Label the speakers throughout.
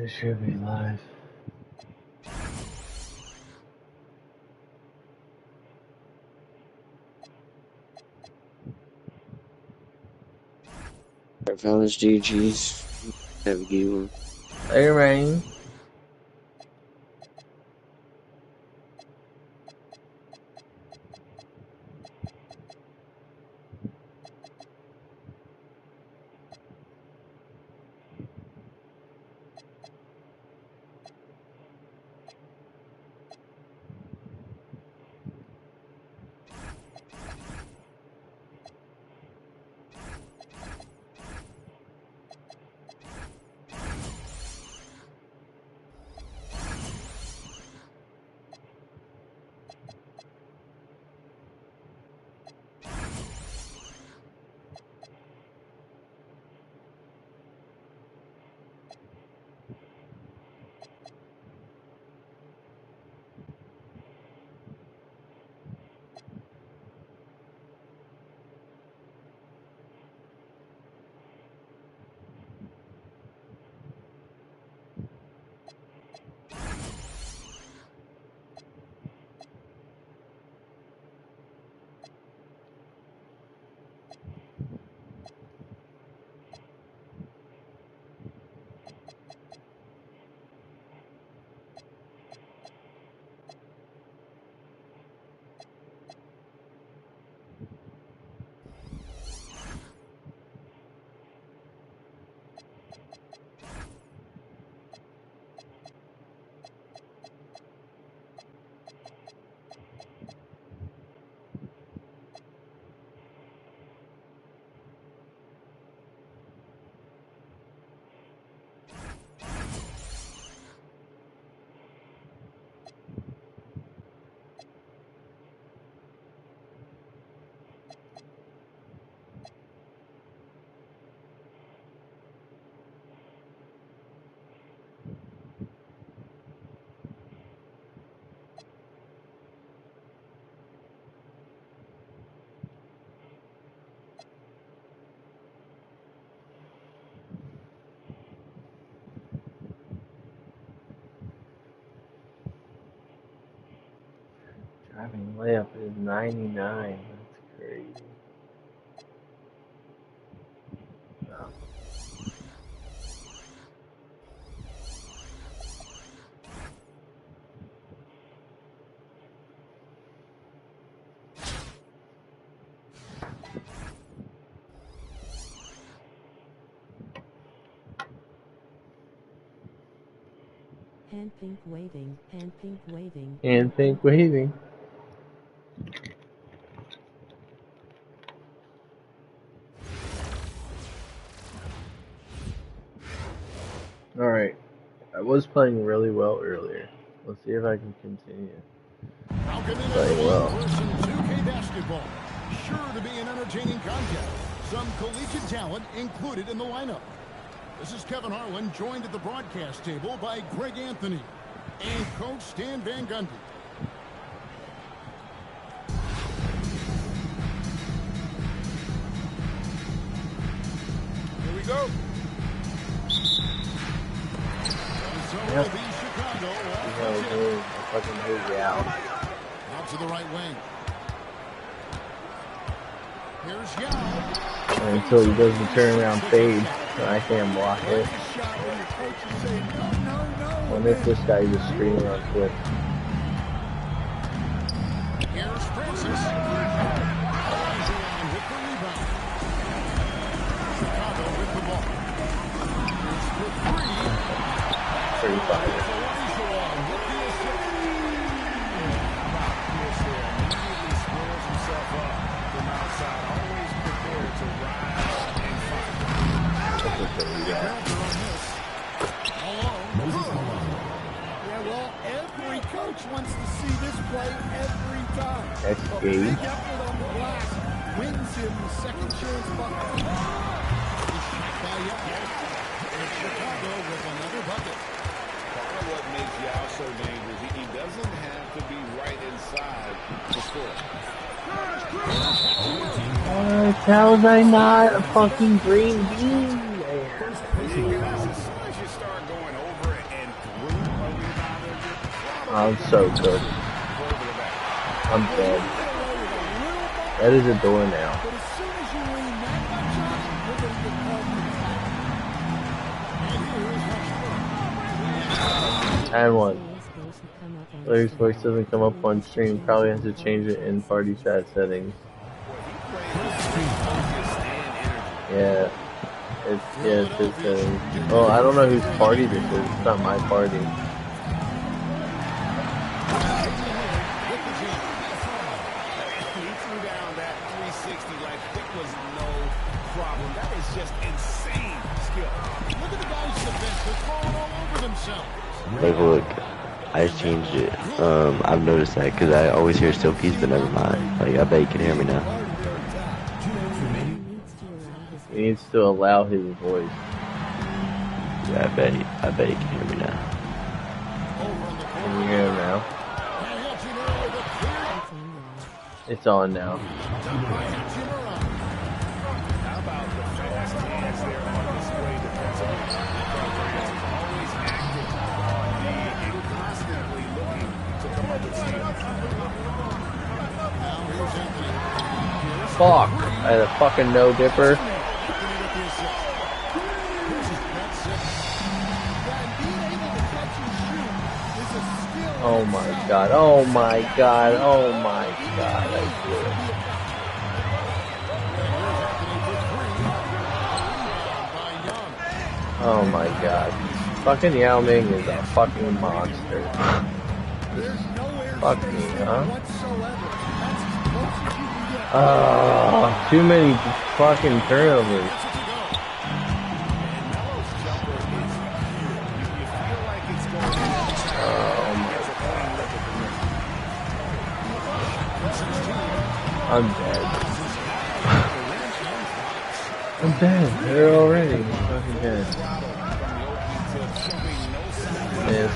Speaker 1: It should be live.
Speaker 2: Alright, fellas, GG's. Have a good one.
Speaker 1: Later, man. Driving layup is 99. That's crazy.
Speaker 3: Hand pink waving, hand pink waving.
Speaker 1: And pink waving. Alright. I was playing really well earlier. Let's see if I can continue. Playing well.
Speaker 4: 2K basketball. Sure to be an entertaining contest. Some collegiate talent included in the lineup. This is Kevin Harlan, joined at the broadcast table by Greg Anthony and Coach Stan Van Gundy. Here we go.
Speaker 1: Yep.
Speaker 4: Chicago.
Speaker 1: I fucking hate you out.
Speaker 4: Out to the right wing. Here's Yao.
Speaker 1: Until he doesn't turn around fade, so I can't block it. When it's this guy just screaming on Twitch.
Speaker 4: Here's Francis. With the rebound. Chicago with the ball. Here's for 3.
Speaker 1: 35.
Speaker 4: Yeah, well, every coach wants to see this play every time.
Speaker 1: That's
Speaker 4: But
Speaker 1: gay.
Speaker 4: big effort on the glass wins him the second chance bucket. By Yao. And Chicago with another bucket.
Speaker 5: Part of what makes Yao so dangerous, he doesn't have to be right inside to score.
Speaker 1: How was I not a fucking green bean?
Speaker 5: As soon as you start going over
Speaker 1: I'm so good. I'm dead. That is a door now.
Speaker 4: But as soon as you lean that much on it, you're going to get called for the foul.
Speaker 1: And one. Larry's voice doesn't come up on stream. Probably has to change it in party chat settings. Yeah. It's his settings. Well, I don't know whose party this is. It's not my party.
Speaker 5: He threw down that 360 like it was no problem. That is just insane skill.
Speaker 4: Look at the guys in the bench. They're falling all over themselves.
Speaker 6: Like, look, I just changed it. I've noticed that because I always hear still keys, but never mind. Like, I bet you can hear me now.
Speaker 1: He needs to allow his voice.
Speaker 6: Yeah, I bet you can hear me now.
Speaker 1: Can you hear him now? It's on now.
Speaker 5: How about the fast hands there on display defensively? Always active and constantly looking to come up with steals.
Speaker 1: Fuck! I had a fucking no dipper. Oh my god, oh my god, oh my god, I did it. Oh my god. Fucking Yao Ming is a fucking monster. Fuck me, huh? Too many fucking turnovers. I'm dead. I'm dead. They're already. I'm fucking dead. Yes.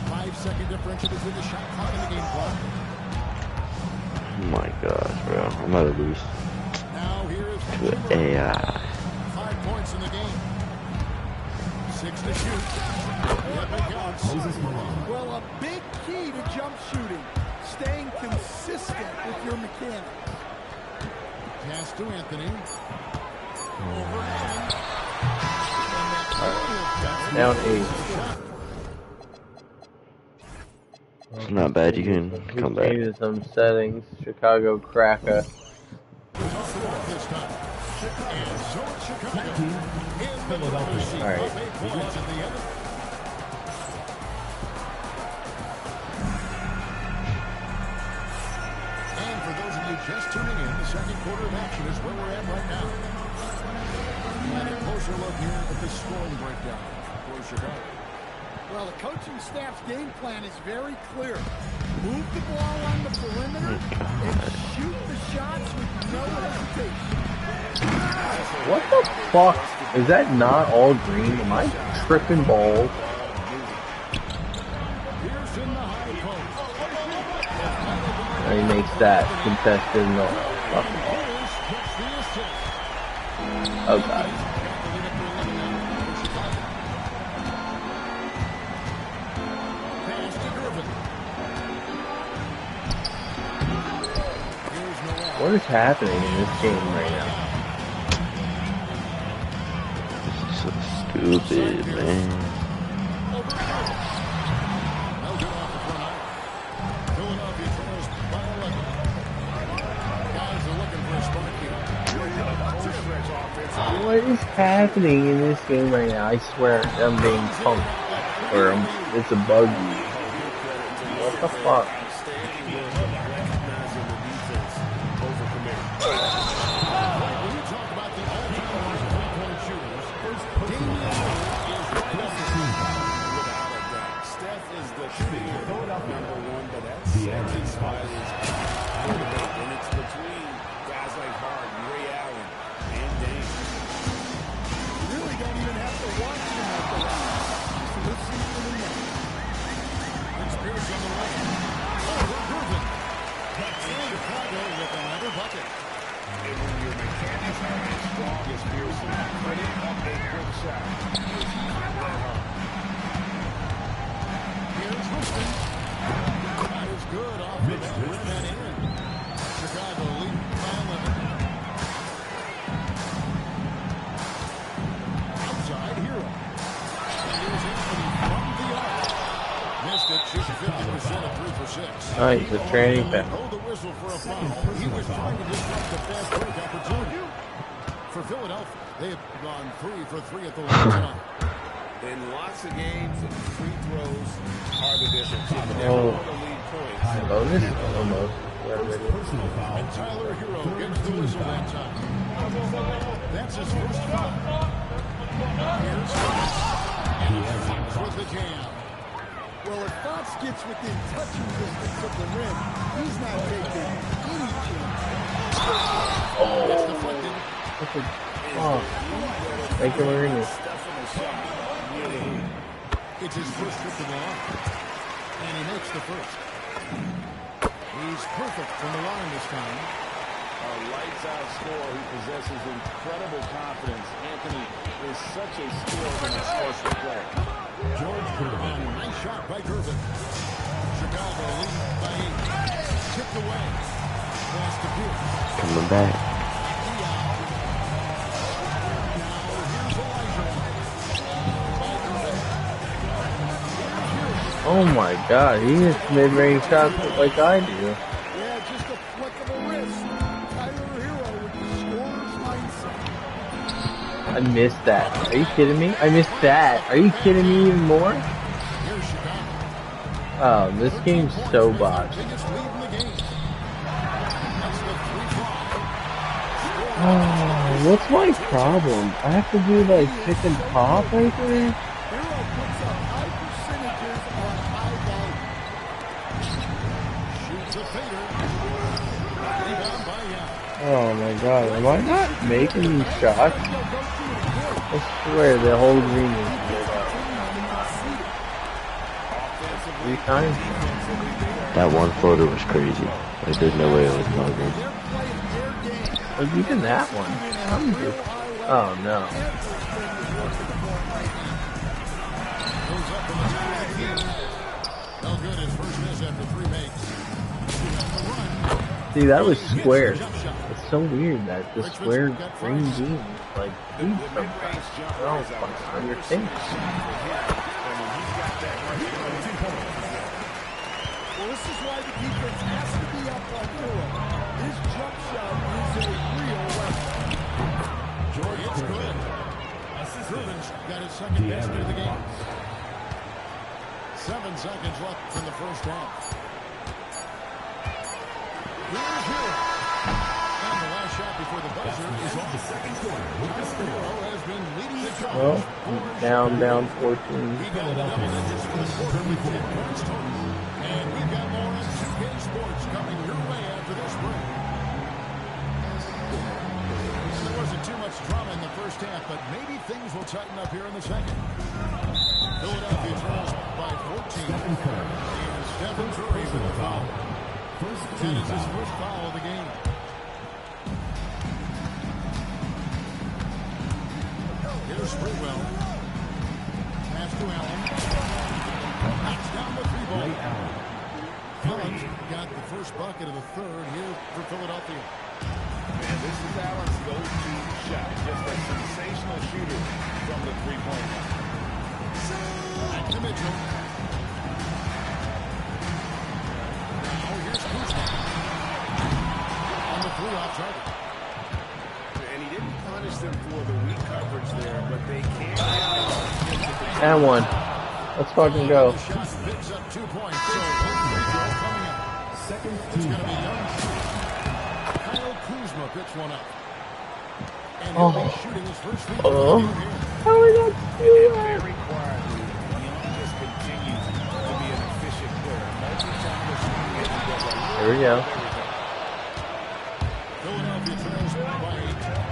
Speaker 4: 5-second differential between the shot clock and the game clock.
Speaker 6: Oh my gosh, bro. I'm about to lose
Speaker 4: Now here is
Speaker 6: to AI.
Speaker 4: 5 points in the game. 6 to shoot. Well, a big key to jump shooting. Staying consistent with your mechanics. Pass to Anthony.
Speaker 1: Down 8.
Speaker 6: It's not bad, you can come back.
Speaker 1: Changes some settings. Chicago Cracker. Alright.
Speaker 4: And for those of you just tuning in, the second quarter of action is where we're at right now. And a closer look here at the scoring breakdown for Chicago. Well, the coaching staff's game plan is very clear. Move the ball on the perimeter and shoot the shots with no hesitation.
Speaker 1: What the fuck? Is that not all green? Am I tripping balls? And he makes that contested no. Oh god. What is happening in this game right now?
Speaker 6: So stupid, man.
Speaker 1: What is happening in this game right now? I swear I'm being punked. Or it's a buggy. What the fuck?
Speaker 5: And when your mechanics are as strong as Pearson, putting up a quick shot is not that hard.
Speaker 4: Here's Houston. That is good off the rim and in. Chicago leading by 11. Outside Hero. Here's Anthony from the arc. Missed it, shooting 50% at 3 for 6.
Speaker 1: Nice, a training foul.
Speaker 4: Blow the whistle for a foul. He was trying to disrupt the fast break opportunity. For Philadelphia, they have gone 3 for 3 at the line tonight.
Speaker 5: In lots of games, free throws are the difference. You can never
Speaker 1: Oh.
Speaker 5: want to lead points.
Speaker 1: Bonus? Almost.
Speaker 4: And Tyler Hero gets the whistle that time. That's his first foul. Here's Fox with the jam.
Speaker 7: Well, if Fox gets within touching distance of the rim, he's not taking any chance.
Speaker 4: It's deflected.
Speaker 1: Oh. Thank you, Marino.
Speaker 4: It's his first trip to the line. And he makes the first. He's perfect from the line this time.
Speaker 5: A lights-out scorer who possesses incredible confidence. Anthony is such a skilled and explosive player.
Speaker 4: George Gervin. Nice shot by Gervin. Chicago leading by 8. Tipped away. Pass to Pierce.
Speaker 6: Coming back.
Speaker 1: Oh my god, he hits mid-range shots like I do.
Speaker 7: Yeah, just a flick of a wrist. Tyler Hero with the scorer's mindset.
Speaker 1: I missed that. Are you kidding me? I missed that. Are you kidding me even more?
Speaker 4: Here's Chicago.
Speaker 1: Oh, this game's so botched.
Speaker 4: Biggest lead in the game. That's the 3-5.
Speaker 1: Oh, what's my problem? I have to do like pick and pop right there?
Speaker 7: Hero puts up high percentages on high volume.
Speaker 4: Shoots a fader. Rebound by Young.
Speaker 1: Oh my god, am I not making these shots? I swear the whole green is lit up. 3 times?
Speaker 6: That one floater was crazy. Like, there's no way it was not good.
Speaker 1: Like, even that one. I'm just, oh no.
Speaker 4: Goes up from the top of the key. No good. His first miss after 3 makes.
Speaker 1: See, that was square. It's so weird that the square green beam like leads sometimes. I don't fucking understand.
Speaker 7: Well, this is why the defense has to be up on Hero. His jump shot is a real weapon.
Speaker 4: George, it's good. Gervin's got his second basket of the game. 7 seconds left in the first half. Here's Hero. And the last shot before the buzzer is off. The second quarter. Hero has been leading the charge.
Speaker 1: Well, down 14.
Speaker 4: He got the double digits for the quarter with 10 points total. And we've got more on 2K Sports coming your way after this break. There wasn't too much drama in the first half, but maybe things will tighten up here in the second. Philadelphia trails by 14. And Stephen Curry with the foul. That is his first foul of the game. Here's Sprewell. Pass to Allen. Knocks down the 3-ball. Allen's got the first bucket of the third here for Philadelphia.
Speaker 5: And this is Allen's go-to shot. Just a sensational shooter from the three-point line.
Speaker 4: Back to Mitchell. Now here's Kuzma. On the 3 off target.
Speaker 5: And he didn't punish them for the weak coverage there, but they can't.
Speaker 1: And one. Let's fucking go.
Speaker 4: The shot picks up 2 points. So one free throw coming up. Second it's going to be young. Kyle Kuzma picks one up. And he'll be shooting his first free throw here.
Speaker 1: How are you not doing that?
Speaker 5: Very quietly, Young just continues to be an efficient player. Multi-time shooting.
Speaker 1: Here we go.
Speaker 4: Philadelphia trails by 8.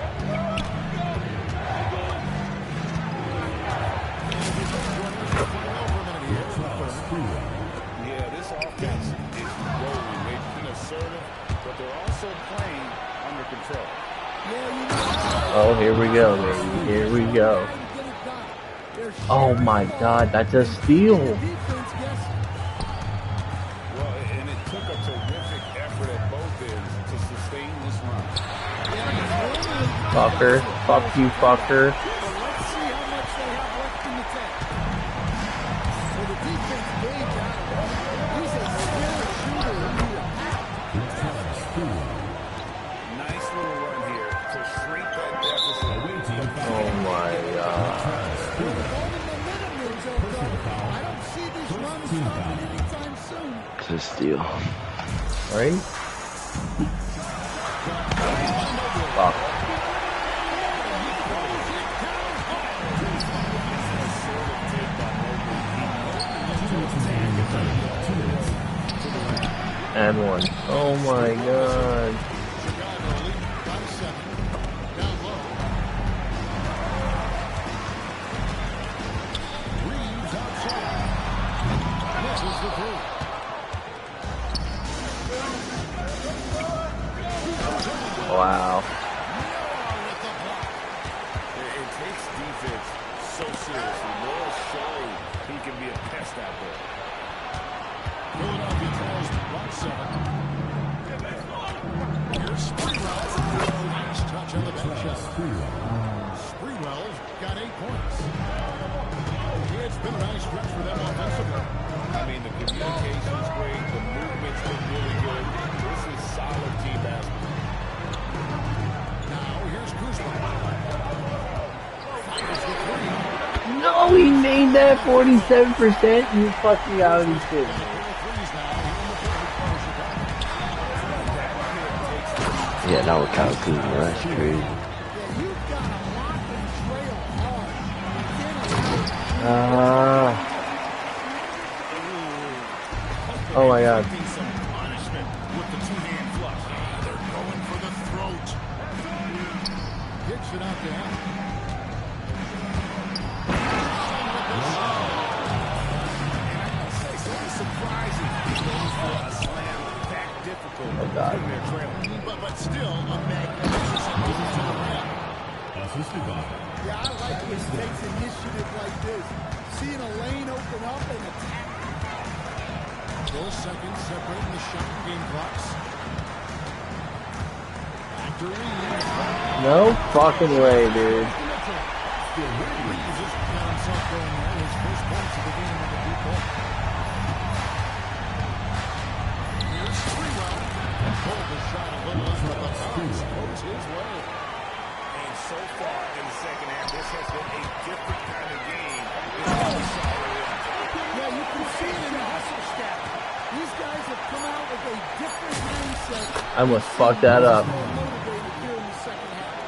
Speaker 5: Yeah, this offense is rolling. They've been assertive, but they're also playing under control.
Speaker 1: Oh, here we go, baby. Here we go. Oh my God, that's a steal.
Speaker 5: Well, and it took a terrific effort at both ends to sustain this run.
Speaker 1: Fucker. Fuck you, fucker.
Speaker 7: Let's see how much they have left in the tank. Well, the defense gave that. He's a skilled shooter.
Speaker 5: Nice little run here to shrink that deficit.
Speaker 1: Oh my God.
Speaker 7: I don't see this run stopping anytime soon.
Speaker 6: It's a steal.
Speaker 1: Right? Fuck. And one. Oh my God. Wow.
Speaker 5: It takes defense so seriously. Noah's showing he can be a pest out there.
Speaker 4: Philadelphia calls run 7. Here's Sprewell. Nice touch on the bench. Sprewell's got 8 points. It's been a nice stretch for them offensively.
Speaker 5: I mean, the communication's great. The movement's been really good. This is solid team basketball.
Speaker 4: Now here's Kuzma. Fires the 3.
Speaker 1: No, he made that 47%. You fucking out of shit.
Speaker 6: Yeah, now with Kyle Kuzma, that's crazy.
Speaker 7: You've got to lock and trail hard.
Speaker 1: Oh my God.
Speaker 5: Some punishment with the two-hand flush.
Speaker 4: They're going for the throat. Kicks it out to him.
Speaker 5: It's only surprising he goes for a slam that difficult.
Speaker 1: Oh God.
Speaker 5: They're trailing.
Speaker 4: But still a magnificent move to the rim.
Speaker 7: Yeah, I like when he takes initiative like this. Seeing a lane open up and attack.
Speaker 4: 4 seconds separating the shot game clocks. After Reeves.
Speaker 1: No fucking way, dude.
Speaker 4: Reeves has got himself going there. His first points of the game on the deep ball. Here's Sprewell. Pulled the shot a little under the bounce. Goes his way.
Speaker 5: And so far in the second half, this has been a different kind of game. It's really solid.
Speaker 7: Yeah, you can see it in the hustle stat. These guys have come out with a different mindset.
Speaker 1: I almost fucked that up.
Speaker 7: More motivated here in the second half.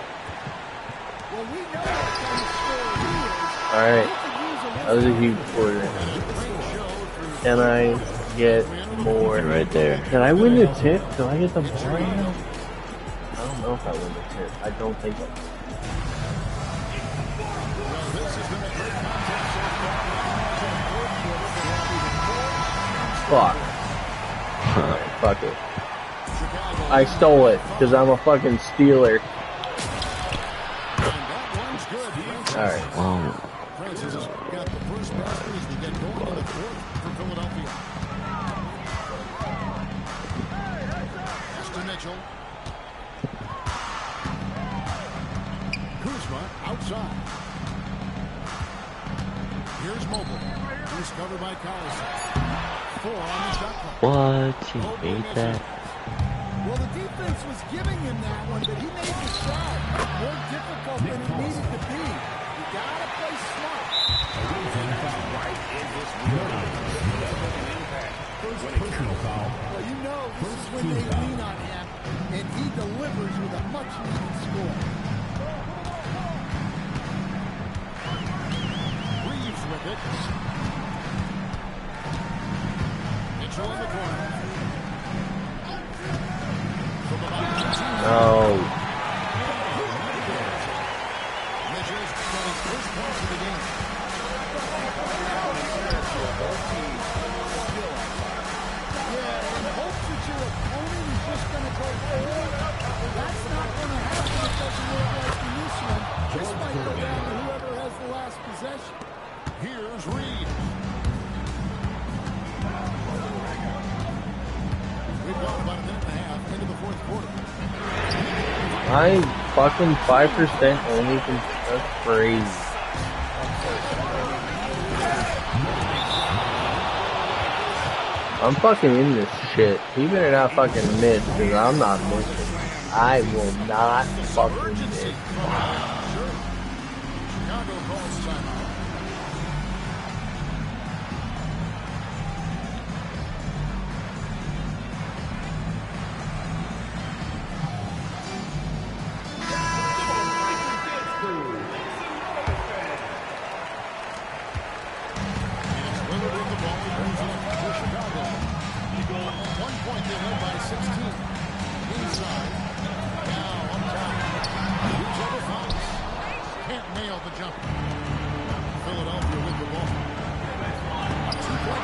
Speaker 7: Well, we know what kind of scorer he is.
Speaker 1: Alright.
Speaker 7: He could use a
Speaker 1: That was a huge quarter. Can I get more?
Speaker 6: Right there.
Speaker 1: Can I win the tip? Do I get the ball right now? I don't know if I win the tip. I don't think I do. Fuck. Alright, fuck it. I stole it, because I'm a fucking stealer. Alright.
Speaker 6: Wow.
Speaker 4: Francis has got the first basket as we get going to the fourth for Philadelphia. Austin Mitchell. Kuzma outside. Here's Mobile. He's covered by Collison. 4 on the shot clock.
Speaker 6: What? He made that?
Speaker 7: Well, the defense was giving him that one, but he made the shot more difficult than it needed to be. You gotta play smart.
Speaker 5: Right in his wheel. Personal foul.
Speaker 7: Well, you know this is when they lean on him, and he delivers with a much-needed score.
Speaker 4: Reeves with it. Mitchell in the corner.
Speaker 1: No.
Speaker 4: Mitchell's got his first points of the game.
Speaker 7: Yeah, and hopes that your opponent is just going to go forward. That's not
Speaker 1: I fucking 5% only can. That's crazy. I'm fucking in this shit. He better not fucking miss, cause I'm not missing. I will not fucking miss.
Speaker 4: Chicago calls timeout.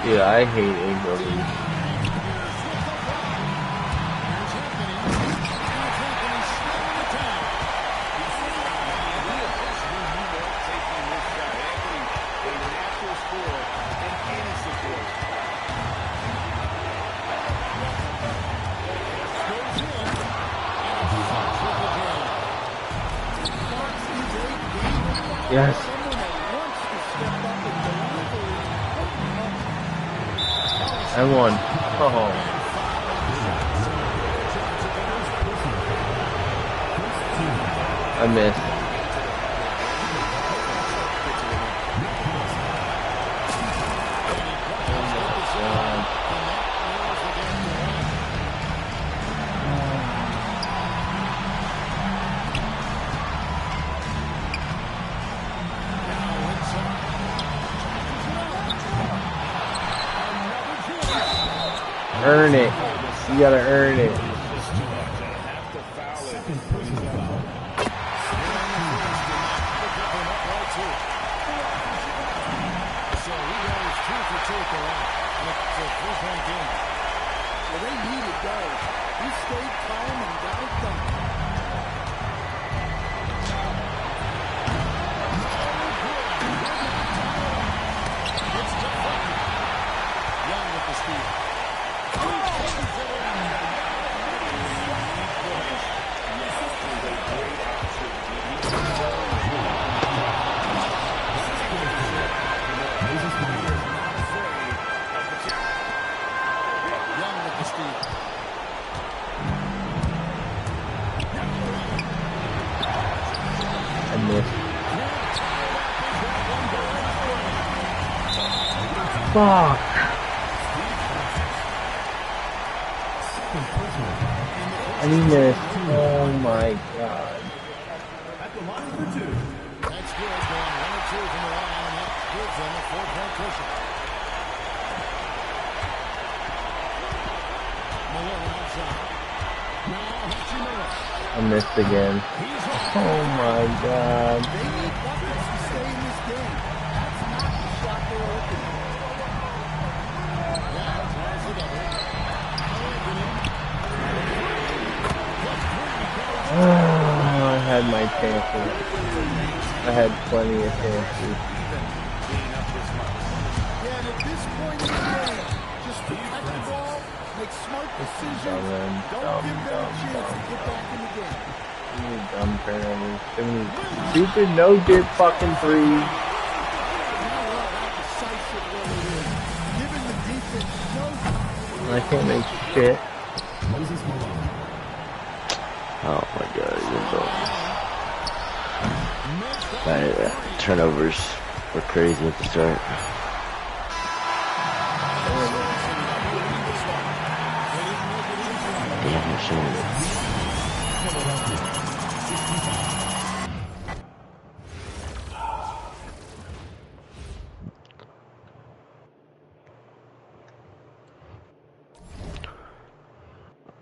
Speaker 1: Dude, I hate Angel. Yes. I won. Oh. I missed. Earn it. You gotta earn it.
Speaker 4: So he goes 2 for 2 at the line. It's a 3-point game.
Speaker 7: Well, they needed those. He stayed calm and got it done.
Speaker 4: It's deflected. Young with the steal. Young with the steal.
Speaker 1: I missed. Fuck. I missed. Oh my god.
Speaker 4: That's good. Going 1 or 2 from the line, and that gives them a 4-point cushion. Malone outside. Now Hachimura.
Speaker 1: I missed again. Oh my god.
Speaker 7: They need buckets to stay in this game. That's not the shot they were looking for.
Speaker 4: That draws it over.
Speaker 1: Oh, I had my chances. I had plenty of chances.
Speaker 7: Yeah, and at this point in the game, just protect the ball, make smart decisions. Don't give them a chance to get back in the game.
Speaker 1: Too many dumb turnovers. Too many stupid no-dip fucking threes. I can't make shit.
Speaker 6: Oh my god, turnovers were crazy at the start. Damn, shit.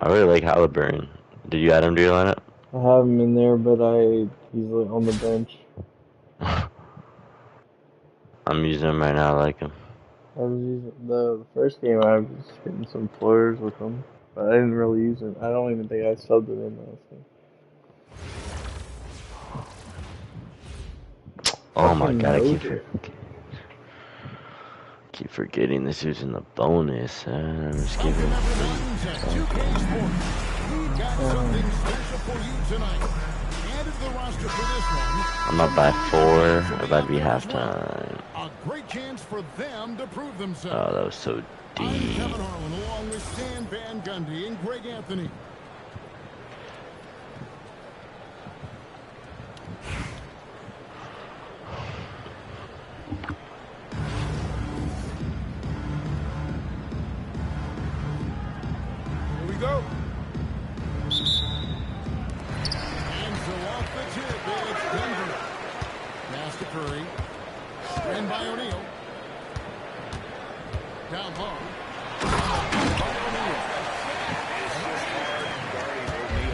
Speaker 6: I really like Halliburton. Did you add him to your lineup?
Speaker 1: I have him in there, but he's on the bench.
Speaker 6: I'm using him right now. I like him.
Speaker 1: I was using the first game. I was hitting some floors with him, but I didn't really use him. I don't even think I subbed it in last game.
Speaker 6: Oh my god, I keep forgetting this is in the bonus. I'm just giving.
Speaker 4: for you tonight. Added to the roster for this one.
Speaker 6: I'm up by 4. About to be halftime.
Speaker 4: A great chance for them to prove
Speaker 6: Oh,
Speaker 4: themselves.
Speaker 6: that was so
Speaker 4: I'm
Speaker 6: deep.
Speaker 4: Kevin Harlan along with Stan Van Gundy and Greg Anthony.
Speaker 5: Here we go.
Speaker 4: And so off the tip, it's Denver. Pass to Curry. Screen by O'Neal. Down low.
Speaker 5: It's just hard guarding O'Neal.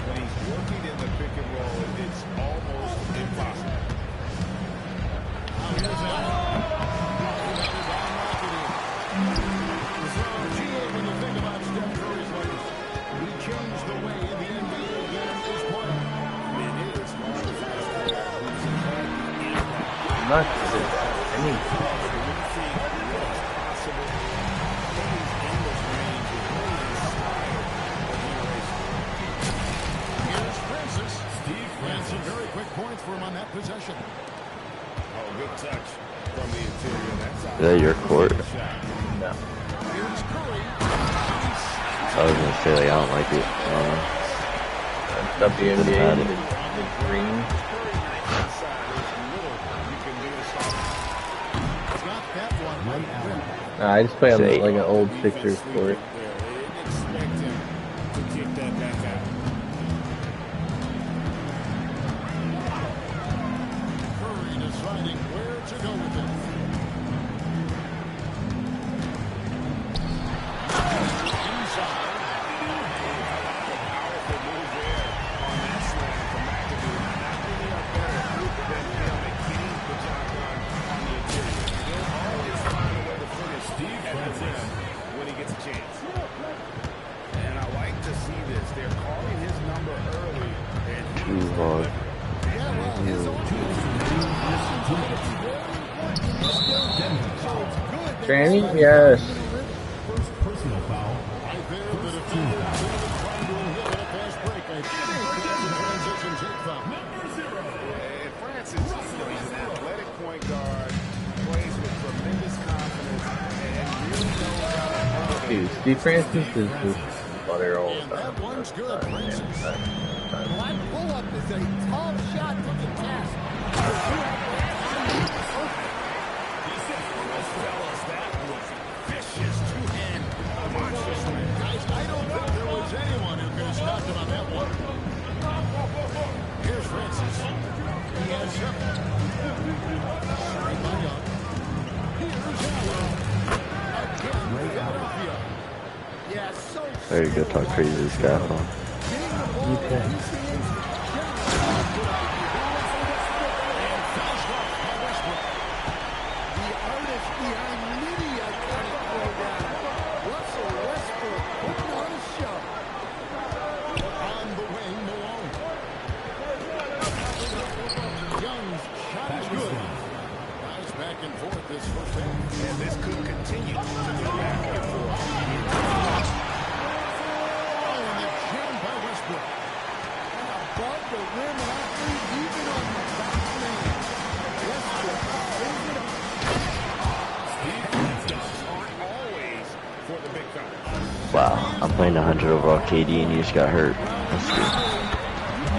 Speaker 5: When he's working in the pick and roll, it's almost impossible.
Speaker 4: Now here's Allen. Rebounded by McAdoo. So, Gio, when you think about Steph Curry's legacy, he changed the way the NBA game is played.
Speaker 5: Man, it is hard to fast who's had the impact.
Speaker 1: I'm not good at that. I mean,
Speaker 4: Here's Francis. And some very quick points for him on that possession.
Speaker 5: Oh, good touch from the interior. That's
Speaker 6: Is that your court?
Speaker 1: no.
Speaker 4: Here's Curry.
Speaker 6: I was gonna say, like, I don't like it.
Speaker 1: WNBA, the green.
Speaker 4: Got that one right there.
Speaker 1: Nah, I just play on
Speaker 6: Say.
Speaker 1: like an old Sixers court.
Speaker 5: They didn't expect him to kick that back out.
Speaker 4: Curry deciding where to go with it. Inside.
Speaker 5: Powerful move there on that slam from McAdoo. Not many are better than him at getting the job done on the interior. He'll always find a way to finish at the rim when he gets a chance. And I like to see this. They're calling his number early. And he
Speaker 6: Too hard.
Speaker 4: Yeah, well, his own team is very important in this game. So it's good that
Speaker 1: Tranny?
Speaker 4: he's
Speaker 1: Yes.
Speaker 4: right there, the defender trying to inhibit a fast break. I think that's a transition take foul.
Speaker 5: And Francis, he's an athletic point guard, plays with tremendous confidence, and really knows how to elevate.
Speaker 1: Dude, Steve Francis is just butter all the
Speaker 4: And
Speaker 1: time.
Speaker 4: that one's good, Francis.
Speaker 7: That pull-up is a tough shot to contest.
Speaker 5: Vicious two-hand monstrous swing.
Speaker 4: Guys, I don't think there was anyone who could have stopped him on that one. Here's Francis. He has 7. Straight by Young. Here's Allen. Again, Philadelphia.
Speaker 7: Yeah, so
Speaker 6: There you go, talk crazy to this guy, huh?
Speaker 7: getting the ball in his hands,
Speaker 4: And finished off by Westbrook.
Speaker 7: the artist behind many iconic throwdowns. Russell Westbrook putting on a show.
Speaker 4: On the wing, Malone. Young's shot is good. Nice back and forth this first half.
Speaker 5: And this could continue to go back and forth.
Speaker 4: Oh, and the jam by Westbrook.
Speaker 7: Above the rim and athlete, even on the back man. Westbrook brings it up.
Speaker 5: Dunks aren't always for the big time.
Speaker 6: Wow, I'm playing 100 overall KD and you just got hurt. That's good.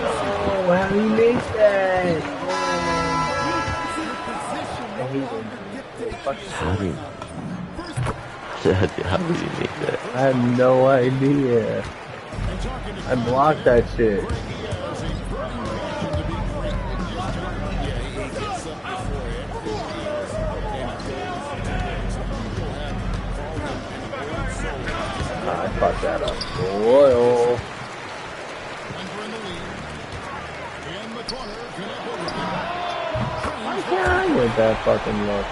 Speaker 1: Oh, how do you make that?
Speaker 7: Your position no longer dictates
Speaker 6: How do you... How do you make that?
Speaker 1: I have no idea. I blocked that shit. I fucked that up. Royal.
Speaker 4: Denver in the lead. In the corner, Connecticut.
Speaker 1: Why can't I get that fucking look?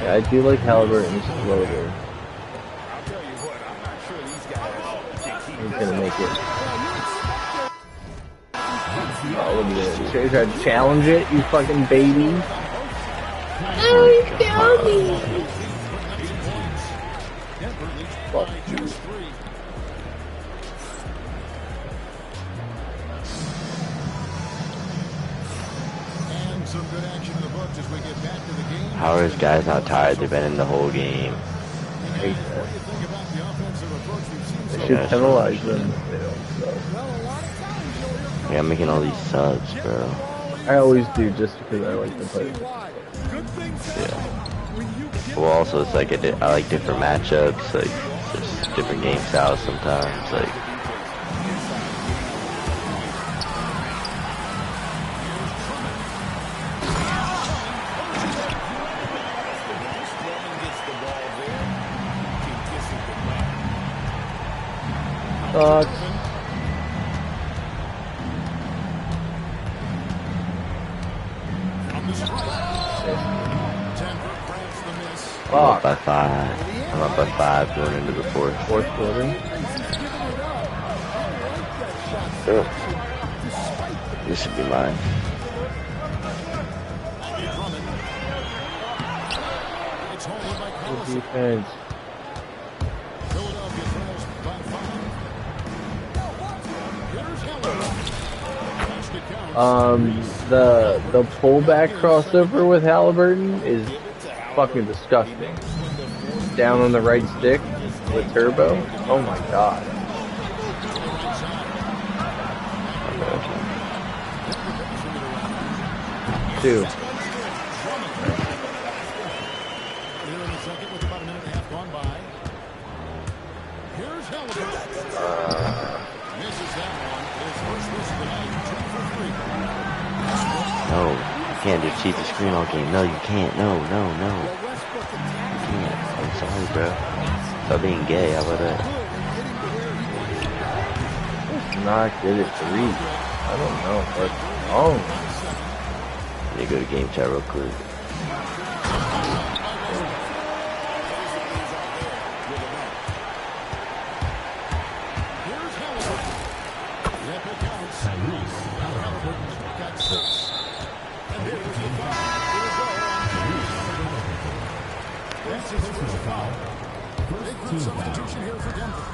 Speaker 1: Yeah, I do like Halliburton's floater.
Speaker 5: I'll tell you what, I'm not sure these guys can keep
Speaker 1: He's
Speaker 5: this
Speaker 1: gonna make it.
Speaker 7: That's the
Speaker 1: Oh, look at it. Sure, you tried to challenge it, you fucking baby. Oh, he killed me. Fuck you.
Speaker 4: And some good action in the books as we get back to the game.
Speaker 6: How are his guys not tired? They've been in the whole game.
Speaker 4: What do you think about the offensive approach we've seen
Speaker 1: They
Speaker 4: so
Speaker 1: should
Speaker 6: Yeah,
Speaker 1: penalize them if they don't suck.
Speaker 7: Well, a lot of times you'll hear
Speaker 6: Yeah, I'm making all these subs, bro.
Speaker 1: I always do just because I like to play.
Speaker 7: why. Good things
Speaker 6: Yeah.
Speaker 7: happen when you get
Speaker 6: Well, also it's like I like different matchups, like just different game styles sometimes. Like
Speaker 1: Sucks.
Speaker 6: I'm up
Speaker 1: Fuck.
Speaker 6: by 5. I'm up by 5 going into the fourth.
Speaker 1: Fourth quarter.
Speaker 6: Ugh. This should be mine.
Speaker 1: Good defense. The pullback crossover with Halliburton is fucking disgusting. Down on the right stick with turbo. Oh my god. Two.
Speaker 6: No, you can't just cheat the screen all game. No, you can't. No. You can't. I'm sorry, bro. Stop being gay. How about that?
Speaker 1: Not good at 3. I don't know what's wrong.
Speaker 6: Let me go to game chat real quick.
Speaker 4: Substitution here for Denver.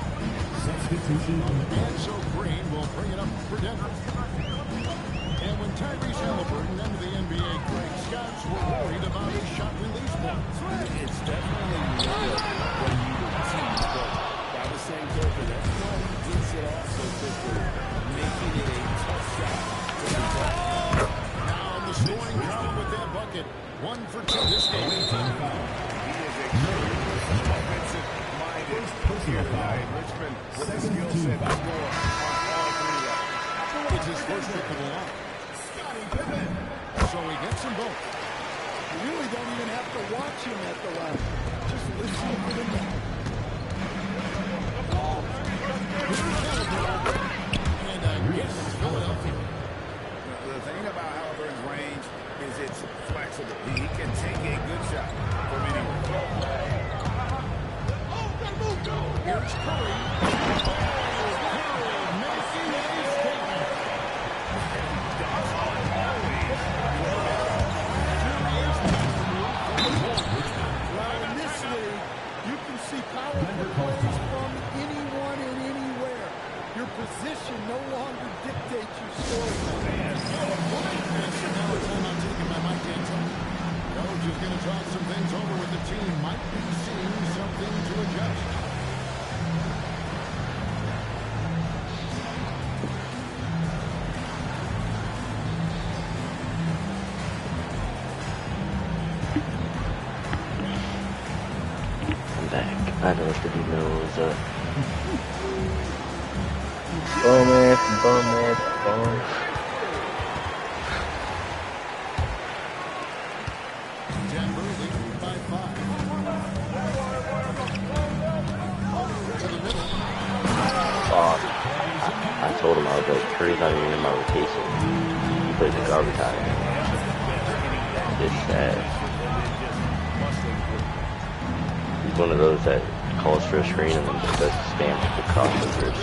Speaker 4: Substitution. And so Green will bring it up for Denver. And when Tyrese Halliburton entered the NBA, Greg, scouts were worried about his shot release points.
Speaker 5: It's definitely good when you repeat, but by the same token, that's why he gets it off so quickly, making it a tough shot to protect.
Speaker 4: Now in the scoring column with that bucket. 1 for 2 this game.
Speaker 5: He is a offensive-minded personal foul. Richmond with the skill set to score on all 3 rounds.
Speaker 4: It's his first pick of the line. So he gets them both.
Speaker 7: You really don't even have to watch him at the line. Just listen for the name.
Speaker 4: And again, it's Philadelphia.
Speaker 5: The thing about Halliburton's range is it's flexible. He can take a good shot from anywhere.
Speaker 4: Here's Curry.
Speaker 7: Well, in this league, you can see powerful plays from anyone and anywhere. Your position no longer dictates your scoring.
Speaker 4: Now a timeout taken by Mike D'Antoni. Coach is going to talk some things over with the team. Might be seeing something to adjust.
Speaker 6: I'm back. I know what the email was up.
Speaker 1: Bum.
Speaker 4: Denver leading by 5. To the middle.
Speaker 6: Fuck. I told him I was like, Curry's not even in my rotation. He plays in garbage time. It's sad. He's one of those that calls for a screen and then just does spam the crossovers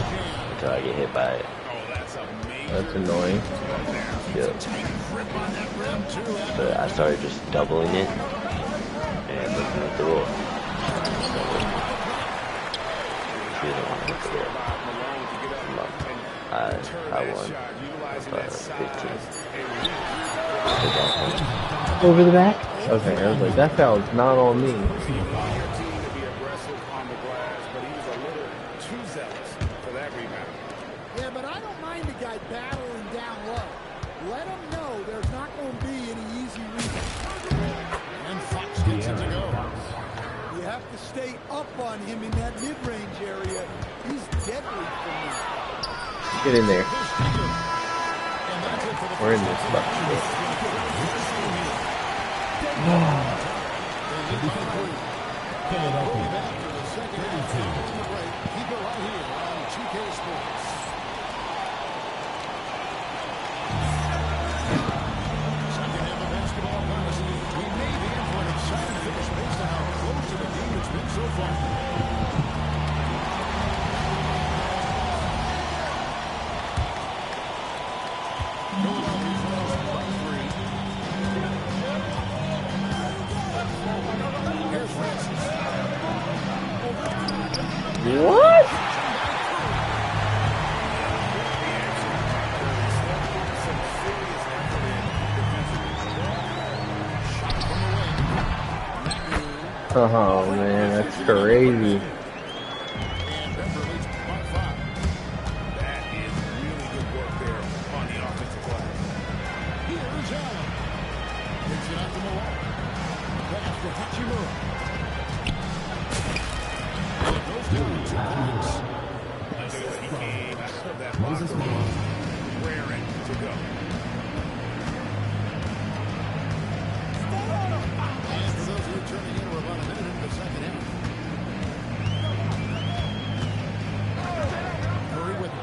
Speaker 6: until I get hit by it.
Speaker 5: Oh, that's amazing.
Speaker 1: That's annoying.
Speaker 6: Yeah. But I started just doubling it and looking at the roll. She didn't want to hit the roll. I won 15.
Speaker 1: Over the back? Okay, I was like, that foul's not on me.
Speaker 7: Yeah, but I don't mind the guy battling down low. Let him know there's not going to be any easy rebound.
Speaker 4: And Fox gets it to go.
Speaker 7: You have to stay up on him in that mid-range area. He's deadly from there.
Speaker 1: Get in there. We're in this fucking What? Oh man, that's crazy.
Speaker 5: That is really good work there on the offensive glass.
Speaker 4: Here's Allen. Gets it out to Malone. Pass to Hachimura. It goes down 2 points.
Speaker 5: He came out of that locker room raring to go.
Speaker 4: And for those who are turning in, we're about a minute into the second half. Curry with it.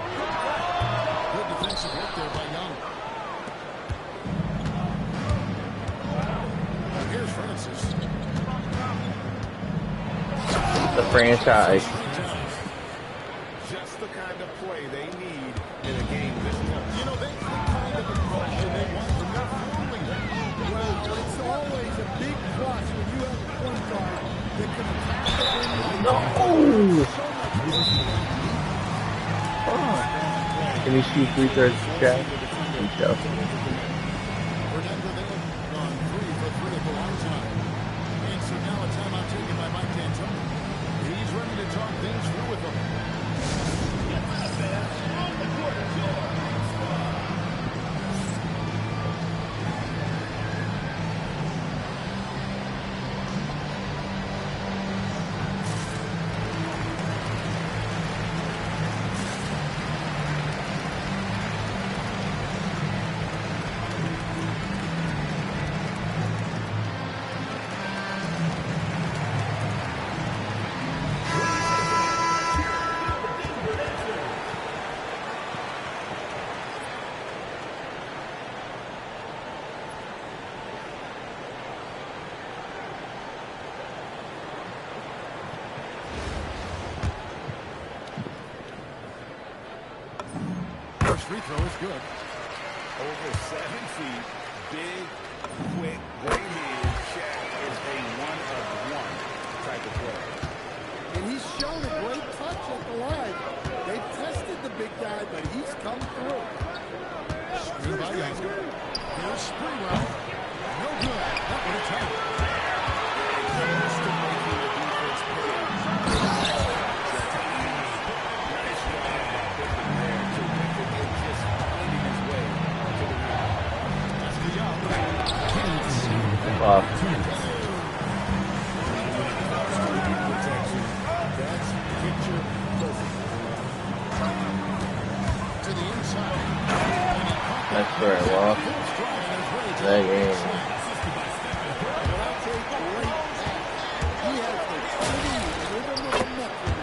Speaker 4: Good defensive work there by Young. Here's Francis.
Speaker 1: The franchise.
Speaker 5: Just the kind of play they need in a game this close.
Speaker 4: You know, that's the kind of aggression they want from their forward.
Speaker 7: Well, it's always a big plus when you have a point guard that can attack the rim.
Speaker 1: No! Fuck. Can you shoot free throws, Jack? Good job.
Speaker 4: For Denver, they have gone 3 for 3 at the long time. And so now a timeout taken by Mike D'Antoni. He's ready to talk things through with them. First free throw is good.
Speaker 5: Over 7 feet, big, quick, great hands. Shaq is a one-of-one type of player.
Speaker 7: And he's shown a great touch at the line. They've tested the big guy, but he's come through.
Speaker 4: Screen by Young. Here's Sprewell. No good. That would have tied.
Speaker 1: Wow.
Speaker 4: That's picture perfect. To the inside.
Speaker 1: That's where I lost that game.
Speaker 7: But I'll take great pass. He has the speed, rhythm of a Metro.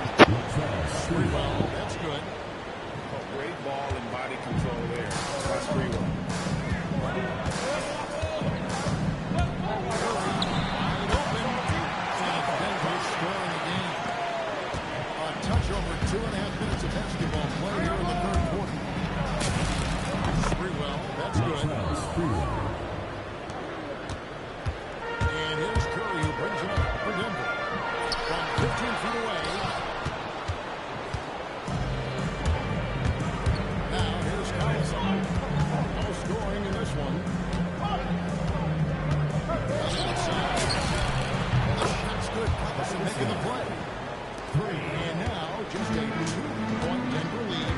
Speaker 4: Sprewell. That's good.
Speaker 5: A great ball and body control there by Sprewell.
Speaker 4: Touch over 2.5 minutes of basketball play here in the third quarter. Sprewell, that's good. feet away. Now here's Carlson. No scoring in this one. That's good. Carlson making the play. And now just a 2-point Denver lead.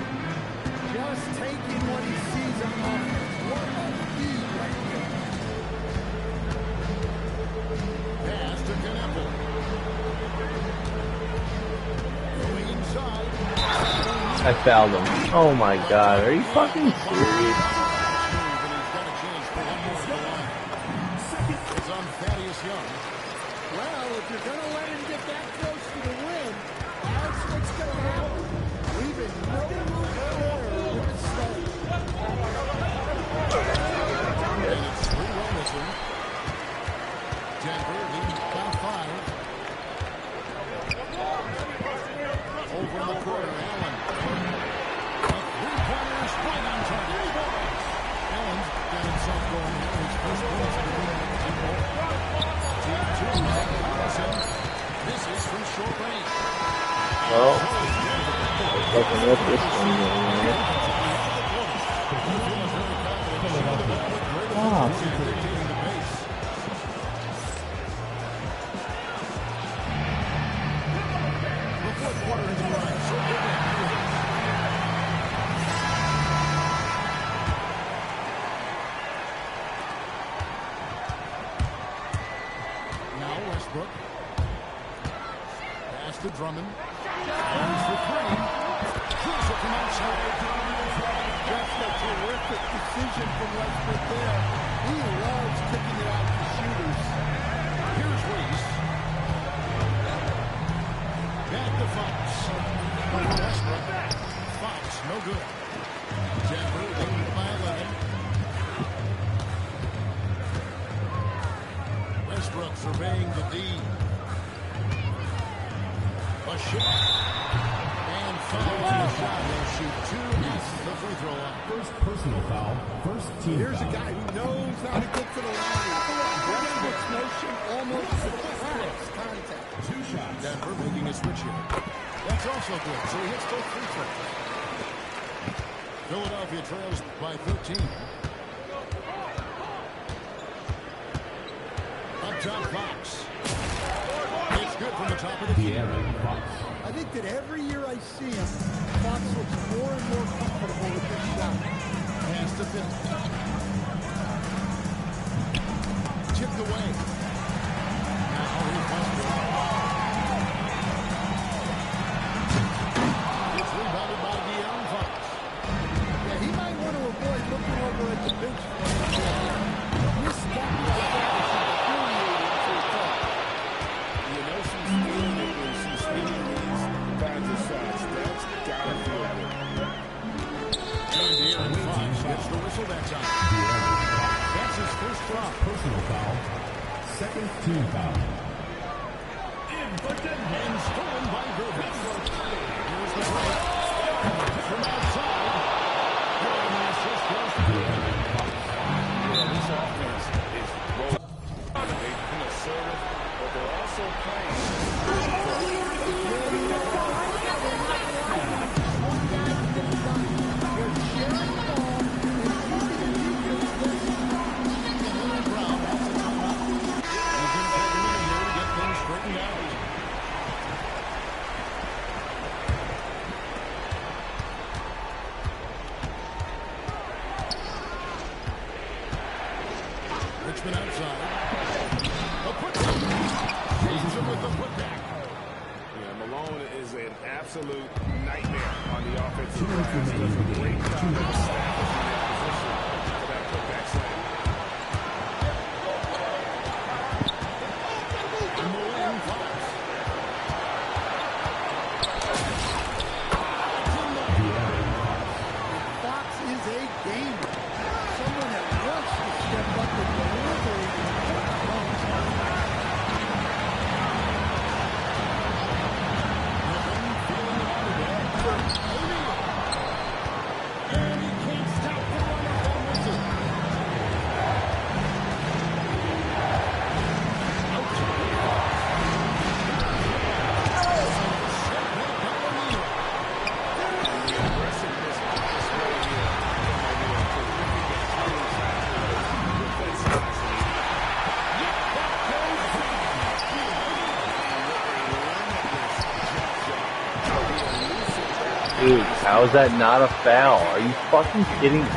Speaker 7: Just taking what he sees on offense. What a lead right there.
Speaker 4: Pass to Knappel. Going inside.
Speaker 1: I fouled him. Oh my god, are you fucking serious?
Speaker 4: It's on Thaddeus Young.
Speaker 7: Well, if you're going to let him get that close to the win, that's what's going to happen. Leaving no room for error with the start.
Speaker 4: And it's 3-1 this one. Denver leading by 5. Over in the corner, Allen. A three-pointer is right on target. Allen's got himself going now. His first points of the game. Team 2 back to Allison. This is from short range.
Speaker 1: Well, I'm fucking with this one, man.
Speaker 4: Now Westbrook. Pass to Drummond. Goes for 3. Shoots it from outside.
Speaker 7: Just a terrific decision from Westbrook there. He loves kicking it out to shooters.
Speaker 4: Here's Reese. Back to Fox. Over Westbrook. Fox, no good. Denver leading by 11. Westbrook surveying the D. A shot. And foul on the shot. He'll shoot 2 at the free throw line.
Speaker 5: First personal foul. First team
Speaker 7: Here's
Speaker 5: foul.
Speaker 7: a guy who knows how to get to the line. Westbrook's motion almost subtracts contact.
Speaker 5: 2 shots.
Speaker 4: Denver making a switch here. That's also good. So he hits both free throws. Philadelphia trails by 13. Up top, Fox. It's good from the top of the key.
Speaker 5: De'Aaron Fox.
Speaker 7: I think that every year I see him, Fox looks more and more comfortable with this shot.
Speaker 4: Pass to Phil. Tipped away. Now here's Westbrook. It's rebounded by De'Aaron Fox.
Speaker 7: Yeah, he might want to avoid looking over at the bench for him. Misstepping the ball is infuriating for his talk.
Speaker 5: You know she's feeling it when she's hitting these kinds of shots. That's gotta feel good.
Speaker 4: And De'Aaron Fox gets the whistle that time. That's his first drop.
Speaker 5: Personal foul. Second team foul.
Speaker 4: And stolen by Gilbert. Here's the break. From outside. And the assist goes to De'Aaron.
Speaker 5: This offense is rolling. They've been assertive, but they're also playing.
Speaker 4: Richmond outside. A putback. James with the putback.
Speaker 5: Yeah, Malone is an absolute nightmare on the offensive glass. He does a great job of establishing that position for that putback slam.
Speaker 4: Malone Fox.
Speaker 7: Fox is a gamer. Someone that wants to step up and deliver.
Speaker 4: And he can't stop
Speaker 1: Dude, how is that not a foul? Are you fucking kidding me?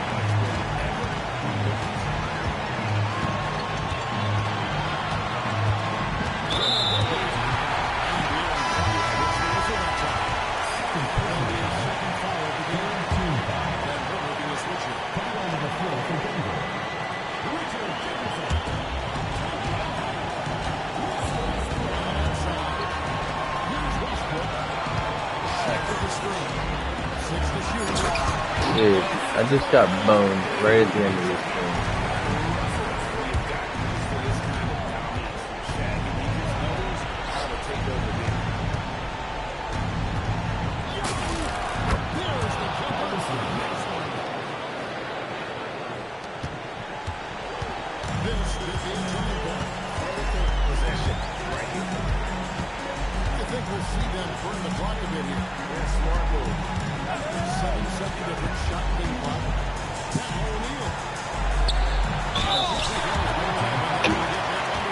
Speaker 1: Dude, I just got boned right at the end of this game.
Speaker 4: I think we'll see them burn the clock a bit here. Yeah, smart move. After 7 consecutive shot being blocked.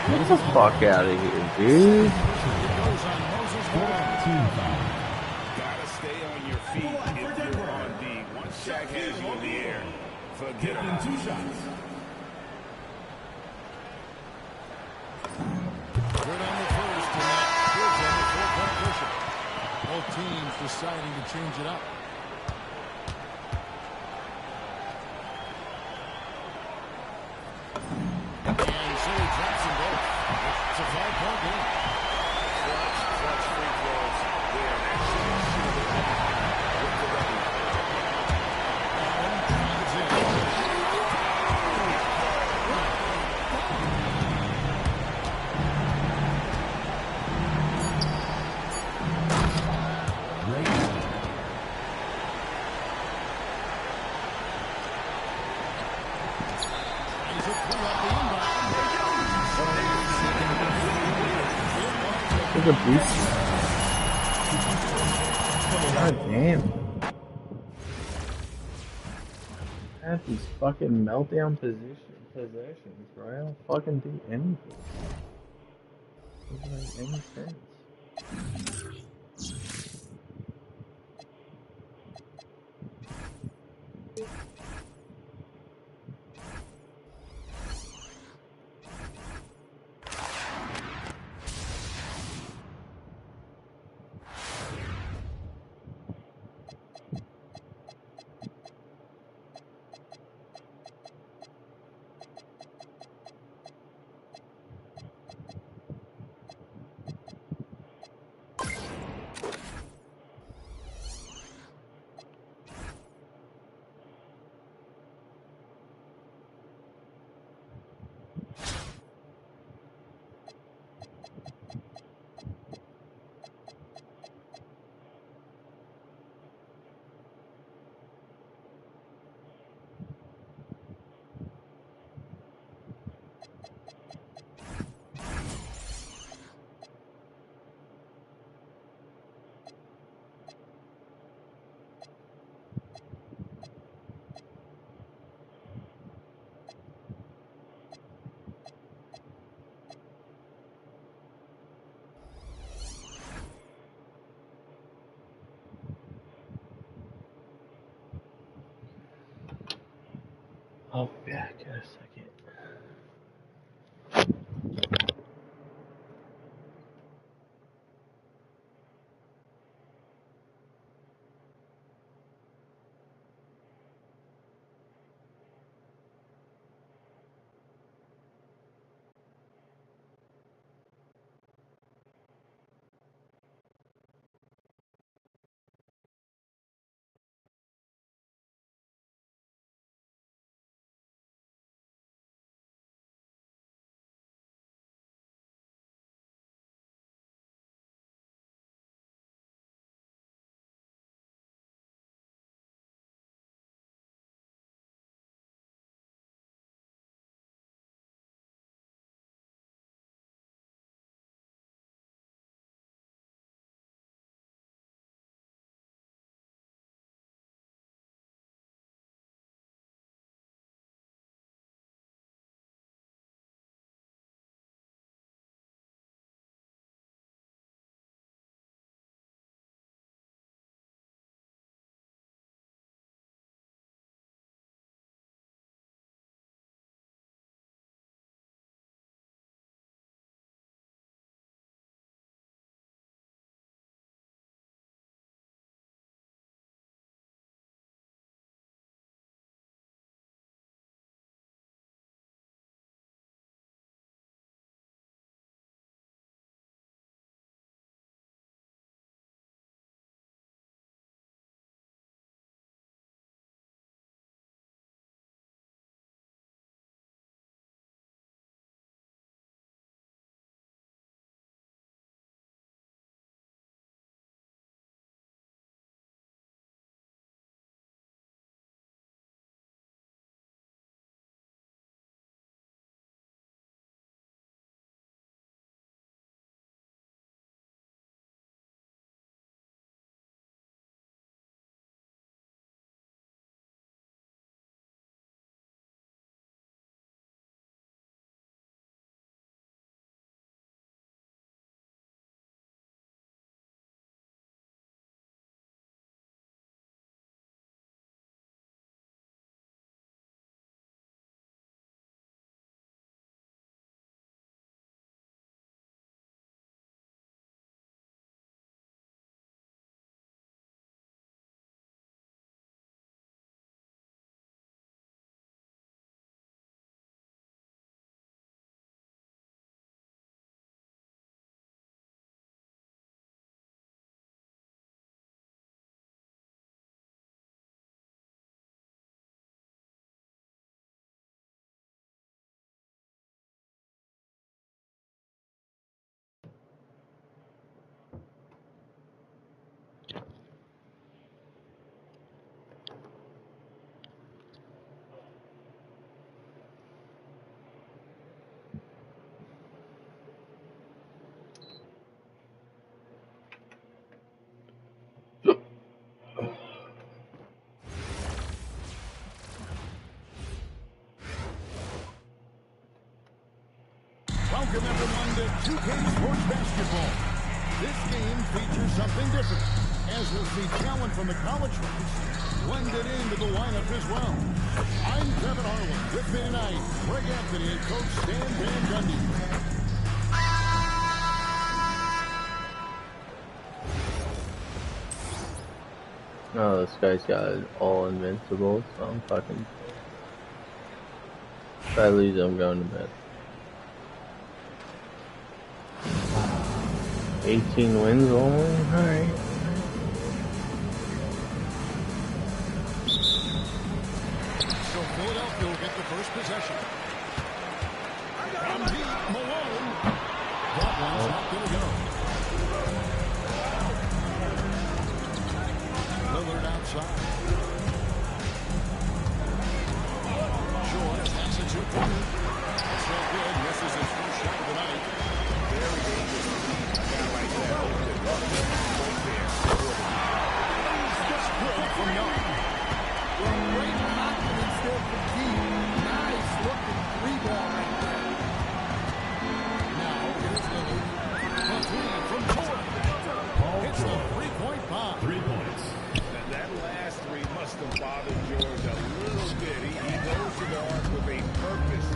Speaker 1: Get the fuck out of here, dude.
Speaker 5: Gotta stay on your feet if you're on D. Once Shaq has you in the air, forget about 2 shots.
Speaker 4: Good on the first, and that gives them a full-point cushion. Both teams deciding to change it up. And so he drops them both. It's a 5-point game.
Speaker 5: Clutch free throws there. That should have been with the W.
Speaker 4: Allen drives in. He's a three off the inbound.
Speaker 1: Look at Boots. God damn. Have these fucking meltdown possessions, bro. I don't fucking do anything. Doesn't make any sense. I'll be back in a second.
Speaker 4: Welcome everyone to 2K Sports Basketball. This game features something different, as we'll see talent from the college ranks blended into the lineup as well. I'm Kevin Harlan. With me tonight, Greg Anthony and Coach Stan Van Gundy.
Speaker 1: Oh, this guy's got all invincible, so I'm fucking... If I lose, I'm going to bed. 18 wins only? Alright.
Speaker 4: So Philadelphia will get the first possession. From deep, Malone. That one's not going to go. Lillard outside. Short, that's a two-pointer. That's no good. Misses his first shot of the night. Very dangerous to lead a guy like that. He's just good from Young.
Speaker 7: Great confidence there from deep. Nice looking three ball right there.
Speaker 4: Now here's Lillard. A three from Jordan. Hits the three-point bomb.
Speaker 5: 3 points. That last three must have bothered George a little bit. He goes to the arc with a purpose.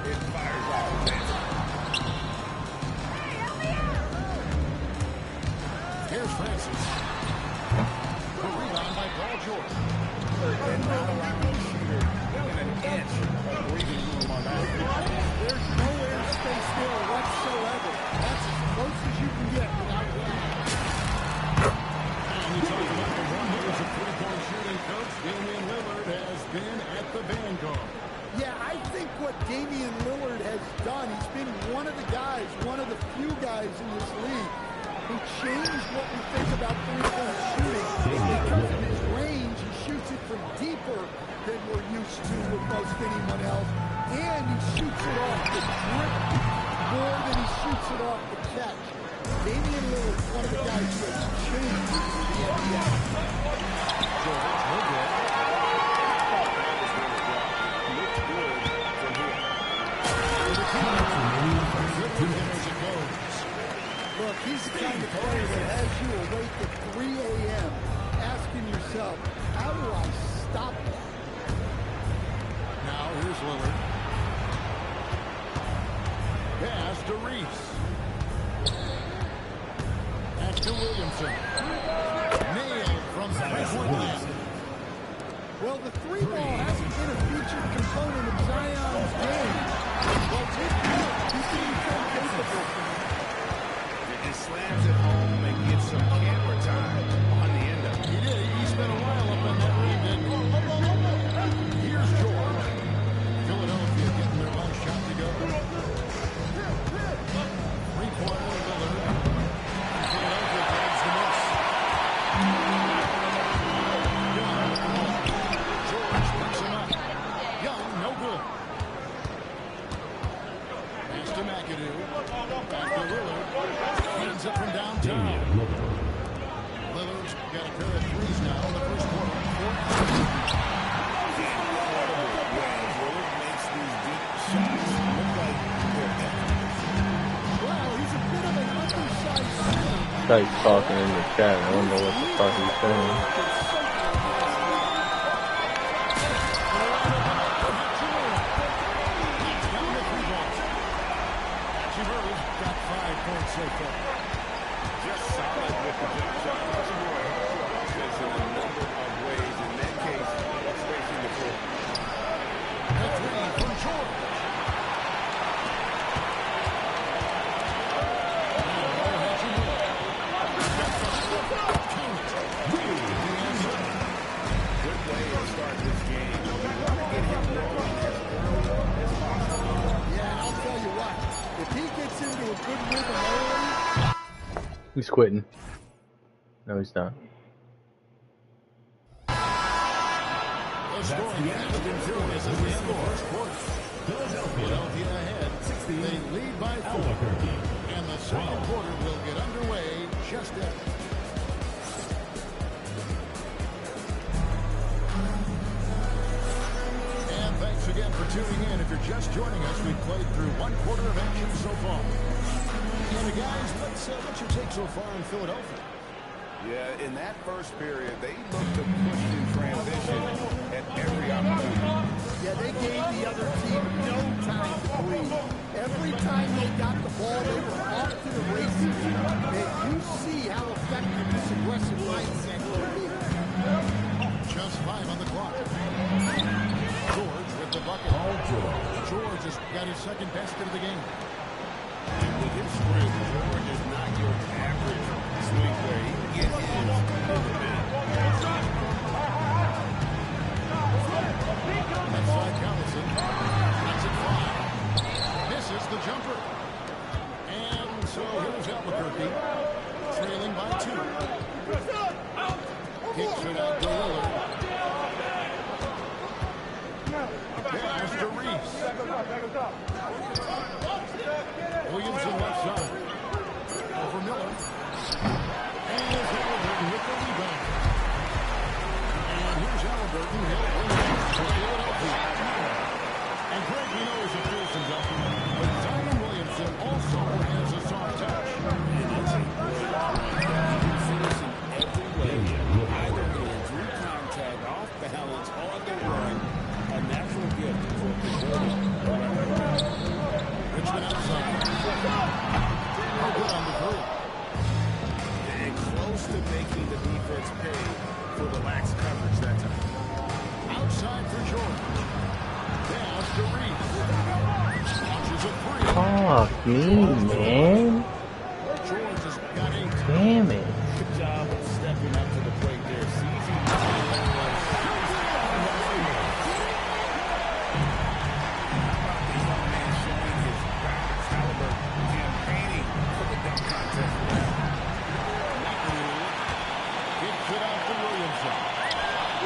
Speaker 5: It fires off his hands.
Speaker 4: Here's Francis. The rebound by Paul George.
Speaker 5: And not allowing the shooter in an inch of breathing room on that.
Speaker 7: There's no airspace there whatsoever. That's as close as you can get without that.
Speaker 4: And you talk about the wonders of three-point shooting, Coach. Damian Lillard has been at the vanguard.
Speaker 7: Yeah, I think what Damian Lillard has done, he's been one of the guys, one of the few guys in this league who changed what we think about three-point shooting. Because of his range, he shoots it from deeper than we're used to with most anyone else. And he shoots it off the drip more than he shoots it off the catch. Damian Lillard is one of the guys who has changed the NBA.
Speaker 4: George, no good.
Speaker 7: Look, he's the kind of player that has you awake at 3 a.m. asking yourself, how do I stop that?
Speaker 4: Now here's Lillard. Pass to Reese. Back to Williamson. Nailed from three-point land.
Speaker 7: Well, the three ball hasn't been a featured component of Zion's game. Well, with that, he can become capable from it.
Speaker 5: It slams it home and gets some camera time on the end of it.
Speaker 4: He did. He spent a while up on that rim, didn't he? Here's George. Philadelphia getting their last shot to go. Three-pointer Lillard. Philadelphia grabs the miss. Young. George picks him up. Young, no good. Pass to McAdoo. Back to Lillard. Hands up from downtown. Lillard's got a pair of threes now in the first quarter.
Speaker 5: Lillard makes these deep shots look like they're effortless.
Speaker 7: Well, he's a bit of an undersized center.
Speaker 1: This guy's talking in the chat. I don't know what the fuck he's saying.
Speaker 4: Got 5 points so far.
Speaker 5: Just solid with the jump shot. Offense in a number of ways. In that case, spacing the floor.
Speaker 4: The three from Jordan.
Speaker 5: Good way to start this game. We want to get him rolling as early as possible.
Speaker 7: Yeah, and I'll tell you what, if he gets into a good rhythm early,
Speaker 1: He's quitting. No, he's not.
Speaker 4: The scoring has been as we end the first quarter. Philadelphia ahead. They lead by 4. And the second quarter will get underway just after. And thanks again for tuning in. If you're you're just joining us, we've played through one quarter of action so far. And guys, what's your take so far in Philadelphia?
Speaker 5: Yeah, in that first period, they looked to push in transition at every opportunity.
Speaker 7: Yeah, they gave the other team no time to breathe. Every time they got the ball, they were off to the races. And you see how effective this aggressive mindset will be.
Speaker 4: Just 5 on the clock. George with the bucket. George has got his second basket of the game.
Speaker 5: And with his strength, George is not your average swing player. He can get in the mid.
Speaker 4: Left side, Callison. Knocks it fly. Misses the jumper. And so here's Albuquerque, trailing by 2. Kicks it out to Lillard. Pass to Reese. Williamson left side. Over Miller. And there's Halliburton with the rebound. And here's Halliburton. He'll bring it to Philadelphia. And Greg, we know he's a fearsome document, but Zion Williamson also has a soft touch.
Speaker 5: And it's a great rebound. You can finish in every way. Either in through contact, off balance, on the run. A natural gift for a converted.
Speaker 4: Richmond outside. No good on the three.
Speaker 5: And close to making the defense pay for the lax coverage that time.
Speaker 4: Outside for George. Pass to Reese. Launches a three.
Speaker 1: Fuck me, man.
Speaker 4: George has got 8.
Speaker 1: Damn it.
Speaker 5: Good job of stepping up to the plate there.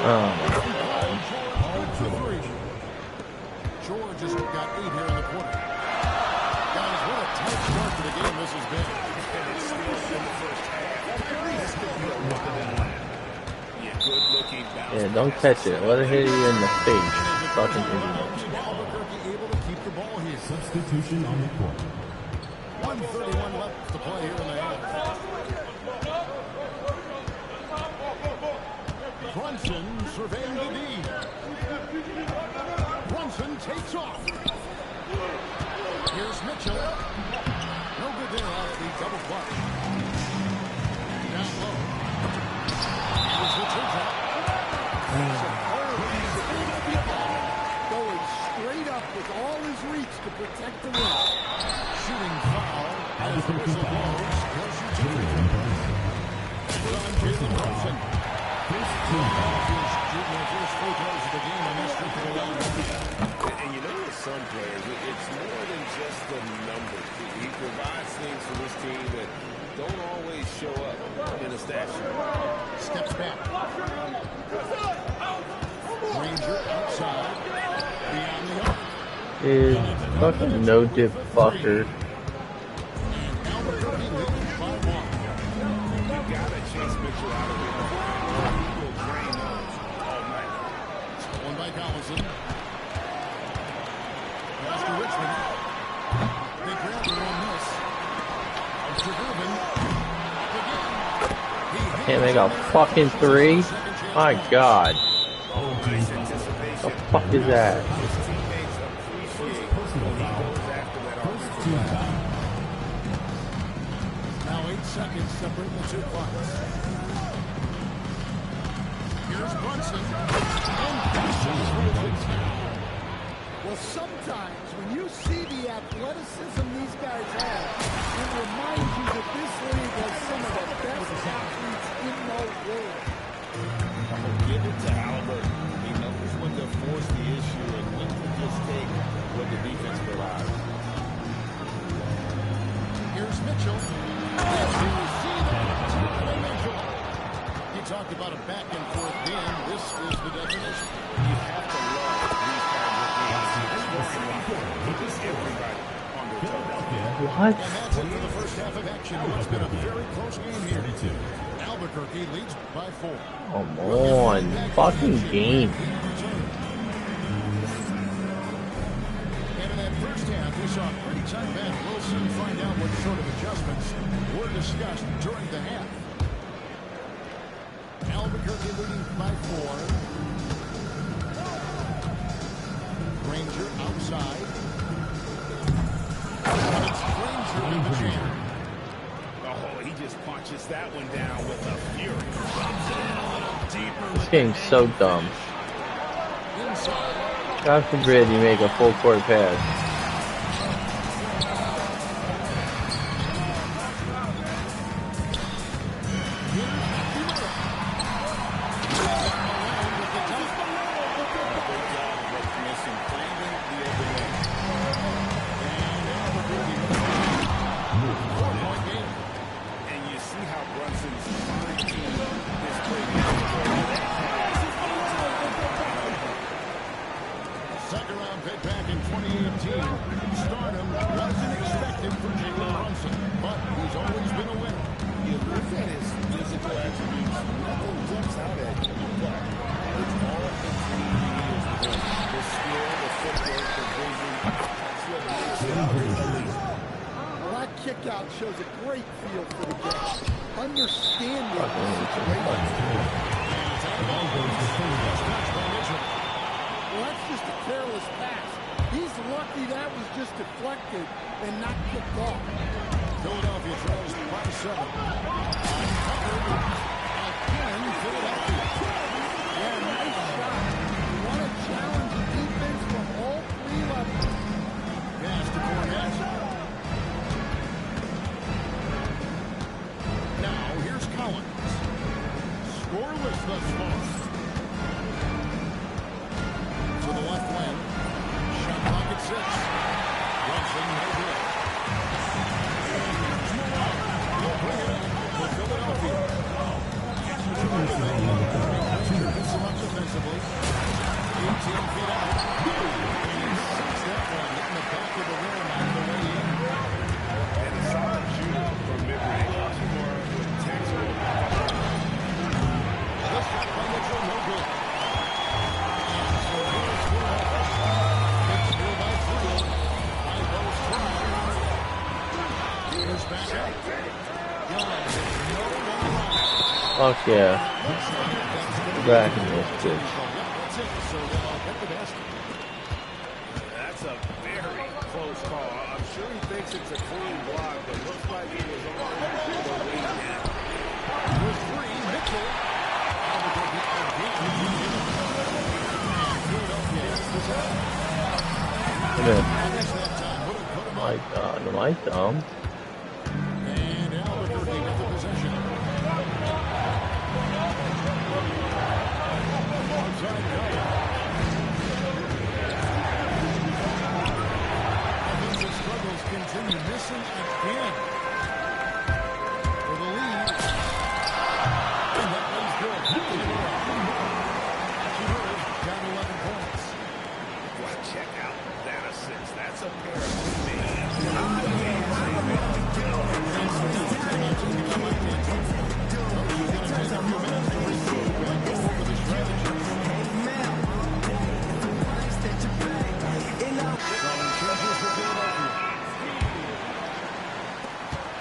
Speaker 1: Oh my God.
Speaker 4: George has got 8 here in the quarter. Guys, what a tight start to the game this has been.
Speaker 5: And it's still in the first half. This could be a one-on-one. Yeah, good-looking bounce.
Speaker 1: Yeah, don't catch it. Let it hit you in the face. Fucking idiot.
Speaker 4: Albuquerque able to keep the ball here.
Speaker 8: Substitution on the court.
Speaker 4: 1:31 left to play here in the half. Brunson surveying the D. Brunson takes off. Here's Mitchell. No good there off the double clutch. Down low. Here's the two-tap.
Speaker 7: Going straight up with all his reach to protect the rim.
Speaker 4: Shooting foul as the whistle blows. Closer to the rim. From Jalen Brunson. First free throws of the game on this trip to the line.
Speaker 5: And you know with some players, it's more than just the numbers. He provides things for this team that don't always show up in a stat sheet.
Speaker 4: Steps back. Ranger outside. Beyond the arc.
Speaker 1: Dude, fucking no dip fucker.
Speaker 4: Albuquerque leading 5-1.
Speaker 5: You gotta chase Mitchell out of here. He'll drain those all night.
Speaker 4: Stolen by Collison. Pass to Richmond. They grab the one miss. Out to Rubin. Again.
Speaker 1: Can't make a fucking 3? My God. The fuck is that?
Speaker 4: Now 8 seconds separate the two clocks. Here's Brunson.
Speaker 7: Well, sometimes when you see the athleticism these guys have, it reminds you that this league has some of the best athletes in the world.
Speaker 5: Give it to Halliburton. He knows when to force the issue and when to just take what the defense provides.
Speaker 4: Here's Mitchell. Yes, you see that. Mitchell. He talked about a back and forth game. This is the definition.
Speaker 5: You have to love these kind of everybody on their toes.
Speaker 1: What?
Speaker 4: And that's it for the first half of action. It's been a very close game here. Albuquerque leads by 4.
Speaker 1: Come on. Fucking game.
Speaker 4: face-off. Pretty tight match. We'll soon find out what sort of adjustments were discussed during the half. Albuquerque leading by 4. Granger outside. And it's Granger in the jam.
Speaker 5: Oh, he just punches that one down with a fury. Drops it in a little deeper.
Speaker 1: This game's so dumb. God forbid you make a full court pass.
Speaker 7: Kickout shows a great feel for the game. Understanding the situation. Well, that's just a careless pass. He's lucky that was just deflected and not kicked off.
Speaker 4: Philadelphia trails by 7. Again, Philadelphia.
Speaker 7: Yeah, nice shot. You want to challenge the defense from all 3 levels.
Speaker 4: Pass to Cornette. Collins. Scoreless thus far. To the left wing. Shot clock at 6. Brunson, no good. He'll bring it up for Philadelphia. Gets him up defensively. 18 feet out. And sets that one in the back of the rim on the way in.
Speaker 5: And a solid shooter from mid-range.
Speaker 1: Fuck yeah. Back in this bitch.
Speaker 5: That's a very close call. I'm sure he thinks it's a clean block, but looks like he was on the way down.
Speaker 4: With 3, Mitchell.
Speaker 1: My God, am I dumb?
Speaker 4: And Albuquerque with the possession. Onside goal. Offensive struggles continue, missing again. For the lead. And that one's good. Down 11 points.
Speaker 5: Well, check out that assist. That's a pair of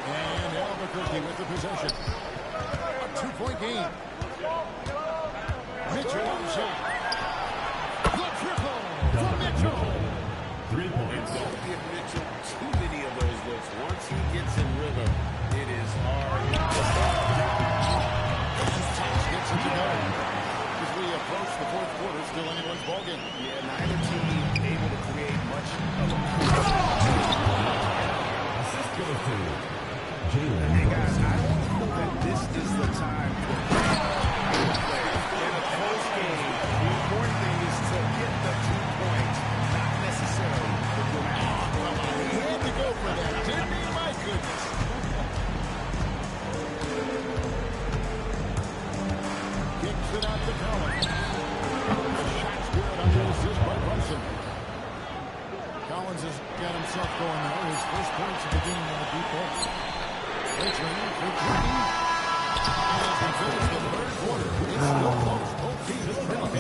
Speaker 4: and Albuquerque with the possession. A 2-point game. Mitchell outside. The triple from Mitchell.
Speaker 5: 3 points. Don't give Mitchell too many of those looks. Once he gets in rhythm, it is hard to stop.
Speaker 4: Gets it to go. As we approach the 4th quarter, still anyone's ballgame.
Speaker 5: Yeah, neither team able to create much of a
Speaker 8: assist goes to Jalen.
Speaker 5: Hey guys, I don't know that this is the time to play. In a close game, the important thing is to get the 2 points, not necessarily the dramatic.
Speaker 4: He had to go for that, didn't he? My goodness. Kicks it out to Collins. The shot's good on the assist by Brunson. Collins has got himself going now. His first points of the game on the deep post. Entering for Jimmy. As we finish the 3rd quarter, it's still close. Both teams have trailed.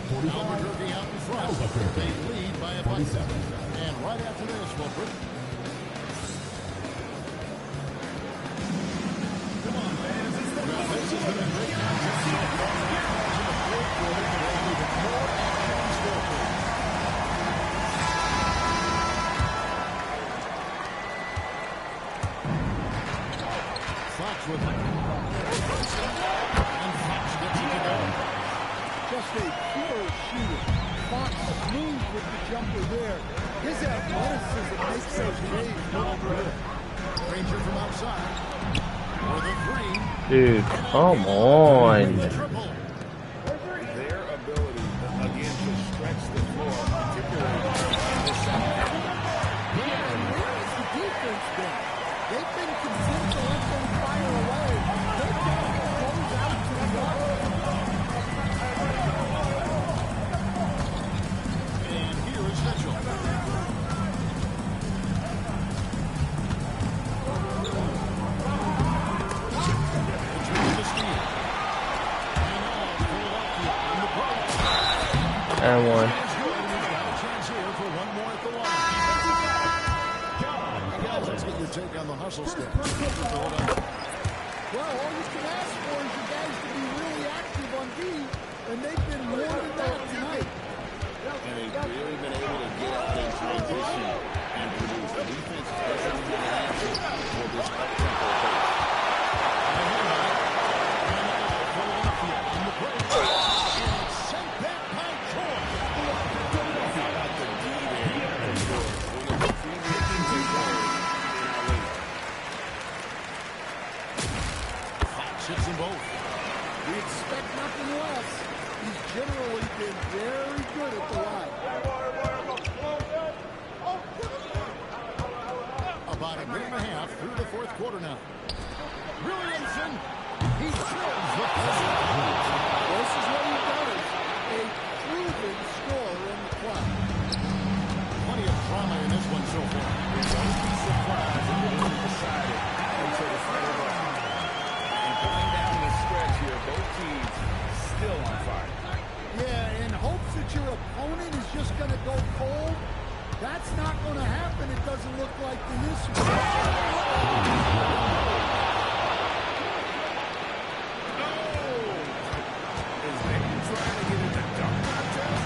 Speaker 4: Albuquerque out in front. They lead by a bucket. And right after this, Wilfred. Come on, fans. Well, this has been a great contest so far. In the fourth quarter, there will be even more action in store for you. Fox with it. And Fox gets it to go.
Speaker 7: Just a pure shooter. Fox smooth with the jumper there. His athleticism makes those days look good.
Speaker 4: Ranger from outside. For the three.
Speaker 1: Dude, come on.
Speaker 4: Triple.
Speaker 5: Their ability, again, to stretch the floor, particularly in the second half.
Speaker 7: Yeah, and where has the defense been? They've been content to let them fire away. They've got to close out to the ball.
Speaker 4: And here is Mitchell. Between the steal.
Speaker 1: And one.
Speaker 4: Chance here for one more at the line. Guys, let's get your take on the hustle step.
Speaker 7: Well, all you can ask for is your guys to be really active on D, and they've been more than that tonight.
Speaker 5: And they've really been able to get out in transition and produce. The defense doesn't have an answer for this up-tempo pace.
Speaker 4: Sent back by Troy.
Speaker 5: Got the D there for sure. One of the few players in our league.
Speaker 4: Fox hits them both.
Speaker 7: We expect nothing less. He's generally been very good at the line.
Speaker 4: About a minute and a half through the fourth quarter now. Williamson. He drills the play.
Speaker 7: This is what he does. A proven scorer in the club.
Speaker 4: Plenty of drama in this one so far.
Speaker 5: Don't be surprised if it isn't decided until the final buzzer. And coming down the stretch here, both teams still on fire.
Speaker 7: Yeah, in hopes that your opponent is just going to go cold. That's not going to happen, it doesn't look like in this one.
Speaker 5: Is Baker trying to get in the dunk contest?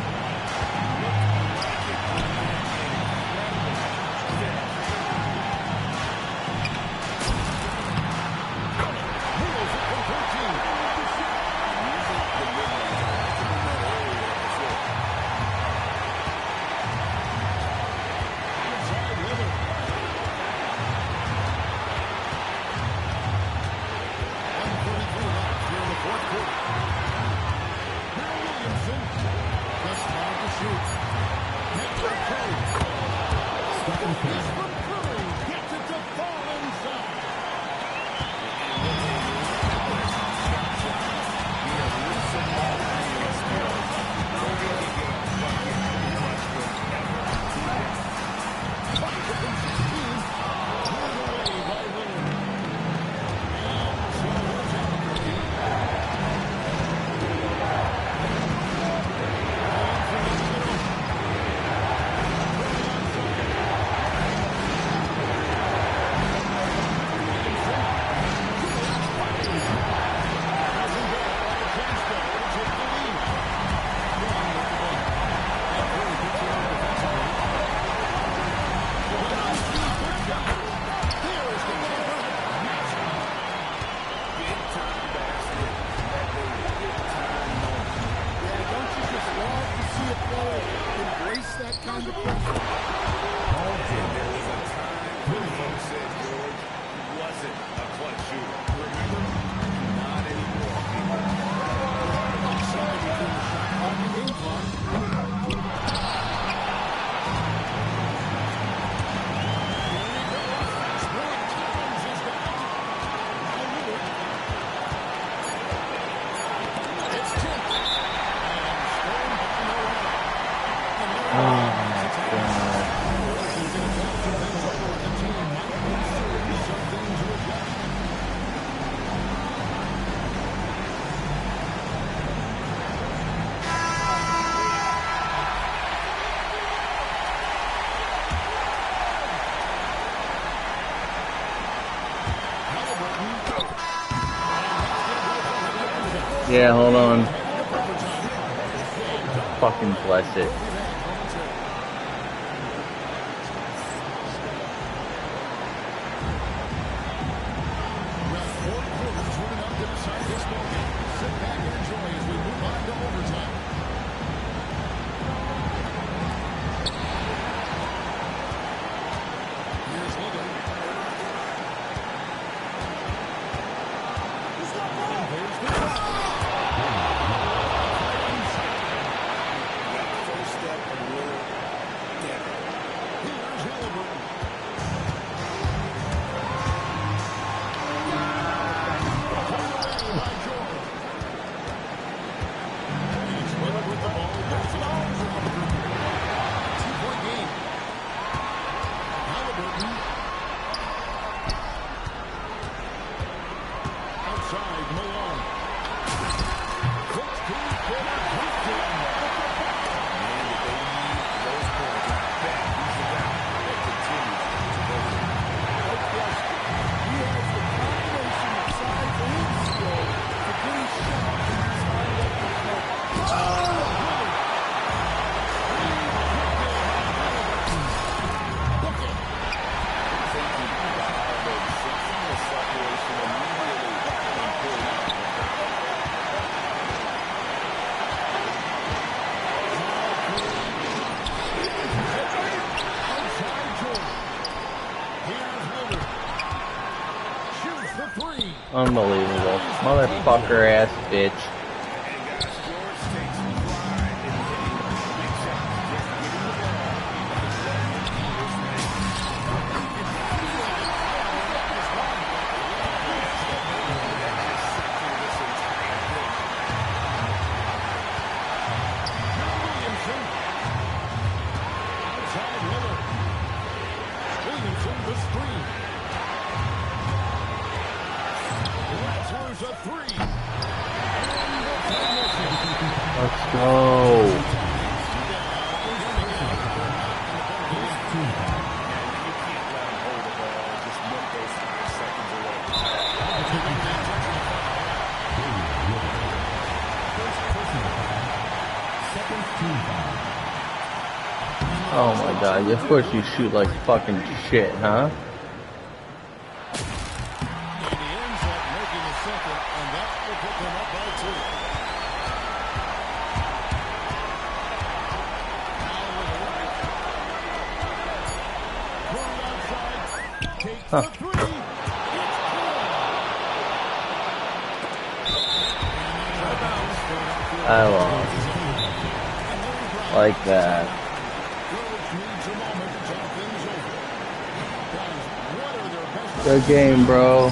Speaker 1: Yeah, hold on. Fucking bless it. Unbelievable. Motherfucker ass bitch. Let's go. Oh my god, of course you shoot like fucking shit, huh? Huh. I lost. Like that. Good game, bro.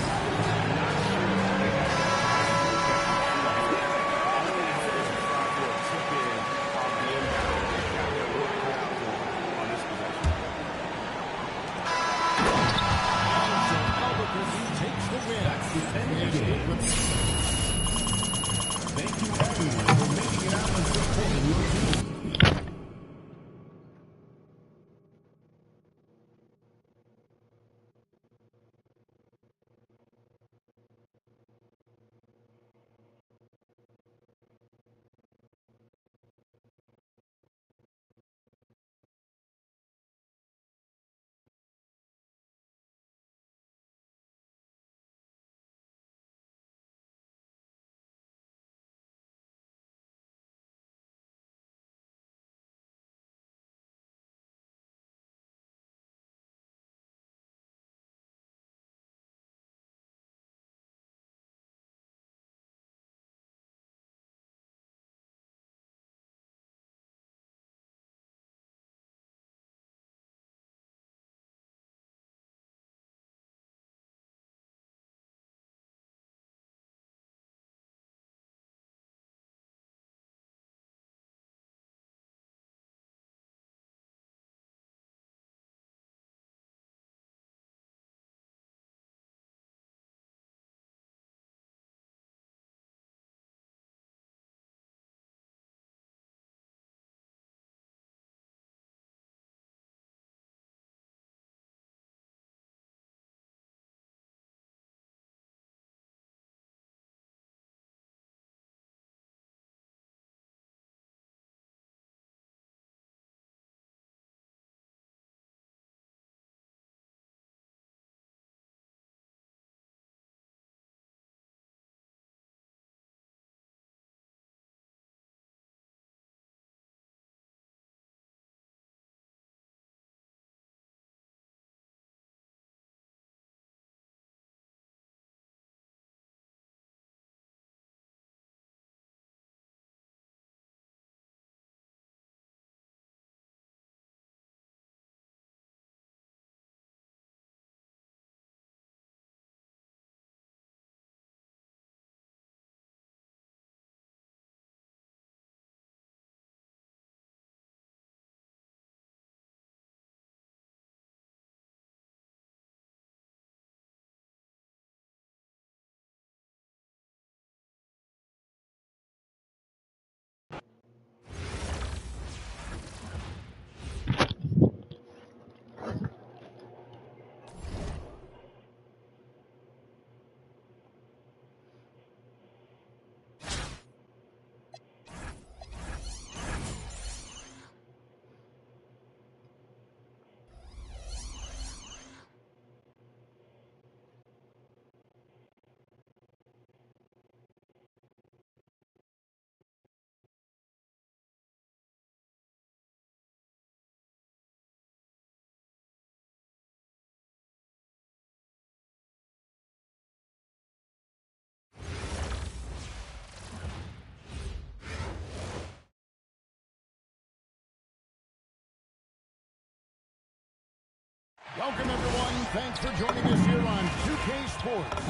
Speaker 4: Welcome, everyone. Thanks for joining us here on 2K Sports.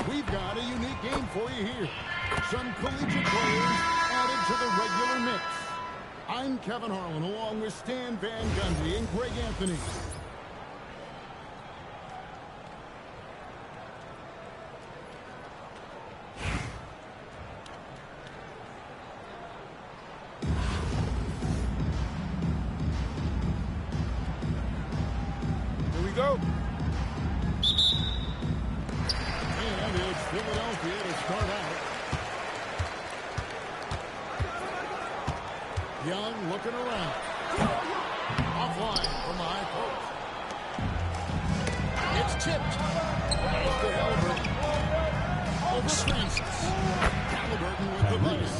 Speaker 4: We've got a unique game for you here. Some collegiate players added to the regular mix. I'm Kevin Harlan, along with Stan Van Gundy and Greg Anthony.
Speaker 5: Here we go.
Speaker 4: And it's Philadelphia to start out. Young looking around. Offline from the high post. It's tipped. Right to Halliburton. Over Francis. Halliburton with the buzz.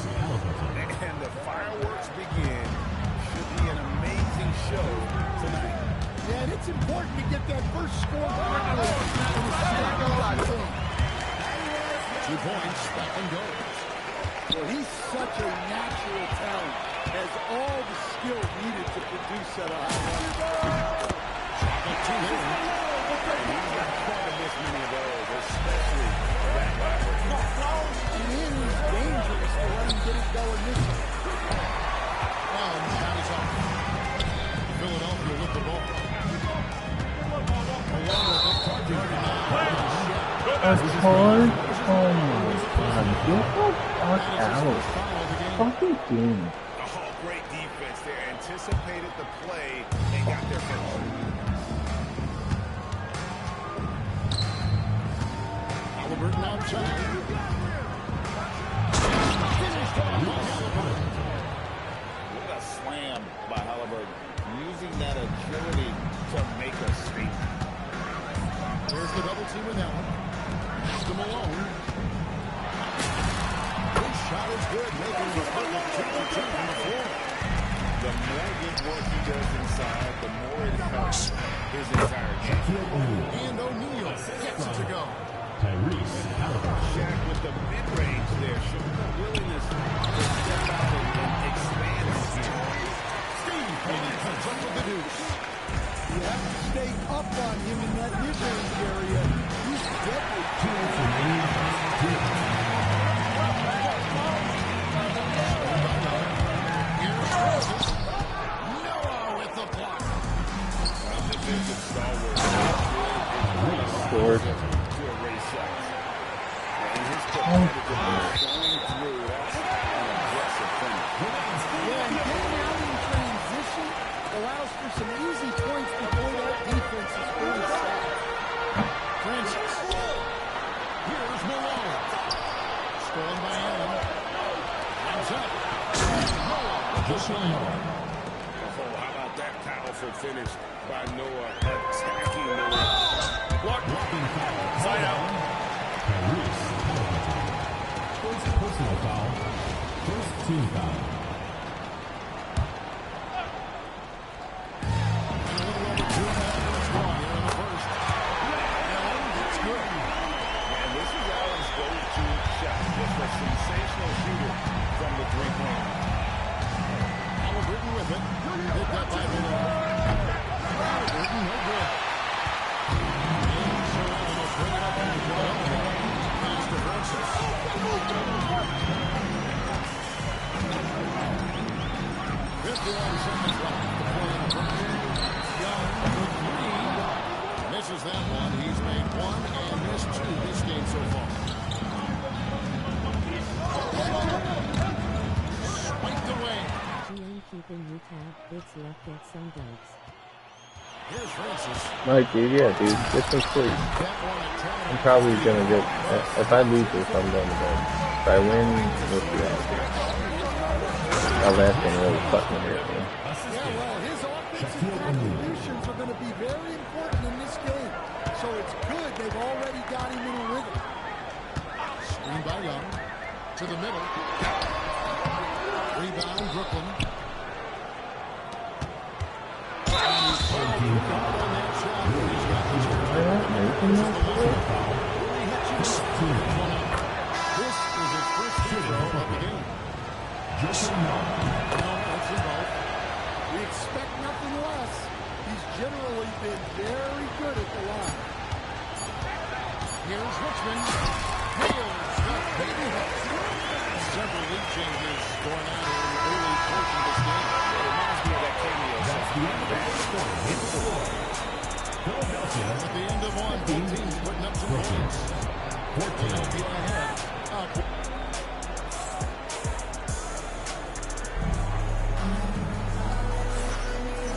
Speaker 5: And the fireworks begin. Should be an amazing show tonight.
Speaker 7: Yeah, and it's important to get that first score quickly.
Speaker 4: 2 points, back and goes.
Speaker 7: Well, he's such a natural talent. Has all the skill needed to produce at a high level.
Speaker 5: He's got quite a miss many of those, especially that level.
Speaker 7: And then he's dangerous to let him get it going this way.
Speaker 4: Well, shot is off. Philadelphia with the ball. Along with it, talking
Speaker 1: That's hard. Oh my god. Get the fuck out. Fucking game.
Speaker 5: Oh, great defense there. Anticipated the play and got there first.
Speaker 4: Halliburton outside. Finished off by Halliburton.
Speaker 5: What a slam by Halliburton. Using that agility to make a statement.
Speaker 4: There's the double team with Allen. Pass to Malone. His shot is good, making the perfect 2-for-2 from the floor.
Speaker 5: The more good work he does inside, the more it helps his entire team.
Speaker 4: And O'Neal gets it to go.
Speaker 5: Shaq with the mid-range there, showing the willingness to step out and expand his game.
Speaker 4: Steve Penny comes up with the deuce.
Speaker 7: You have to stay up on him in that mid-range area. He's deadly.
Speaker 4: Here's Francis. Noah with the block.
Speaker 5: Defensive stalwart.
Speaker 1: Scored.
Speaker 5: To erase shots. And his competitiveness going through, that's an aggressive finish.
Speaker 7: Yeah, and getting out in transition allows for some easy points before that defense is fully set.
Speaker 4: Francis. Here's Malone. Stolen by Allen. Hands up. Noah with the slam.
Speaker 5: Oh, how about that powerful finish by Noah attacking the rim. Block. Side out.
Speaker 8: Personal foul. First team foul.
Speaker 4: A little over 2.5 minutes gone here in the first. Allen gets good.
Speaker 5: And this is Allen's go-to shot. Just a sensational shooter from the three-point line.
Speaker 4: Halliburton with it. Picked up by Malone. Halliburton, no good. And so Allen will bring it up on the draw. Pass to Francis. 51 seconds left to play in the first. Young for three. Misses that one. He's made one and missed two this game so far. Spiked away.
Speaker 3: GM keeping you tab. It's left at some dubs.
Speaker 4: Here's Francis.
Speaker 1: Like, dude, yeah, dude. Get some sleep.
Speaker 4: That one at 10.
Speaker 1: I'm probably gonna get. If I lose this, I'm going to bed. If I win, we'll see how it goes. That last one really fucking hurt me.
Speaker 7: Yeah, well, his offensive contributions are going to be very important in this game. So it's good they've already got him in a rhythm.
Speaker 4: Screen by Young. To the middle. Rebound, Brooklyn. And he's fouled on that shot. He's got the This is his first free throw of the game.
Speaker 7: We expect nothing less. He's generally been very good at the line.
Speaker 4: Here's Richmond. Nails the baby hook. Several lead changes going on in the early portion of this game.
Speaker 5: It reminds me of that cameo.
Speaker 8: That's the end of the score. Hit score. Philadelphia.
Speaker 4: At the end of one, both teams putting up some points.
Speaker 8: 14.
Speaker 4: Philadelphia ahead. Up.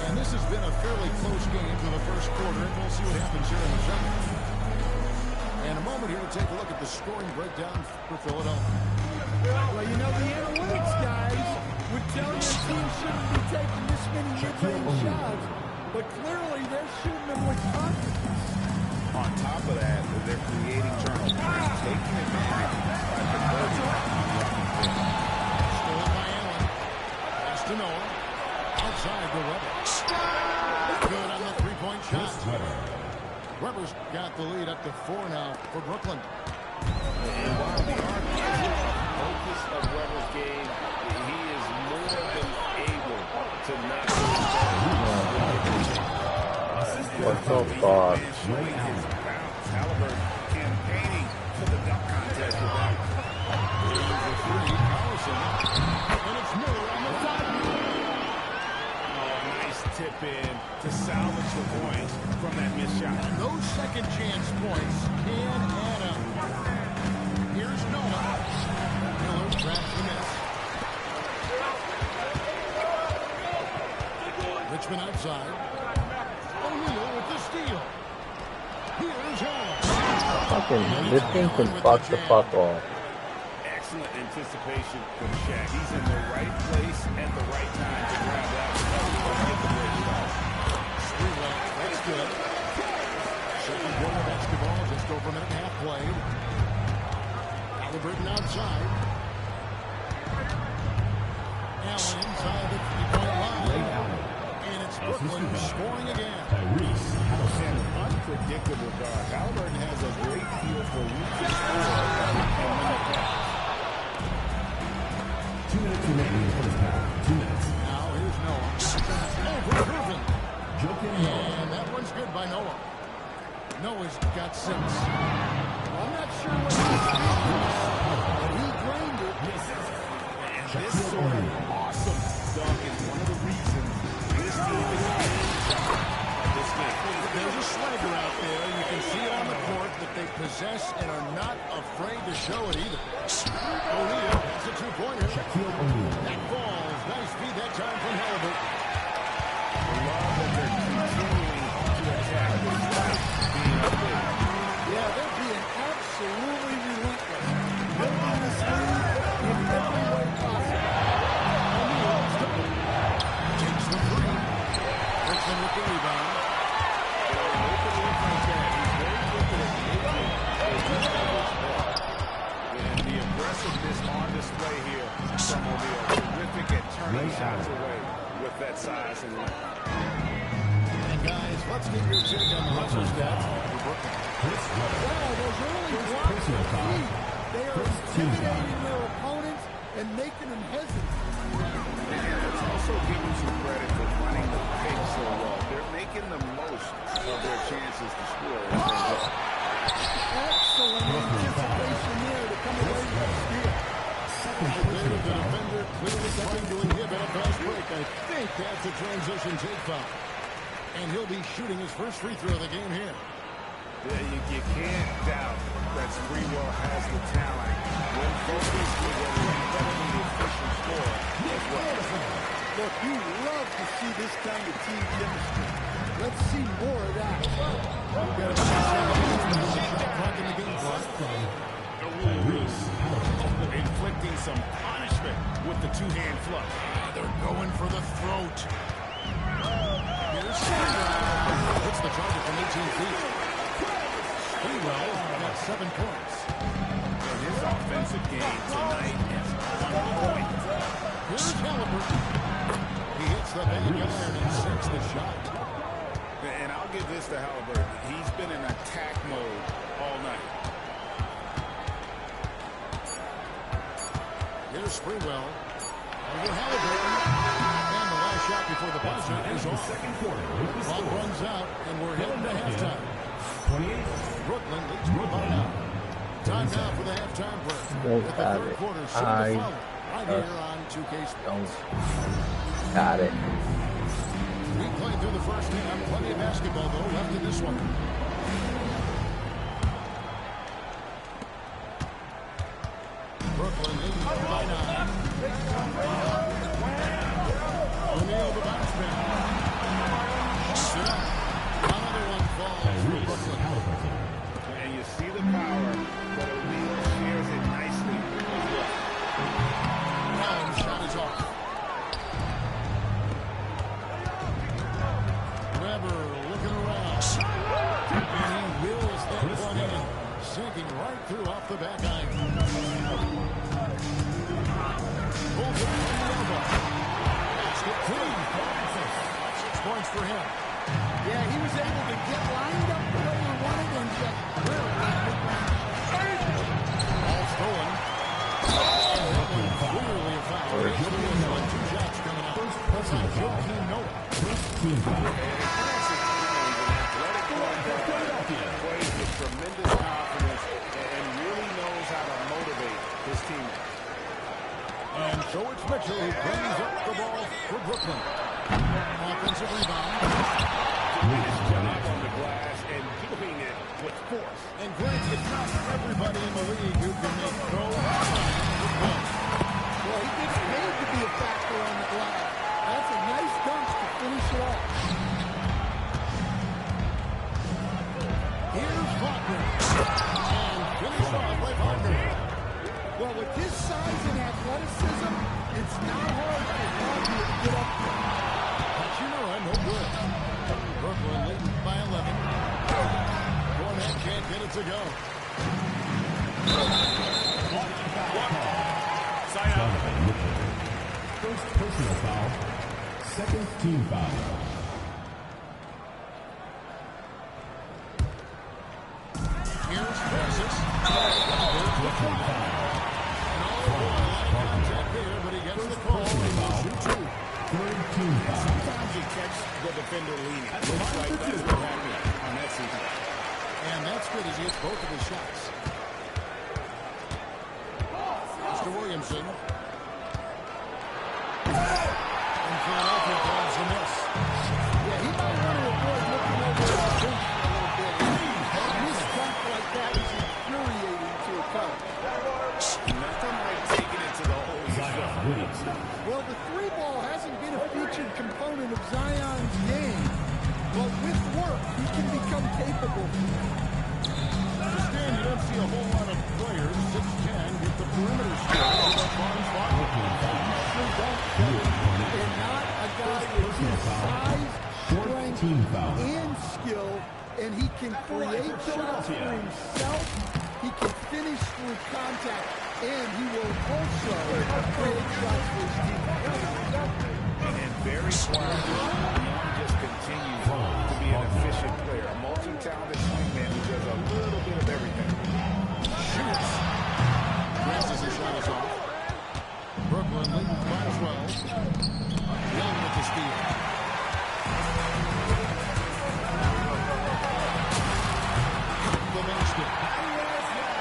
Speaker 4: And this has been a fairly close game for the first quarter, and we'll see what happens here in the second. And a moment here to take a look at the scoring breakdown for Philadelphia.
Speaker 7: Well, you know, the analytics guys would tell you a team shouldn't be taking this many mid-range shots, but clearly they're shooting them with confidence.
Speaker 5: On top of that, they're creating turnovers, taking advantage by converting on the open field.
Speaker 4: Stolen by Allen. Pass to Noah. Outside the Weber. Good on the three-point shot. Weber's got the lead up to 4 now for Brooklyn.
Speaker 5: And while the arc is the focus of Weber's game, he is more than able to knock
Speaker 1: What's so far?
Speaker 5: Halliburton campaigning for the dunk contest with that.
Speaker 4: And it's Miller on the top.
Speaker 5: Nice tip in to salvage the points from that missed shot.
Speaker 4: And those second chance points can add up. Here's Noah. Miller grabs the miss. Richmond outside. O'Neal with the steal. Here's Allen.
Speaker 1: Fucking, this thing can fuck the fuck off.
Speaker 5: Excellent anticipation from Shaq. He's in the right place at the right time to grab that and get the break shot.
Speaker 4: That's good. Second quarter basketball, just over a minute and a half played. Halliburton outside. Allen inside the 3-point line. And it's Brooklyn scoring again.
Speaker 5: An unpredictable guard. Halliburton has a great feel for who to score and when to pass.
Speaker 8: 2 minutes remaining in the first half. 2 minutes.
Speaker 4: Now here's Noah. Over Irvin.
Speaker 8: Joking Noah.
Speaker 4: And that one's good by Noah. Noah's got 6. I'm not sure what he's doing, but he drained it.
Speaker 5: And this sort of awesome dunk is one of the reasons this team is this game.
Speaker 4: There's a swagger out there. You can see it on the court that they possess and are not afraid to show it either. O'Neal has a 2-pointer.
Speaker 8: Shaquille O'Neal.
Speaker 4: That falls. Nice feed that time from Halliburton.
Speaker 5: I love that they're continuing to attack despite being up there.
Speaker 7: Yeah, they're being absolutely relentless. Building this lead in every way possible.
Speaker 4: Takes the three. Richmond with the rebound.
Speaker 5: And the aggressiveness on display here from O'Neal. Terrific at turning shots away with that size and length.
Speaker 4: And guys, let's get your take on the Russell stats for Brooklyn.
Speaker 7: Wow, those early blocks are key. They are intimidating their opponents and making them hesitant.
Speaker 5: And let's also give them some credit for running the pace so well. They're making the most of their chances to score.
Speaker 7: Excellent anticipation there to come away with a steal.
Speaker 4: The defender clearly trying to inhibit a fast break. I think that's a transition take foul. And he'll be shooting his first free throw of the game here.
Speaker 5: Yeah, you can't doubt that Sprewell has the talent. When focused, he's a incredibly efficient scorer as well.
Speaker 7: Look, you love to see this kind of team chemistry. Let's see more of that.
Speaker 4: We've got a shot clock in the game clock.
Speaker 5: Inflicting some punishment with the two-hand flush.
Speaker 4: They're going for the throat. Here's Sprewell. Hits the target from 18 feet. Sprewell got 7 points.
Speaker 5: And his offensive game tonight is on point.
Speaker 4: Here's Halliburton. He hits the back iron and sinks the shot.
Speaker 5: And I'll give this to Halliburton. He's been in attack mode all night.
Speaker 4: Here's Sprewell. Over Halliburton. And the last shot before the buzzer is off.
Speaker 8: Second quarter with the
Speaker 4: Clock
Speaker 8: score.
Speaker 4: runs out, and we're heading to halftime.
Speaker 8: 28.
Speaker 4: Brooklyn leads by 9. Time now for the halftime break.
Speaker 1: Don't
Speaker 4: With the
Speaker 1: have
Speaker 4: third
Speaker 1: it.
Speaker 4: quarter soon to
Speaker 1: I
Speaker 4: follow, right here on 2K
Speaker 1: Don't.
Speaker 4: Sports.
Speaker 1: Got it.
Speaker 4: We played through the first half. Plenty of basketball, though, left in this one. Brooklyn leads by 9. O'Neal the bounce back. Shoots it up. Another one falls for Brooklyn.
Speaker 5: And you see the power, but O'Neal shares it nicely as well.
Speaker 4: Now the shot is off. Weber looking around. And he wheels that one in. Sinking right through off the back iron. Pulls it from the elbow. Basket clean. 6 points for him.
Speaker 7: Yeah, he was able to get lined up the way he wanted and just
Speaker 4: Ball stolen. And that one clearly a foul. He's still on 2 shots coming up. That's on Joakim Noah.
Speaker 8: Team foul.
Speaker 5: Plays with tremendous confidence and really knows how to motivate his teammates.
Speaker 4: And so it's Mitchell who brings up the ball for Brooklyn. Offensive rebound.
Speaker 5: Shot on the glass and doing it with force.
Speaker 4: And Greg, it's not everybody in the league who can make throws.
Speaker 7: Well, he gets paid to be a factor on the glass. That's a nice dunk to finish it off.
Speaker 4: Here's Faulkner. And finished off by Faulkner.
Speaker 7: Well, with his size and athleticism, it's not hard for Faulkner to get up there.
Speaker 4: Hachimura, no good. Brooklyn leading by 11. Fournette can't get it to go.
Speaker 8: First personal foul. Second team foul.
Speaker 4: Here's Francis. Contact there, but he gets the call.
Speaker 8: Third team foul.
Speaker 5: Sometimes you catch the defender leaning. Looks like that's what happened on that season.
Speaker 4: And that's good as he hits both of his shots. Mr. Williamson. And Philadelphia calls the miss.
Speaker 7: Yeah, he might want to avoid looking over his bench a little bit. A missed dunk like that is infuriating to a coach.
Speaker 5: Nothing like taking it to the hole yourself.
Speaker 7: Well, the three ball hasn't been a featured component of Zion's game, but with work, he can become capable.
Speaker 4: Stan, you don't see a whole lot of players, 6'10", get the perimeter shot.
Speaker 7: And not a guy with his size, strength, and skill, and he can create shots for himself. He can finish through contact, and he will also create shots for his team.
Speaker 5: And very smart. He just continues to be an efficient player, a multi-talented swingman who does a little bit of everything.
Speaker 4: Shoots. Passes his shot is off. Brooklyn leads by 12. Young with the steal. The basket.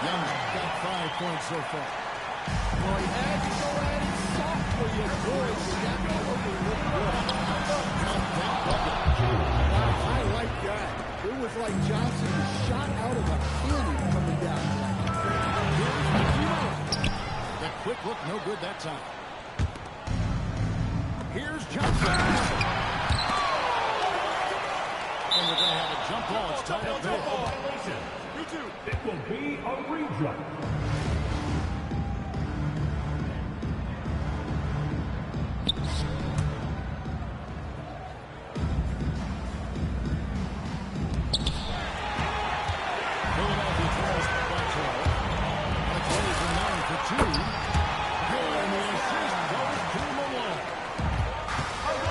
Speaker 4: Young's got 5 points so far.
Speaker 7: Well, he had to go at it softly, of course. That probably looked good.
Speaker 4: Count that bucket.
Speaker 7: Wow, I like that. It was like Johnson was shot out of a cannon coming down.
Speaker 4: Here's Hachimura. That quick look, no good that time. Here's Johnson. And we're going to have a jump ball. It's tied up there.
Speaker 8: It will be a redraw.
Speaker 4: Philadelphia falls by 12. That's Rose and 9 for 2. And the assist goes to Malone.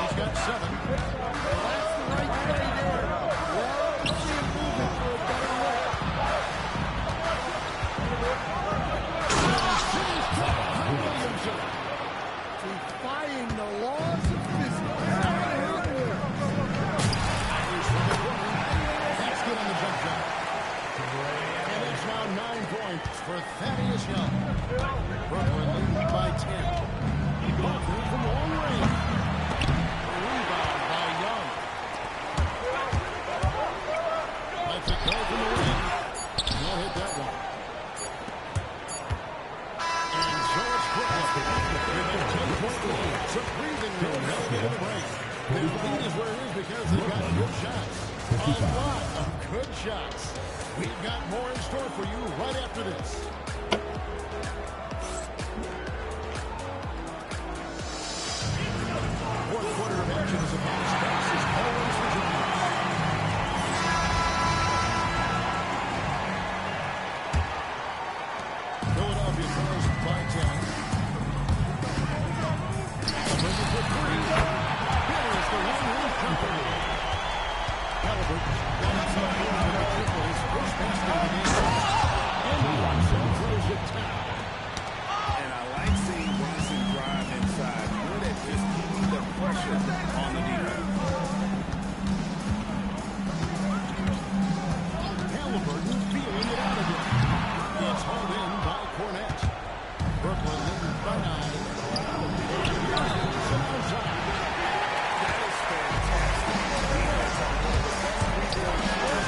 Speaker 4: He's got 7.
Speaker 7: Well, that's the right play there. Well, see him moving for a better look.
Speaker 4: Thaddeus Young. Brooklyn leading by 10. Butler from long range. A rebound by Young. Lets it go from the ring. He'll hit that one. And so it's Brooklyn with a 10-point lead. Some breathing room heading into the break. Their lead is where it is because they've got good shots. A lot of good shots. We've got more in store for you right after this. Fourth quarter of action is about as fast as always for Juniors. Philadelphia trails by 10. Halliburton for three. Here is the long-range company. Halliburton got himself in with a triple, his first basket of the game. And Bronson throws it down.
Speaker 5: And I like seeing Bronson drive inside. Good at just keeping the pressure on the defense.
Speaker 4: Halliburton feeling it out of him. It's hauled in by Cornette. Brooklyn leading by 9. From outside.
Speaker 5: That is fantastic. Defense on one of the best rebound scores.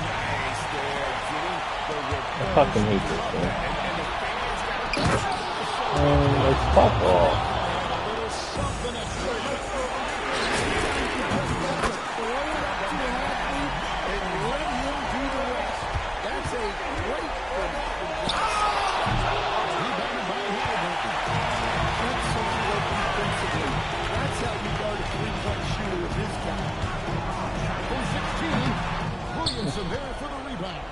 Speaker 5: Nice there, getting the
Speaker 1: I fucking hate this thing. It's fuck off.
Speaker 4: Something extra. That's a great thing. Rebounded by Halliburton. Excellent work defensively. That's how you guard a three-point shooter of his kind. For 16, Williamson there for the rebound.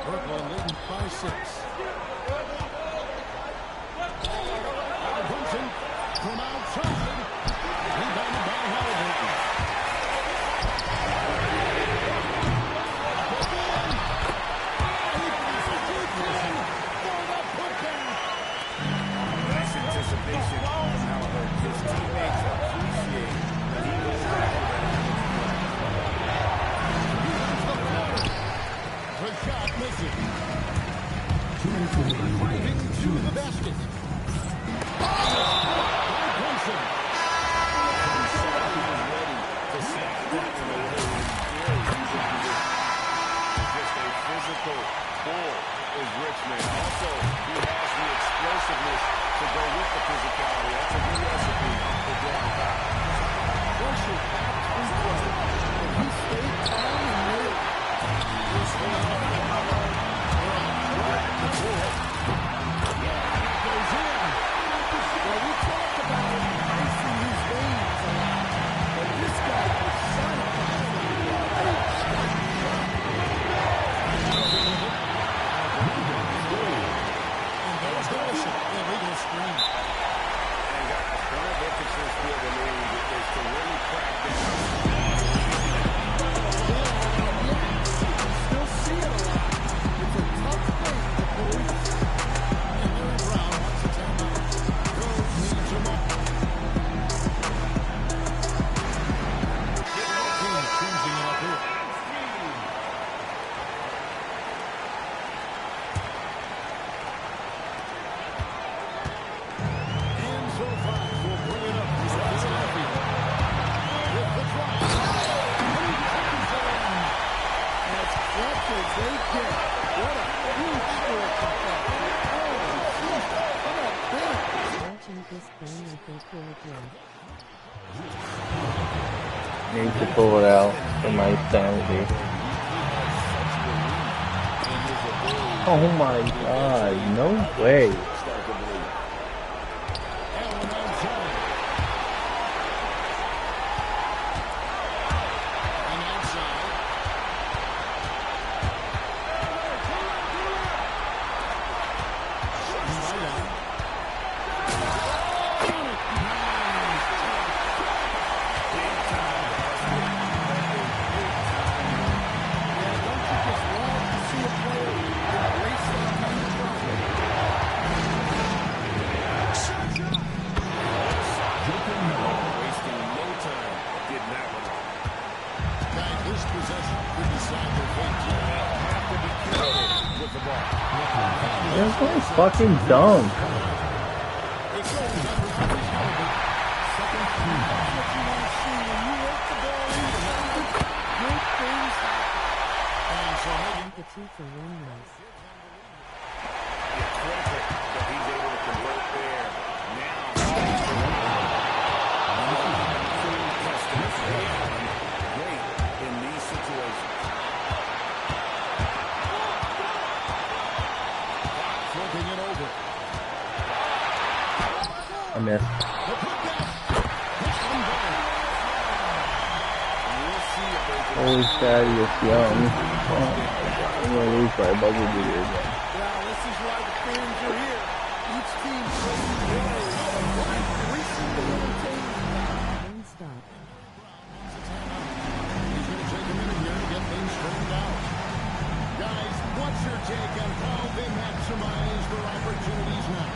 Speaker 4: Brooklyn leading by 6. Brunson from outside. Rebounded by Halliburton.
Speaker 5: nice anticipation from Halliburton. His teammates appreciate that he goes back to that.
Speaker 4: The shot misses. Driving to the basket. Brunson.
Speaker 5: Ready to snap that one away. Just a physical bull is Richmond. Also, he has the explosiveness to go with the physicality. That's a good recipe for drawing fouls.
Speaker 4: Pressure packed three-pointer. He stayed calm and made it. This one goes in. Well, we talked about icing his veins, but this guy and there's Harrison. Illegal screen.
Speaker 5: And guys, one of Dickinson's field of need is to really practice.
Speaker 4: Still see it a lot. It's a tough thing to police. And Larry Brown wants a timeout. Rose needs him up. Team choosing it up here. And so Fox will bring it up for Philadelphia. With the drive. As clutch as they get. What a huge score from that. Holy shit. How about that?
Speaker 3: Watching this game and think you're good.
Speaker 1: Need to pull it out for my sanity. Oh my god, no way.
Speaker 4: Allen outside. And outside. Don't you just love to see a player embrace that kind of problem?
Speaker 1: That's so fucking dumb.
Speaker 3: The two for one race.
Speaker 5: He's able to convert there. Now, great in these situations.
Speaker 4: Flipping it over.
Speaker 1: I missed. Holy Thaddeus Young. Oh my god. I'm gonna lose by a buzzer beater again.
Speaker 7: Yeah, this is why the fans are here. Each team plays well. Recently entertaining.
Speaker 3: One stop.
Speaker 4: He's going to take a minute here to get things straightened out. Guys, what's your take on how they maximize their opportunities now?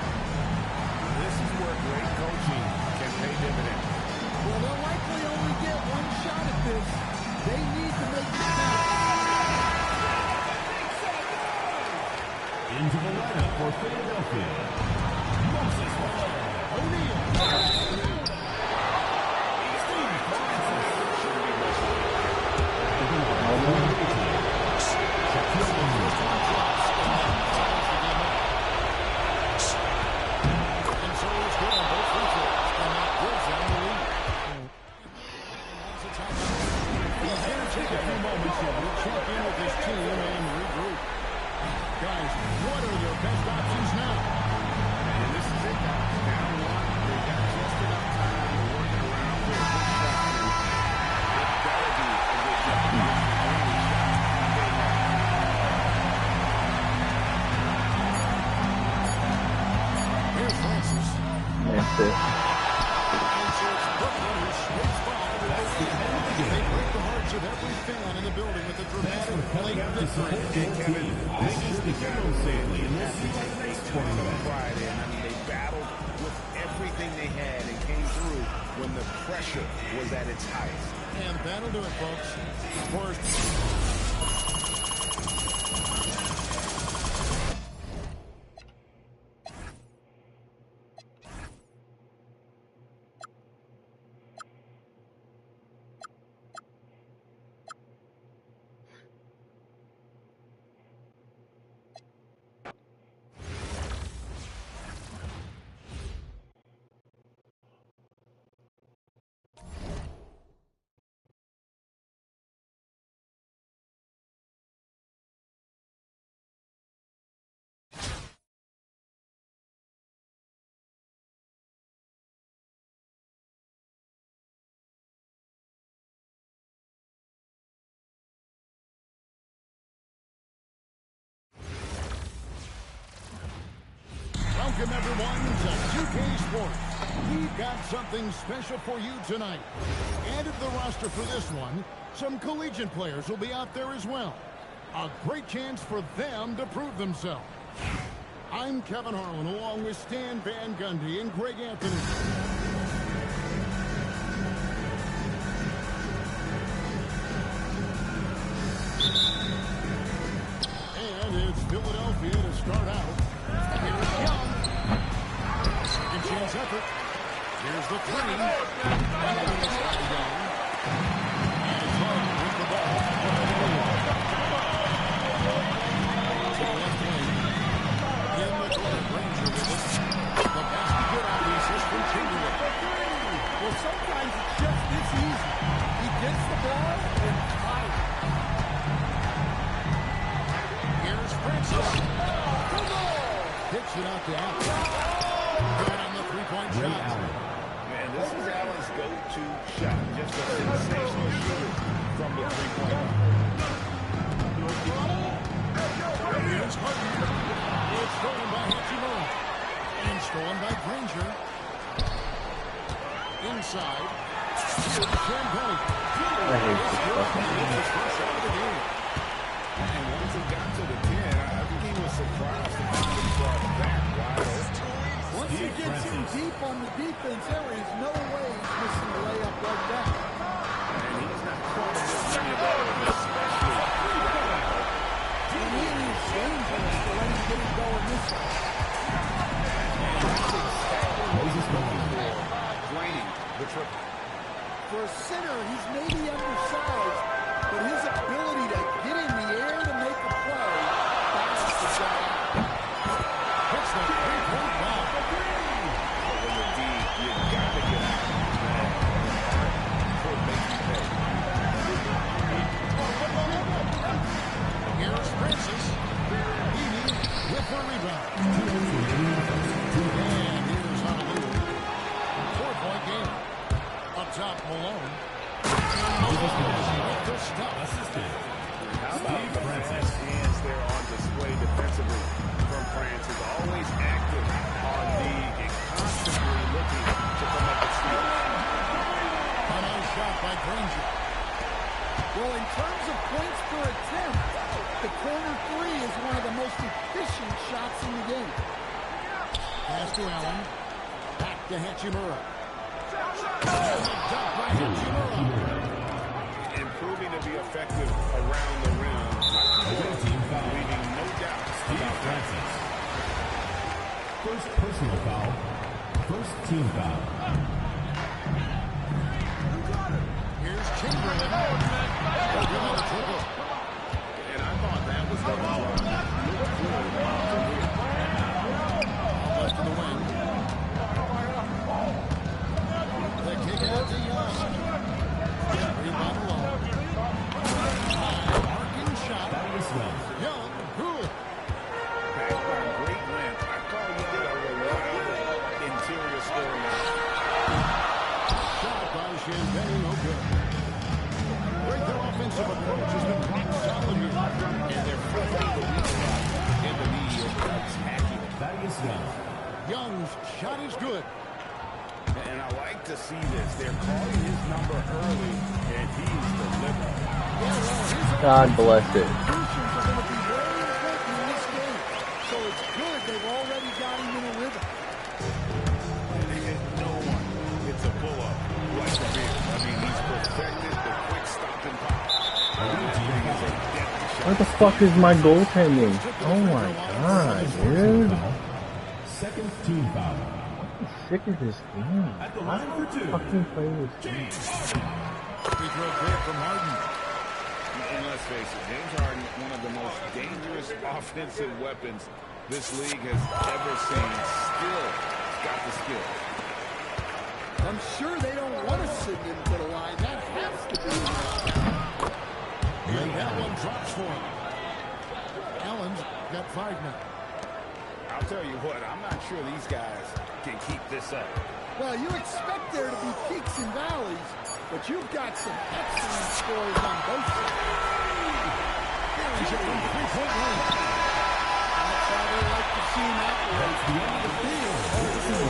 Speaker 5: This is where great coaching can pay dividends.
Speaker 7: Well, they'll likely only get one shot at this. They need to make it count.
Speaker 8: Into the lineup for Philadelphia, Moses O'Neal.
Speaker 4: Take a few moments here to check in with this team and regroup. Guys, what are their best options now?
Speaker 5: And this is it, guys. Down one, they've got just enough time to work it around for a good shot. It better be a good shot. It's the only shot they have.
Speaker 4: Here's Francis.
Speaker 1: Missed it.
Speaker 4: They break the hearts of every fan in the building with a dramatic late victory.
Speaker 5: This is the General Stanley in this on Friday, and I mean, they battled with everything they had and came through when the pressure was at its highest.
Speaker 4: And that'll do it, folks. First. Welcome, everyone, to 2K Sports. We've got something special for you tonight. Added to the roster for this one, some collegiate players will be out there as well. A great chance for them to prove themselves. I'm Kevin Harlan, along with Stan Van Gundy and Greg Anthony. And it's Philadelphia to start out. Here it comes. Second chance effort. Here's the three. And it's Young. And it's Harden with the ball. To the left wing. In the corner, Granger with it. The basket good on the assist from Chamberlain.
Speaker 7: Well, sometimes it's just this easy. He gets the ball and fires.
Speaker 4: Here's Francis. Picks it out to Allen. Good on the three-point shot.
Speaker 5: Man, this is Allen's go-to shot. Just a sensational shooter from the three-point line.
Speaker 4: Here's Harden. It's stolen by Hachimura. And stolen by Granger. Inside. Champagne.
Speaker 1: I hate this fucking
Speaker 4: game.
Speaker 5: And once he got to the 10, I think he was surprised that he could brought that wide open.
Speaker 7: Once he gets in deep on the defense, there is no way he's missing a layup like that.
Speaker 5: And he's not quite missing it all, especially.
Speaker 7: And he is dangerous for any get it going this way.
Speaker 5: Draining the triple.
Speaker 7: For a center, he's maybe undersized, but his ability to get in the air to make a play, that's the job.
Speaker 4: Hits the three-point bomb.
Speaker 5: When the D, you got to get out. Could make you pay.
Speaker 4: Here's Francis. Heaney with the rebound. And here's Honolulu. 4-point game. Up top, Malone. With the stop.
Speaker 5: How about Francis' hands there on display defensively from Francis? Always active on D and constantly looking to come up with steals.
Speaker 4: A nice shot by Granger.
Speaker 7: Well, in terms of points per attempt, the corner three is one of the most efficient shots in the game.
Speaker 4: Pass to Allen. Back to Hachimura. Dunk by Hachimura.
Speaker 5: Improving to be effective around the rim. Leaving no doubt about Francis.
Speaker 8: First personal foul. First team foul.
Speaker 4: Here's Chamberlain. They'll give him a triple.
Speaker 5: And I thought that was the ball.
Speaker 4: Left to the wing. The kick out to Young. Rebound alone. Arcing shot. Young, good.
Speaker 5: Backed by great length. I call Young a reliable interior scoring.
Speaker 4: Shot by Champagne, no good. Great, their offensive approach has been rock solid here. And they're flipping the weak spot in the knee of attacking. Young's shot is good.
Speaker 5: And I like to see this. They're calling his number early, and he's delivering.
Speaker 1: God bless it.
Speaker 7: Executions are going to be very important in this game. So it's good they've already got him in a rhythm.
Speaker 5: No one hits a pull-up like the beer. I mean, he's perfected the quick stop and pop.
Speaker 1: Where the fuck is my goaltending? Oh my god, dude.
Speaker 8: Second team foul.
Speaker 1: I'm sick of this game.
Speaker 8: At the line for two.
Speaker 1: Fucking play this game.
Speaker 4: Free throw good from Harden.
Speaker 5: And let's face it, James Harden, one of the most dangerous offensive weapons this league has ever seen, still got the skill.
Speaker 7: I'm sure they don't want to send him to the line. That has to be.
Speaker 4: And that one drops for him. Allen's got 5 now.
Speaker 5: I'll tell you what, I'm not sure these guys can keep this up.
Speaker 7: Well, you expect there to be peaks and valleys, but you've got some excellent scores on both sides.
Speaker 4: Here's a 3-point run.
Speaker 7: That's how they like to see him operate.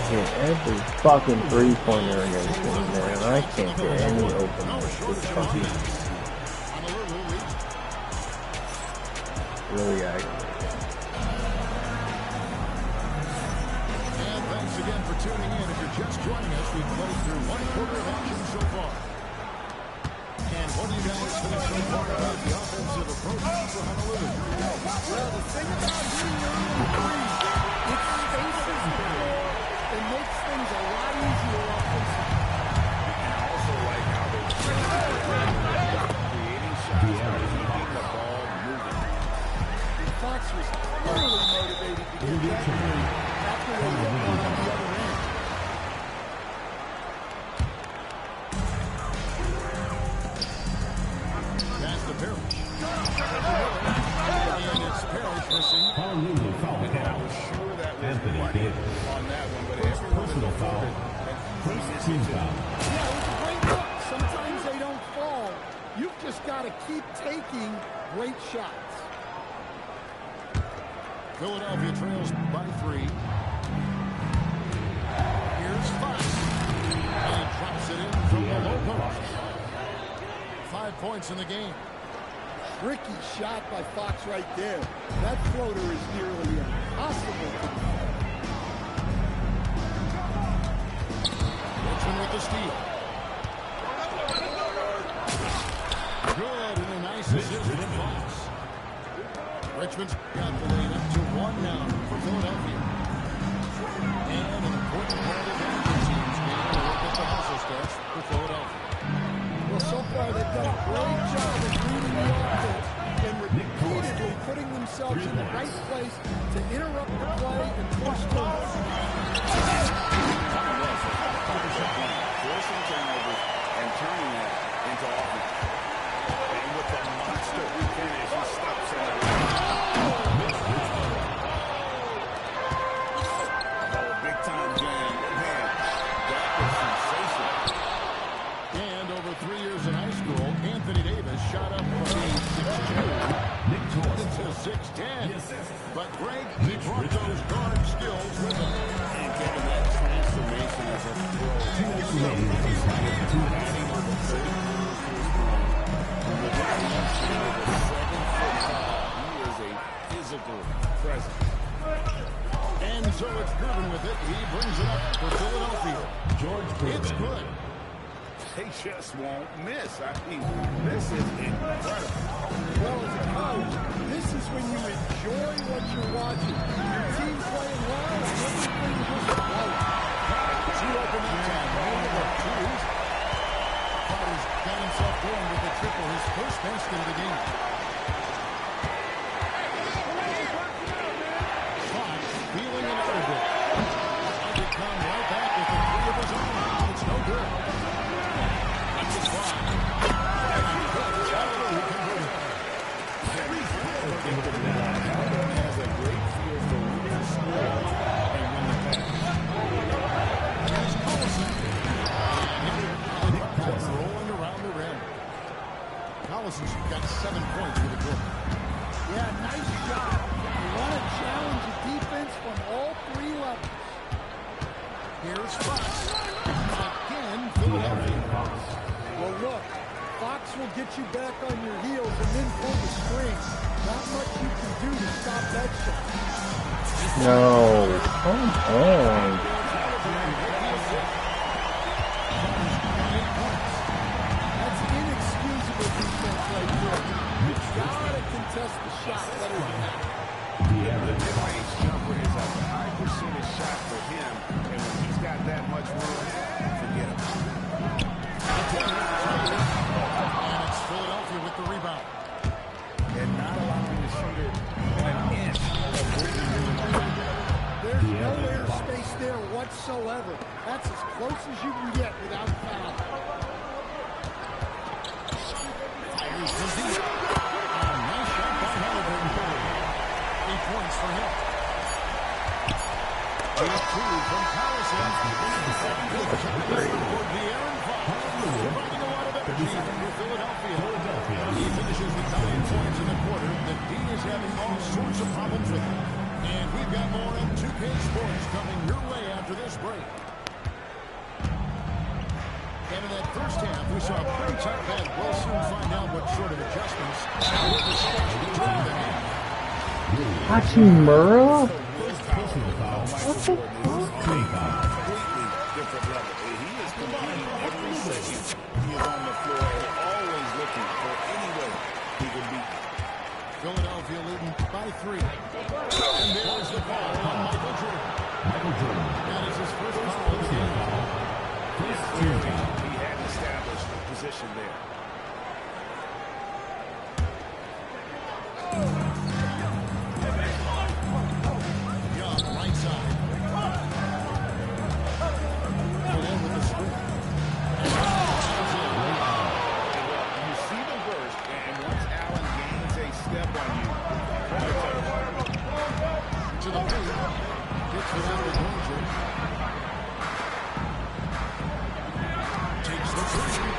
Speaker 1: Get every fucking three-pointer against me, man. I can't get any openness. It's fucking really aggravating.
Speaker 4: And thanks again for tuning in. If you're just joining us, we've played through 1/4 of action so far. And what do you guys think so far about the offensive approach for Honolulu?
Speaker 7: Well, the thing about hitting the three, it spaces the floor and makes things a lot easier offensively.
Speaker 5: And I also like how they're creating shots by keeping the ball moving.
Speaker 7: Fox was clearly motivated to get that three after they hit one on the other end.
Speaker 4: Pass to Parrish. And it's Parrish missing.
Speaker 8: Honolulu foul
Speaker 5: And I
Speaker 8: call.
Speaker 5: was sure that was
Speaker 8: Anthony
Speaker 5: money
Speaker 8: Davis.
Speaker 5: on that one, but
Speaker 8: First
Speaker 5: everyone
Speaker 8: personal foul. First team foul.
Speaker 7: Yeah, it was a great look. Sometimes they don't fall. You've just got to keep taking great shots.
Speaker 4: Philadelphia trails by 3. Here's Fox. And drops it in from the low post. 5 points in the game.
Speaker 7: Tricky shot by Fox right there. That floater is nearly impossible to defend.
Speaker 4: Richmond with the steal. Good, and a nice assist from Fox. Richmond's got the lead up to one now for Philadelphia. And an important part of that team's game to look at the hustle stats for Philadelphia.
Speaker 7: Well, so far they've done a great job of reading the offense and repeatedly putting themselves in the right place to interrupt the play and force turnovers.
Speaker 5: Forcing turnovers and turning that into offense. And with the monster finish, he stops it. Oh, big time jam. Man, that was sensational.
Speaker 4: And over 3 years in high school, Anthony Davis shot up from being 6'2" into 6'10". But Greg, he brought those guard skills with him.
Speaker 5: And given that transformation as a pro, he is a physical presence.
Speaker 4: And so it's Gervin with it. He brings it up for Philadelphia. It's good.
Speaker 5: They just won't miss. I mean, this is incredible.
Speaker 7: Well, as a coach, this is when you enjoy what you're watching. Your team playing well and everything just right.
Speaker 4: Two open that time. One of twos. Carter's got himself going with the triple, his first best in the game. Fox feeling it out a bit. And he come right back with a three of his own. It's no good. That's a fly.
Speaker 5: Has a great feel for when to score and when to pass.
Speaker 4: Here's Collison. Rolling around the rim. Collison's got 7 points with a goal.
Speaker 7: Yeah, nice shot. You want to challenge the defense from all 3 levels.
Speaker 4: Here's Fox. Again, Philadelphia.
Speaker 7: Well, look, Fox will get you back on your heels and then pull the strings. Not much you can do to stop that shot.
Speaker 1: No, come on.
Speaker 7: That's inexcusable defense right there. You gotta contest the shot better than that.
Speaker 5: The mid-range jumper is a high percentage shot for him, and when he's got that much room, forget it.
Speaker 4: And it's Philadelphia with the rebound.
Speaker 5: And not allowing the shooter an inch of breathing room.
Speaker 7: There's no air space there whatsoever. That's as close as you can get without foul.
Speaker 4: Fires from deep. A nice shot by Halliburton. 8 points for him. Here's 2 from Collison. Good shot toward the Aaron Fox. Providing a lot of energy for Philadelphia. He finishes with 9 points in the quarter. The D is having all sorts of problems with him. And we've got more M2K Sports coming your way after this break. And in that first half, we saw a pretty tight bed. We'll soon find out what sort of adjustments will be stretched between the half.
Speaker 1: Hachimura?
Speaker 5: What the fuck? Completely different level. He is competing every second. He is on the floor and always looking for any way he can beat.
Speaker 4: Philadelphia leading by 3. And there's the foul on Michael Jordan. That is his first foul of the game.
Speaker 5: He had established position there.
Speaker 4: Young, right side. Along with the screen.
Speaker 5: You see the burst, and once Allen gains a step on you,
Speaker 4: To the paint. Gets without the danger. Takes the three.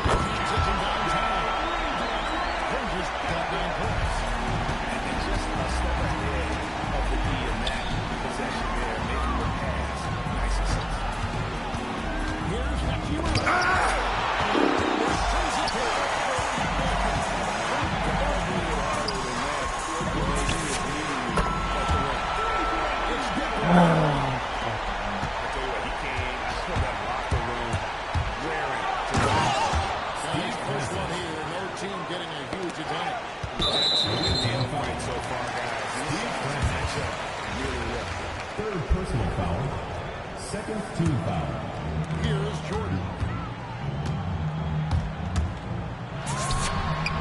Speaker 4: He's taking downtown. Rangers got 9 points.
Speaker 5: and just a step ahead of the D in that possession there, making the pass nice and simple.
Speaker 4: Here's Hachimura.
Speaker 5: I tell you what, he came out of that locker room raring to go.
Speaker 8: seconds to foul.
Speaker 4: Here's Jordan.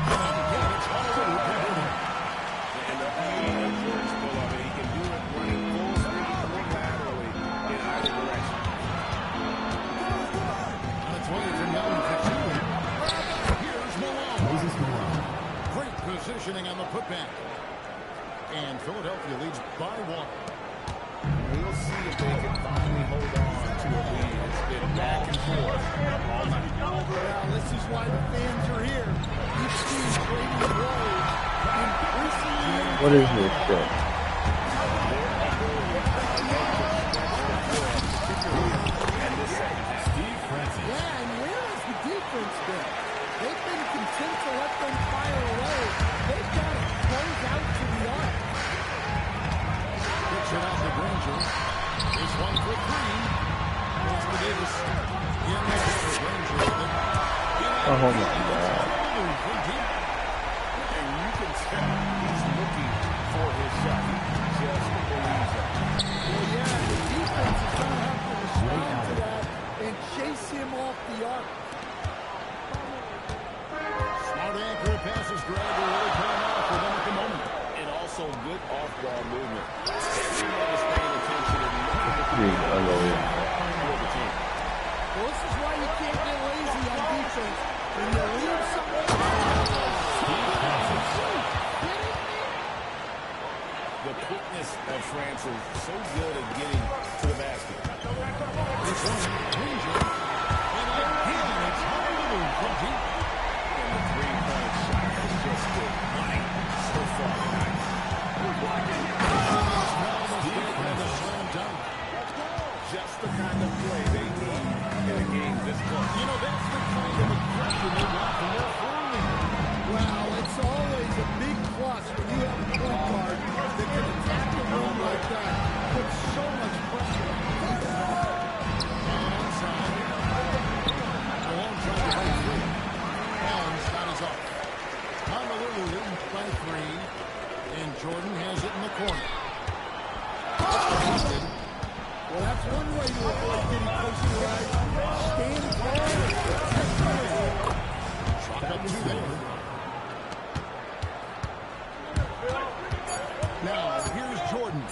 Speaker 4: And again, it's all over Jordan.
Speaker 5: And the beauty of Jordan's pull-up, he can do it running full speed or laterally in either direction.
Speaker 4: On its way from Young to Chewy. Here's Malone.
Speaker 8: Moses Malone.
Speaker 4: Great positioning on the putback. And Philadelphia leads by 1.
Speaker 5: We'll see if they can finally hold on to a lead. It's been back and forth all night.
Speaker 7: Well, this is why the fans are here. Each team trading blows, increasingly.
Speaker 1: What is this shit?
Speaker 8: Steve Francis.
Speaker 7: Yeah, and where has the defense been? They've been content to let them fire away. They've got to close out to the arc.
Speaker 4: Picks it out to Granger. This one for 3. Goes to Davis. In the Granger with it.
Speaker 1: Oh my god.
Speaker 5: And you can tell he's looking for his shot. He just believes it.
Speaker 7: Well, yeah, the defense is going to have to respond to that and chase him off the arc.
Speaker 4: Smart accurate passes, Greg, are really paying off for them at the moment.
Speaker 5: And also good off-ball movement. Everyone is paying attention and looking at the
Speaker 1: Dude, unbelievable.
Speaker 5: for the team.
Speaker 7: Well, this is why you can't get lazy on defense. When you leave something,
Speaker 5: The quickness of Francis so good at getting to the basket.
Speaker 4: This one, Granger. And again, it's hard to move from deep.
Speaker 5: And the three-point shot has just been light so far tonight. Just the kind of play they need in a game this close.
Speaker 4: You know, that's the kind of aggression they want from their early.
Speaker 7: well, it's always a big plus when you have a point guard that can attack the room like that. Put so much pressure on the defense.
Speaker 4: Inside. Malone trying to break free. Allen's got his off. Honolulu by 3. And Jordan has it in the corner.
Speaker 7: Well, that's one way to avoid getting posterized. Stand tall and protect the rim.
Speaker 4: Chalk up 2 there. Now, here's Jordan.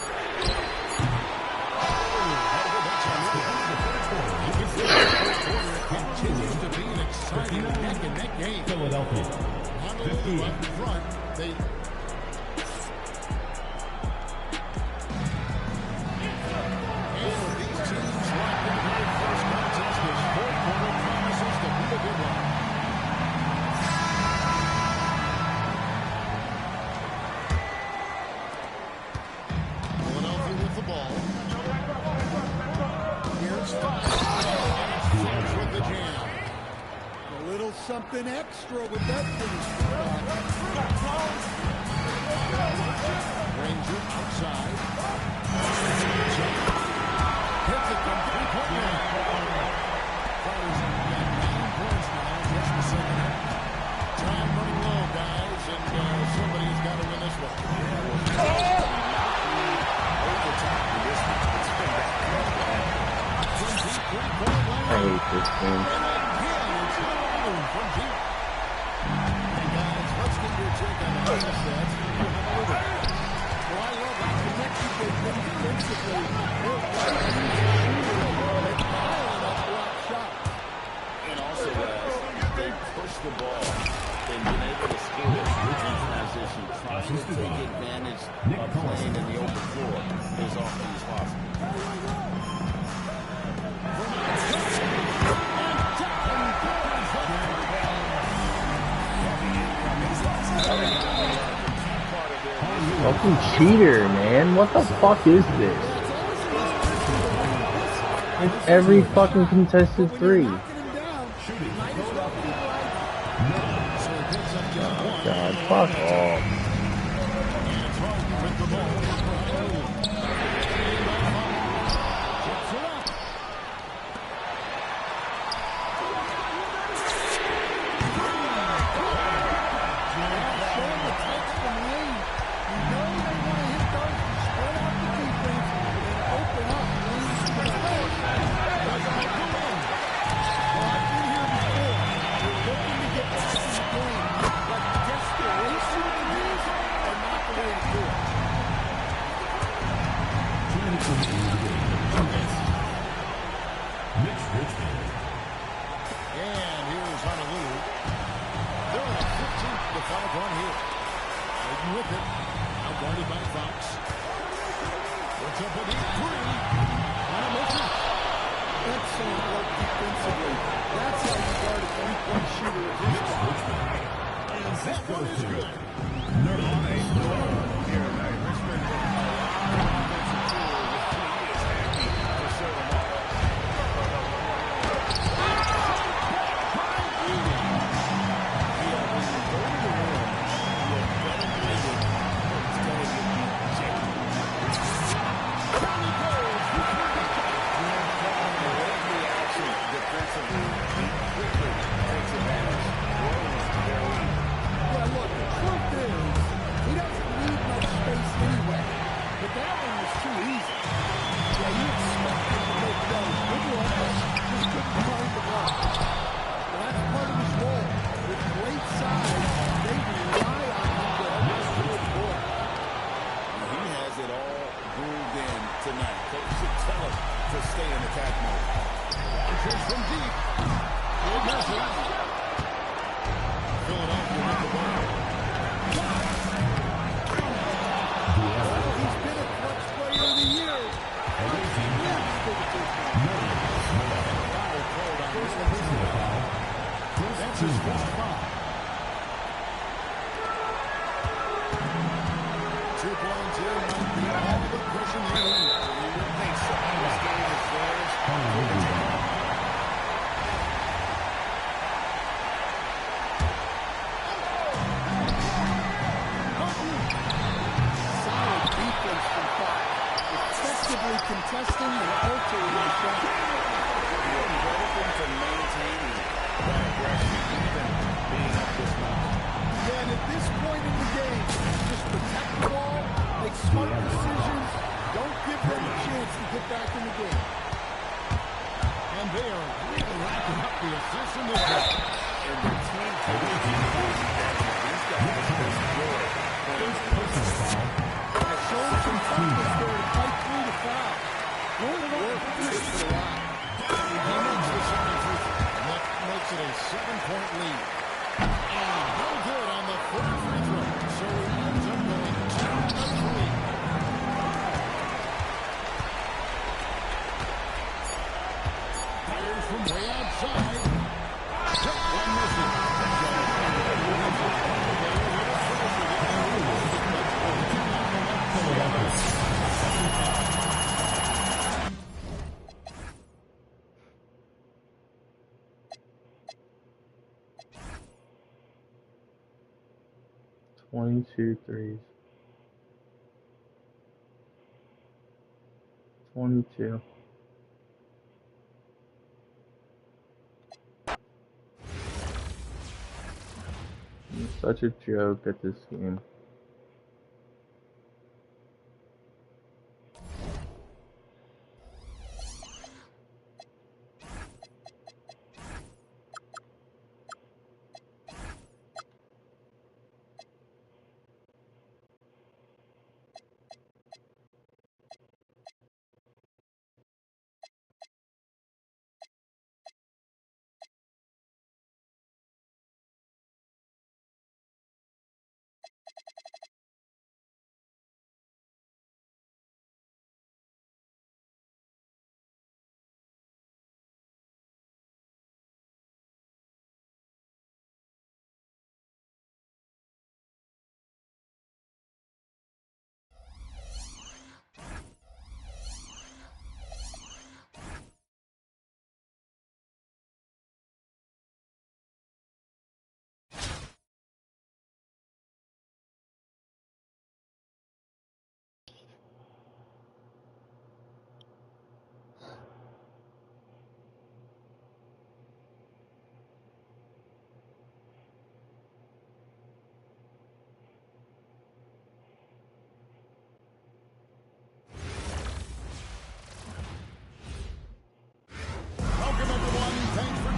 Speaker 4: Continues to be an exciting neck-and-neck game.
Speaker 8: Philadelphia.
Speaker 4: Honolulu up front. They... And these teams locked in here first contest. This fourth quarter promises to be a good one. Philadelphia with the ball. Here's 5. Finish with the jam.
Speaker 7: A little something extra with that finish.
Speaker 4: Granger outside. Hits it from 3-point line. Carter's got 9 points now, just the second half. Time running low, guys, and somebody's got to win this one.
Speaker 5: Overtime in this one. It's been that
Speaker 4: From deep 3-point line.
Speaker 1: I hate this game.
Speaker 4: And again, it's Honolulu from deep. Hey, guys, let's get your take on the other stats.
Speaker 7: Well, I love how connected they've been defensively. They're right piling up block shots.
Speaker 5: And also, they push the ball. They've been able to score in transition, trying to take advantage of playing in the open floor as often as possible.
Speaker 1: Fucking cheater, man. What the fuck is this? It's every fucking contested 3. God, fuck off.
Speaker 8: Mitch Richmond.
Speaker 4: And here's Honolulu. They're on a 15-5 run here. Hayden with it. Now guarded by Fox. Puts up a deep three. And a misses.
Speaker 7: Excellent work defensively. That's how you guard a three-point shooter at his spot.
Speaker 4: And that one is good.
Speaker 8: Nerlens Noel.
Speaker 5: Here tonight, Richmond with a lot of offensive tools. He is happy to serve them all.
Speaker 7: Contesting and altering the shot.
Speaker 5: Everything to maintaining that aggression, even being up this much.
Speaker 7: And at this point in the game, just protect the ball, make smart decisions, don't give them a chance to get back in the game.
Speaker 4: And they are really racking up the assists in this game.
Speaker 5: And the team taking these guys enjoy
Speaker 8: Personal foul.
Speaker 7: Showing some toughness there to fight through the foul. Good work for the line.
Speaker 4: He makes the second free throw. And that makes it a 7-point lead. And no good on the third free throw. So he ends up going down by 3. Fires from way outside. Took one missing.
Speaker 1: Twenty-two threes. 22. I'm such a joke at this game.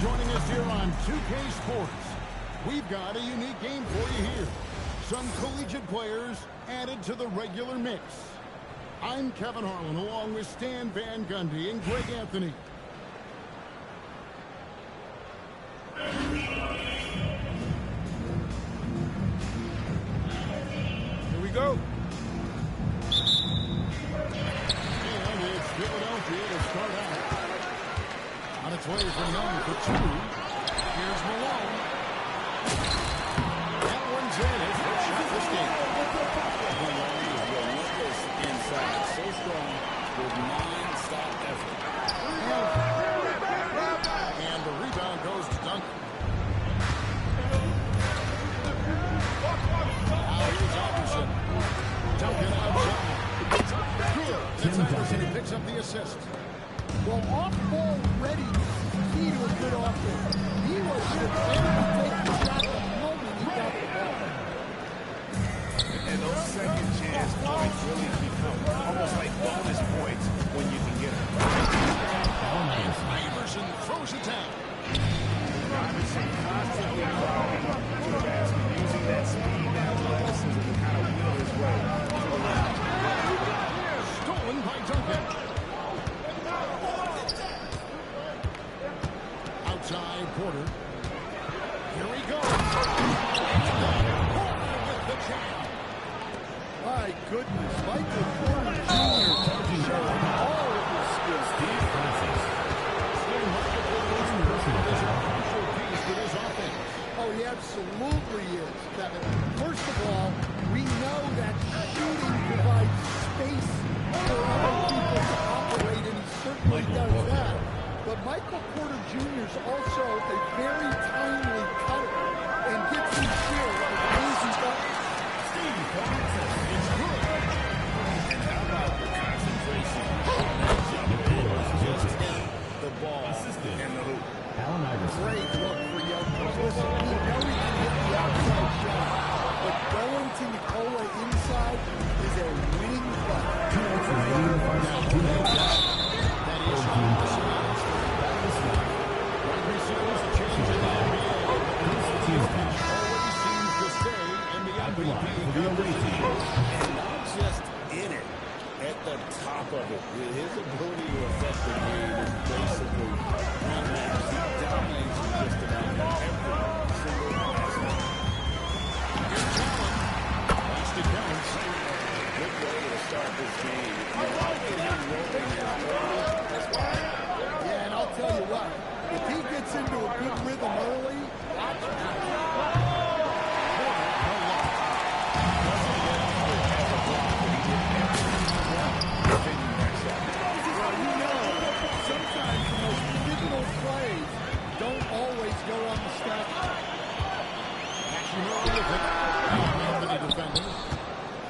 Speaker 4: Joining us here on 2K Sports. We've got a unique game for you here. Some collegiate players added to the regular mix. I'm Kevin Harlan, along with Stan Van Gundy and Greg Anthony. Here we go. And it's Philadelphia to start out. On its way from Young for two. Here's Malone. That one's in. His first shot this game. Inside, so strong with non-stop effort. And the rebound goes to Duncan. Now here's Iverson. Duncan outside. Good. That's Iverson who picks up the assist.
Speaker 7: Well, off-ball ready is key to a good offense. He was ready to take the shot the moment he got the ball.
Speaker 5: And those second chance points really become almost like bonus points when you can get them.
Speaker 4: Iverson throws it down.
Speaker 5: Iverson constantly crawling up to the basket, using that speed and athleticism to kind of wheel his way to the line.
Speaker 4: Stolen by Duncan. Outside Porter. Here he goes. Porter with the jam.
Speaker 7: My goodness, Michael Porter Jr. showing all of his skills.
Speaker 8: Steve Francis.
Speaker 7: Oh, he absolutely is, Kevin. First of all, we know that shooting provides space for other people to operate, and he certainly does that. But Michael Porter Jr. is also a very timely cutter and gets his share of easy buckets.
Speaker 8: Steve Francis.
Speaker 5: It's good. And how about the concentration on that jump in? Just hit the ball in the hoop.
Speaker 8: Allen Iverson.
Speaker 7: Great look for young Listen, we know he can hit the outside shot, but going to Nikola inside is a winning play.
Speaker 8: 2 minutes remaining in the first. 2 minutes left.
Speaker 5: And not just in it, at the top of it. His ability to affect the game is basically unmatched. He dominates in just about every single aspect.
Speaker 4: Here's Allen. Placed it down.
Speaker 5: Good way to start this game. You want to get him rolling as well.
Speaker 7: Yeah, and I'll tell you what, if he gets into a good rhythm early, watch out. Sometimes the most pivotal plays don't always go on the stat sheet.
Speaker 4: Anthony defending.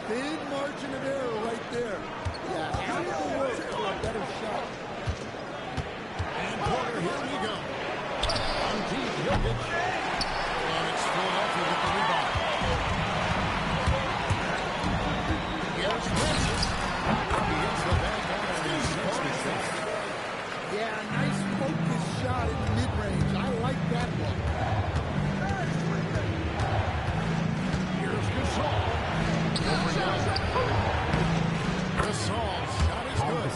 Speaker 7: Thin margin of error right there. Yeah, have to work for a better shot.
Speaker 4: And Porter, here we go. On deep, Jokic. And it's Philadelphia with the rebound. Here's Francis. He hits the back iron and sets the shot.
Speaker 7: Yeah, nice focused shot in the mid-range. I like that one.
Speaker 4: Here's Gasol. Gasol's shot is good.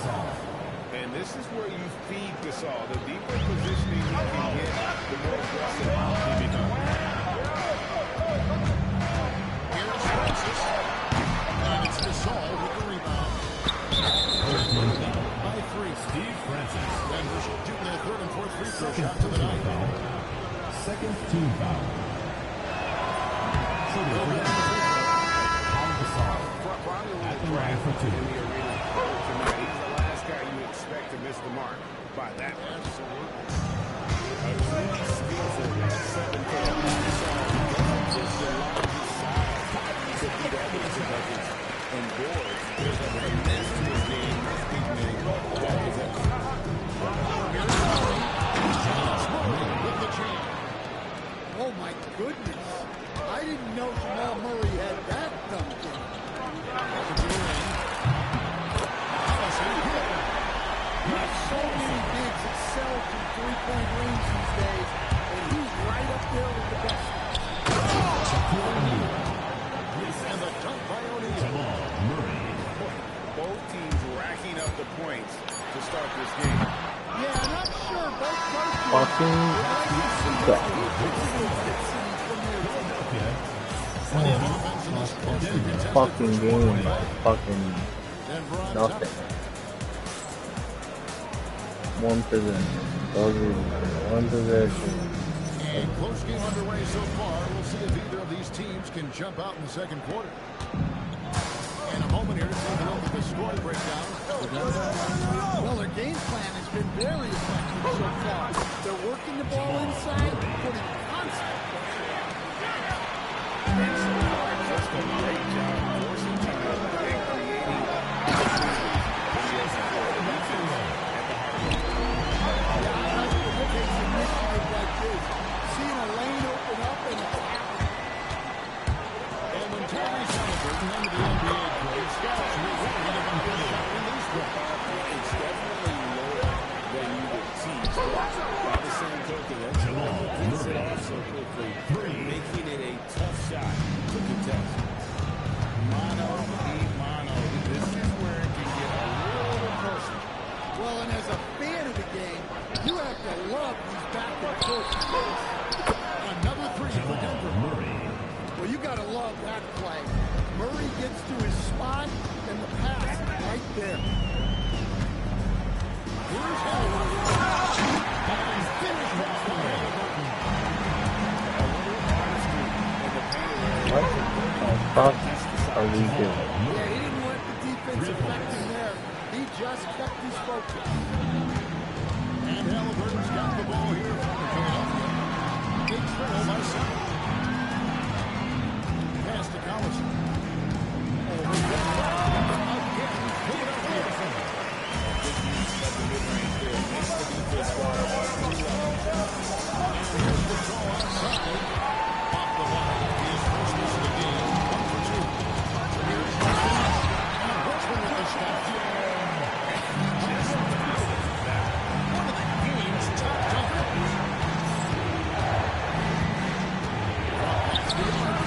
Speaker 5: And this is where you feed Gasol. The deeper positioning he can get, the more aggressive he becomes.
Speaker 4: Here's Francis. And it's Gasol with the rebound. By three.
Speaker 8: Steve Francis.
Speaker 4: Denver shooting their third and fourth free throw
Speaker 8: Second
Speaker 4: shot to the
Speaker 8: team
Speaker 4: night.
Speaker 8: foul. Second team foul. Shooting free throw. Paul Gasol. At the line for 2.
Speaker 5: In the arena tonight, he's the last guy you expect to miss the mark by that much.
Speaker 4: Absolutely.
Speaker 5: A truly skillful 7-foot Gasol doesn't just rely on his size to beat offensive buckets and boards. There's a finesse to his game, this big man that is excellent.
Speaker 4: With the jam.
Speaker 7: Oh, my goodness. I didn't know Jamal Murray had that dunked in. So many bigs excel from three-point range these days, and he's right up there with the best.
Speaker 8: Shaquille O'Neal.
Speaker 5: start this game.
Speaker 7: Yeah, I'm not sure both coaches
Speaker 1: Fucking suck. Fucking game by fucking nothing. One possession. One possession.
Speaker 4: And close game underway so far. We'll see if either of these teams can jump out in the second quarter. And a moment here to take a look at the score breakdown.
Speaker 7: Well, their game plan has been very effective so far. They're working the ball inside, putting constant pressure on.
Speaker 5: And so far, just a great job forcing turnover and creating opportunities for the defense at the heart of the
Speaker 7: Yeah, I like the case initiative like this. Seeing a lane open up and attacking.
Speaker 4: And when Tyrese Halliburton into the NBA grade, scouts will want to give him a shot in this one.
Speaker 5: It's definitely lower than you would teach. By the same token, that's gets it off so quickly, making it a tough shot to contest.
Speaker 4: Mano a mano. This is where it can get a little personal.
Speaker 7: Well, and as a fan of the game, you have to love these back-and-forth plays.
Speaker 4: Another three for Denver.
Speaker 7: Well, you got to love that play. Murray gets to his spot, and the pass right there.
Speaker 4: Here's Halliburton. And finish off the
Speaker 1: What the fuck are we doing?
Speaker 7: Yeah, he didn't let the defense affect him there. He just kept his focus.
Speaker 4: And Halliburton's got the ball here for Philadelphia. Big trail by 7. Pass to Collison. Again, Philadelphia. And here's the throw outside. Off the line. His first miss of the game. 1 for 2. Here's Richmond. And Richmond with the stop. Just that. One of the game's top jumpers. That's the arc.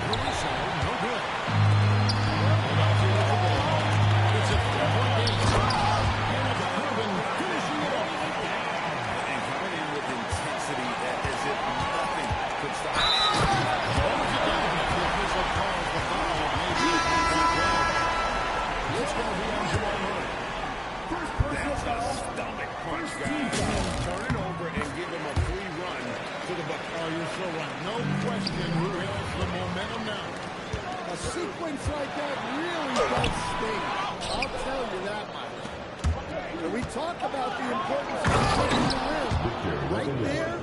Speaker 4: Caruso, no good. Philadelphia with the ball. It's a 3-point game. And it's Irvin finishing it off.
Speaker 5: And coming in with intensity as if nothing could stop it.
Speaker 4: The official calls the foul. Maybe it's going to be on Jamal Murray.
Speaker 5: That's a stomach punch, guys. Turn it over and give him a free run to the bucket.
Speaker 4: Oh, you're so right. No question who has the momentum now.
Speaker 7: A sequence like that really does sting. I'll tell you that much. And we talk about the importance of putting the rim. Right there,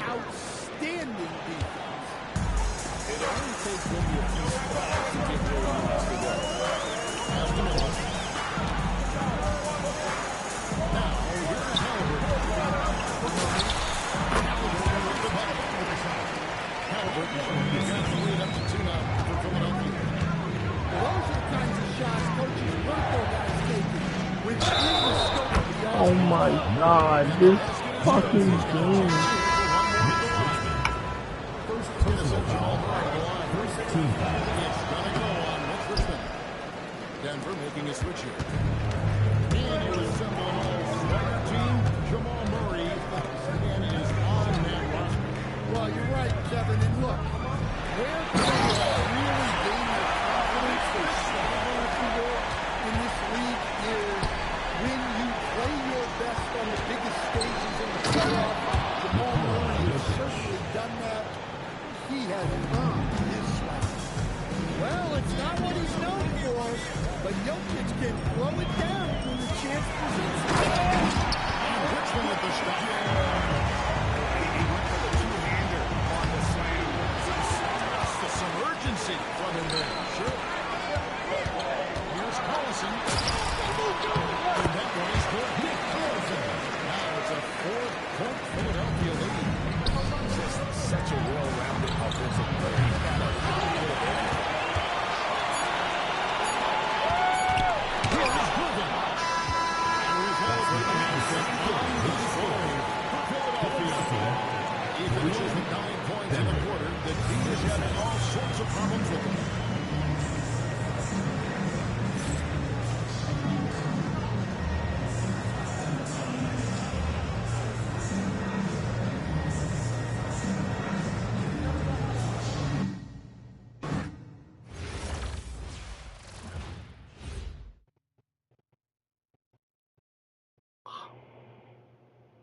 Speaker 7: outstanding defense.
Speaker 5: It only takes maybe a few spots to get where he wants to go.
Speaker 4: Now, here's Halliburton. Halliburton with the ball. Halliburton's got the lead up to 2 now for Philadelphia.
Speaker 7: Those are the kinds of shots coaches want their guys taking. With the scope of the
Speaker 1: Oh my god, this fucking game.
Speaker 4: Denver making a switch here. And he'll assemble an all-star team. Jamal Murray again is on that roster.
Speaker 7: Well, you're right, Kevin. And look, where players really gain their confidence, their stamina, if you will, in this league is when you play your best on the biggest stages in the playoffs. Jamal Murray has certainly done that. He has earned his spot. Well, it's not what he's known for, but Jokic can throw it down when the chance presents itself.
Speaker 4: And Richmond with the stop.
Speaker 5: He went for the two-hander on the slam.
Speaker 4: Just some urgency from him there. Sure. Here's Collison. And that one is good. Now it's a 4-point Philadelphia lead.
Speaker 5: Just such a well-rounded offensive player. He's got a little bit of everything.
Speaker 4: Here is Griffin.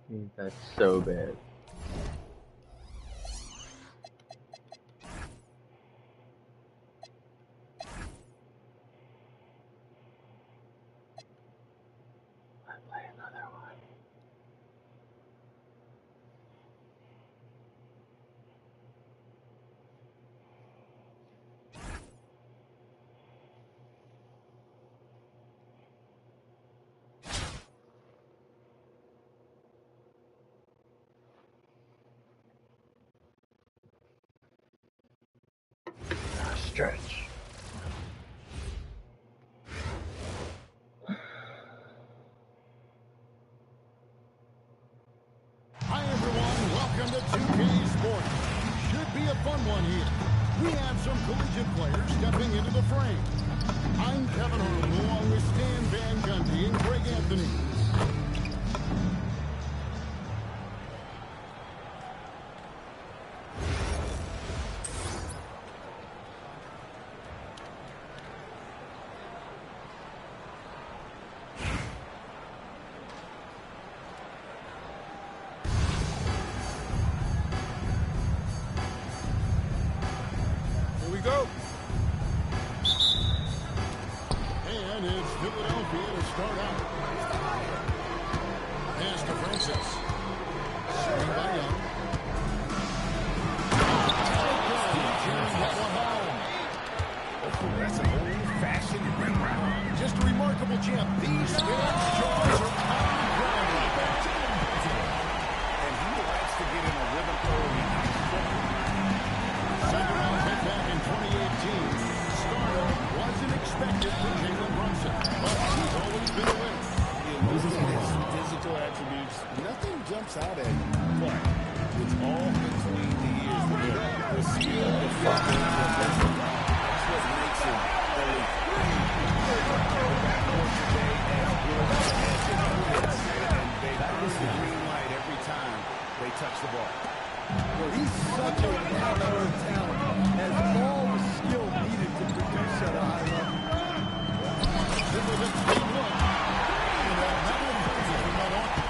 Speaker 1: That's so bad. I play another one. Stretch.
Speaker 4: Hi everyone, welcome to 2K Sports. Should be a fun one here. We have some collegiate players stepping into the frame. I'm Kevin Harlan along with Stan Van Gundy and Greg Anthony.
Speaker 5: Go.
Speaker 4: And it's Philadelphia to start out. Pass to Francis. Shooting by Young.
Speaker 5: That's an old-fashioned rim round.
Speaker 4: Just a remarkable jump. These fans' jaws are pounding ground.
Speaker 5: And he likes to get in a rhythm early.
Speaker 4: Second round pick back in 2018. Stardom wasn't expected for Jalen Brunson, but he's always been a winner.
Speaker 5: Physical attributes, nothing jumps out at you. But it's all between the ears. The skill, the footwork, that's what makes him elite. The backcourt today as good as it gets, and they earn the green light every time they touch the ball.
Speaker 7: Well, he's such a well-known talent, has all the skill needed to produce at a high level.
Speaker 4: This was a big look. And that one brings it from Milwaukee.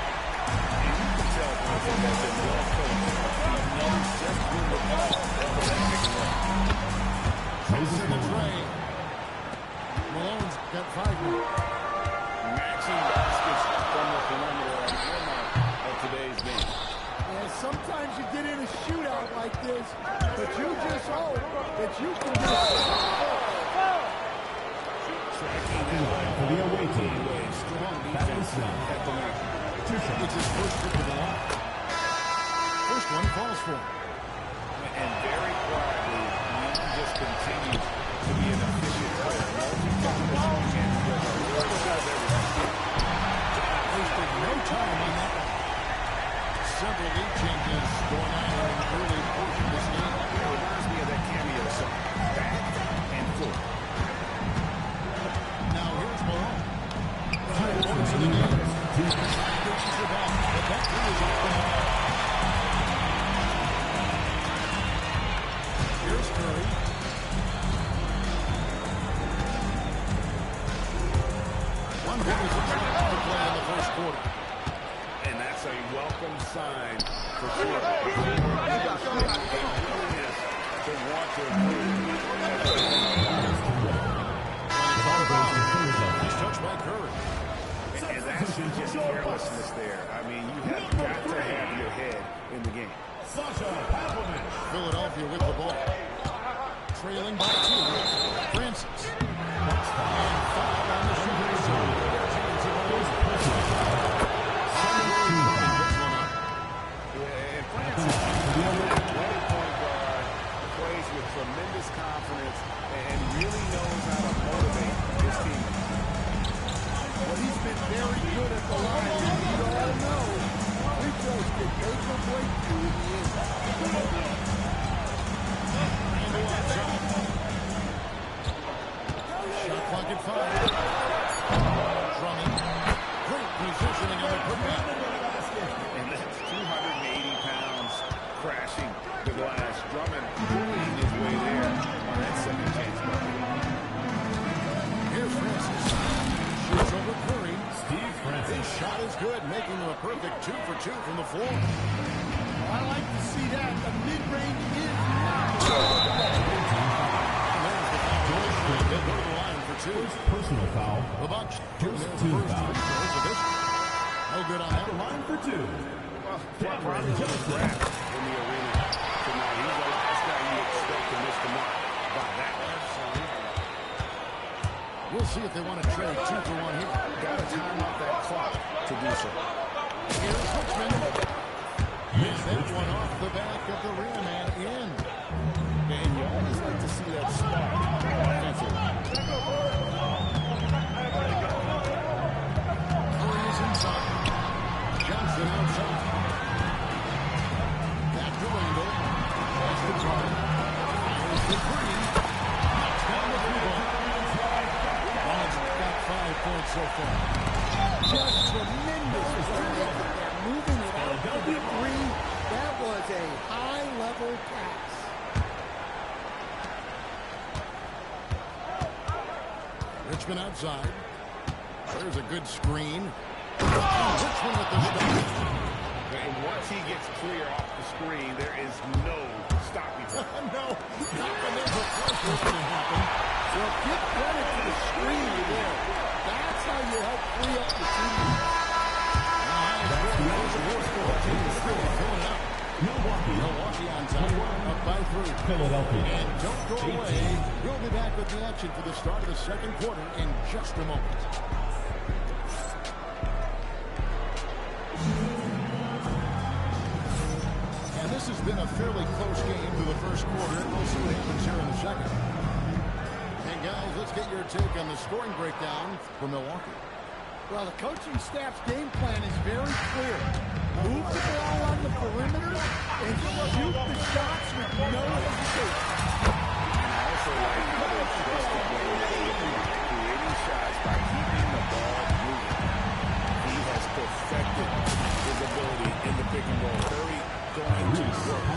Speaker 5: And you can tell Brunson has been well coached. He knows just when the ball
Speaker 4: Chase in the tray. Malone's got 5 more.
Speaker 5: maxing baskets from the perimeter on the rim of today's game.
Speaker 7: And sometimes you get in a shootout like this, but you just hope that you can get
Speaker 8: For the away team,
Speaker 5: Strong defense at the line.
Speaker 4: It's his first trip to the line. First one falls for him.
Speaker 5: And very quietly, Young just continues to be an efficient player. Multi-talented and does a little bit of everything.
Speaker 4: Wasted no time on that one. Several lead changes going on in the early portion of this game.
Speaker 5: It reminds me of that cameo song, Back and Forth.
Speaker 4: Now here's Malone. 5 points in the game. Pitches the ball, but that three is off the mark. Here's Curry. One hit is expected to play in the first quarter.
Speaker 5: And that's a welcome sign for sure. A willingness to want to improve.
Speaker 4: Nice touch by Curry.
Speaker 5: And that's just carelessness there. I mean, you have got to have your head in the game.
Speaker 4: Philadelphia with the ball. Trailing by 2. Francis. And foul on the shooting side.
Speaker 5: And Francis, great point guard, plays with tremendous confidence and really knows how to motivate his team.
Speaker 7: Well, he's been very good at the line, and we all know free throws can make or break you in the end.
Speaker 4: Shot clock at 5. Drummond. Great positioning on the putback.
Speaker 5: And that's 280 pounds crashing the glass. Drummond making his way there on that second chance bucket.
Speaker 4: Here's Francis. Shoots over Curry. His shot is is good, making them a perfect 2 for 2 from the floor.
Speaker 7: I like to see that. The mid-range is not.
Speaker 4: They go to the line for 2.
Speaker 8: Personal foul.
Speaker 4: The Bucks
Speaker 8: First
Speaker 4: their
Speaker 8: team
Speaker 4: first
Speaker 8: foul.
Speaker 4: free throws of this. No good on that.
Speaker 8: Line for 2.
Speaker 5: Probably just grab in the arena tonight. He's the last guy you expect to miss the mark by that.
Speaker 4: We'll see if they want to trade 2 for 1 here.
Speaker 5: Got to time out that clock to do so.
Speaker 4: Here's Richmond. Missed that one off the back of the rim and in.
Speaker 5: And you always like to see that spark offensively.
Speaker 4: Curry's inside. Johnson outside. Back to Randall. That's the drive. There's the three. Knocks down the rebound. Ball's got 5 points so far.
Speaker 7: Just tremendous. Moving it out to the three. That was a high-level pass.
Speaker 4: Richmond outside. There's a good screen. Richmond with the stop.
Speaker 5: And once he gets clear off the screen, there is no stopping him.
Speaker 4: No, not when there's a flush that's going to happen.
Speaker 7: So give credit to the screen there. That's how you help free up the team.
Speaker 4: Milwaukee on top, up by 3.
Speaker 8: Philadelphia.
Speaker 4: And don't go away. We'll be back with the action for the start of the second quarter in just a moment. And this has been a fairly close game through the first quarter. We'll see what happens here in the second. And guys, let's get your take on the scoring breakdown for Milwaukee.
Speaker 7: Well, the coaching staff's game plan is very clear. Move the ball on the perimeter and shoot the shots with no hesitation.
Speaker 5: I also like how they trust the game creating shots by keeping the ball moving. He has perfected his ability in the pick and roll. Curry going to work.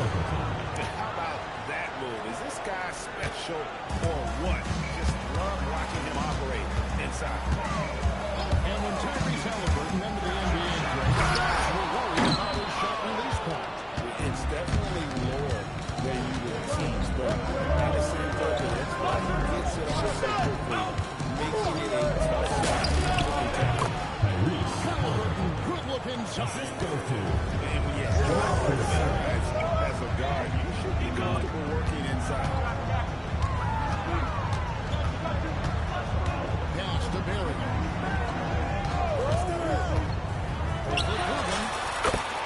Speaker 5: And how about that move? Is this guy special or what? Just love watching him operate inside.
Speaker 4: And when Tyrese Halliburton entered the NBA draft, guys were worried about his shot release point.
Speaker 5: It's definitely lower than you would teach, but at the same token, that's why he gets it off so quickly, making it a tough shot.
Speaker 4: Halliburton, good look inside.
Speaker 5: And when you have both sides as a guard, you should be comfortable working inside.
Speaker 4: Pass to Barry.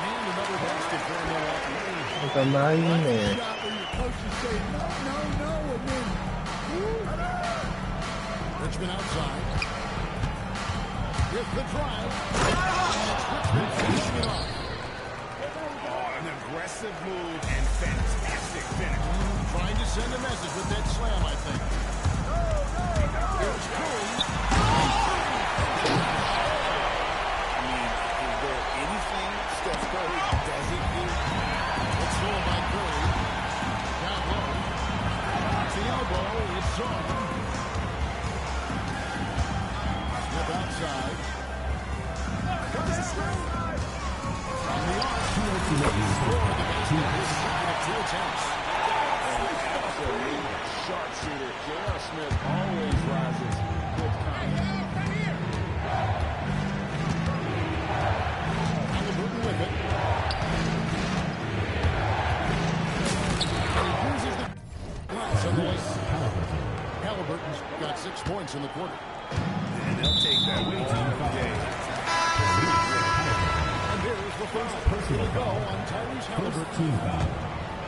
Speaker 4: And another basket for Milwaukee.
Speaker 1: I'm not even there.
Speaker 7: Shot where your coaches say, no, and then,
Speaker 4: Richmond outside. With the drive. And it's Richmond finishing it off.
Speaker 5: Oh, an aggressive move and fantastic finish.
Speaker 4: Trying to send a message with that slam, I think. Here's Curry.
Speaker 5: I mean, is there anything Steph Curry doesn't do?
Speaker 4: It's thrown by Curry. Down low. The elbow is on. Step outside. Comes the straight. From the arc. Score the basket. With 2 attempts.
Speaker 5: Absolute sharpshooter. J.R. Smith always rises with confidence.
Speaker 4: Halliburton with it. He uses the glass on the way. Halliburton's got 6 points in the quarter.
Speaker 5: And they'll take that all day.
Speaker 4: And there's the first personal goal on Tyrese Halliburton.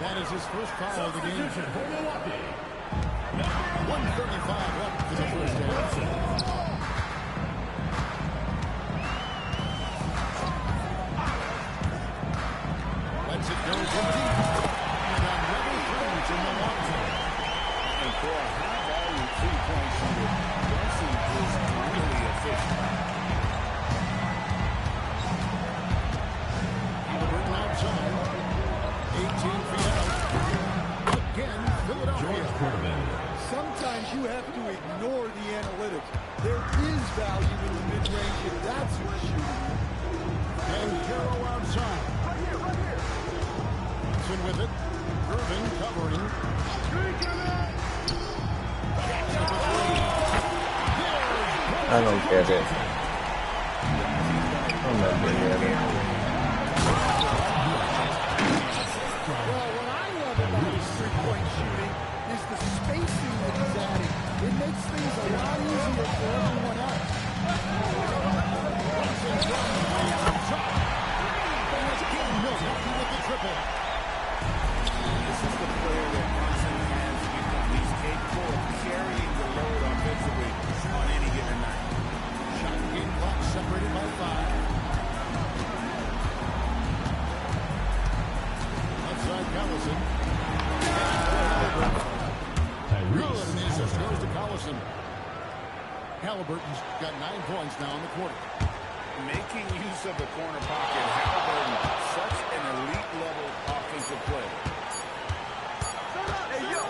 Speaker 4: That is his first foul of the game. 1:35 left for the first half. Lets it go from deep. And another three to Milwaukee.
Speaker 5: And for a high-volume three-point shooter, Brunson is really efficient.
Speaker 4: Halliburton outside. 18 feet out. Again, Philadelphia.
Speaker 7: sometimes you have to ignore the analytics. There is value in the mid-range if that's what's shooting.
Speaker 4: Banchero outside. Johnson with it. Irving covering.
Speaker 1: I don't get it. I'm not getting it.
Speaker 7: Well, what I love about his three-point shooting is the spacing that he's adding. It makes things a lot easier for everyone else.
Speaker 5: This is the player that Brunson has become. He's capable of carrying the load offensively on any given night.
Speaker 4: Shot game clock separated by 5. Outside Collison. Good, and the assist goes to Collison. Halliburton's got 9 points now in the quarter.
Speaker 5: Making use of the corner pocket, Halliburton, such an elite-level offensive play.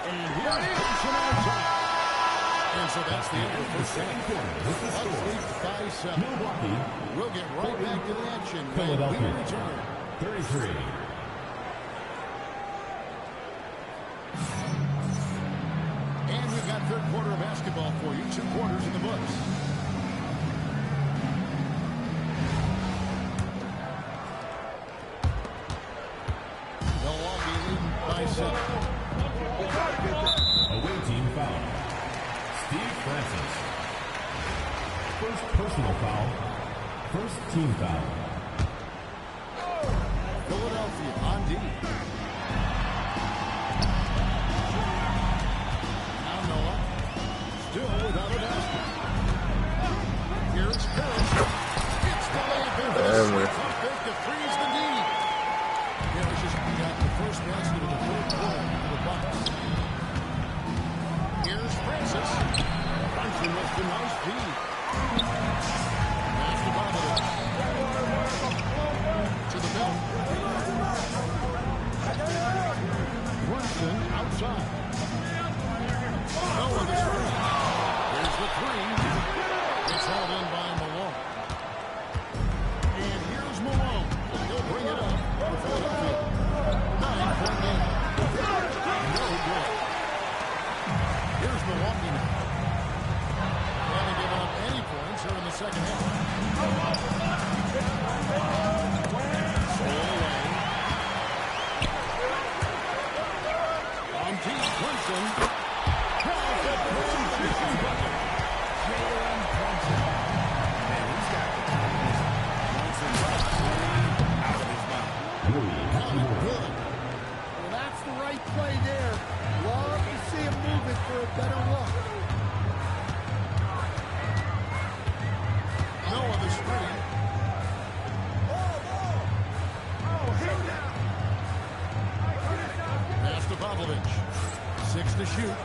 Speaker 4: And here's Thompson outside. And so that's the end of the first second quarter. Up 3 by 7.
Speaker 8: Milwaukee,
Speaker 4: We'll get right back to the action when we
Speaker 8: Philadelphia,
Speaker 4: return.
Speaker 8: 33.
Speaker 4: And we've got third quarter of basketball for you. 2 quarters in the books. Milwaukee leading by 7.
Speaker 8: Away team foul. Steve Francis. First personal foul. First team foul.
Speaker 4: Philadelphia on D. Now Noah. Still without a basket. Here's Harris. It's the layup in. Pump fake to freeze the lead. Harris just got the first basket of the third quarter for the Bucks. Here's Francis. Brunson with the nice feed. Pass to Bobovich. To the belt. Brunson outside. Noah the screen. Here's the 3. It's held in by Malone. And here's Malone. He'll bring it up for Philadelphia. 9-point game. No good. Here's Milwaukee now. They haven't given up any points here in the second half. Stole away. On T. Brunson. Has the transition bucket. Jalen Brunson.
Speaker 5: Man, he's got the confidence. Brunson out of his mind.
Speaker 4: Good.
Speaker 7: Well, that's the right play there. Love to see him move it for a better look.
Speaker 4: Noah the screen. Pass to Bobovich. 6 to shoot.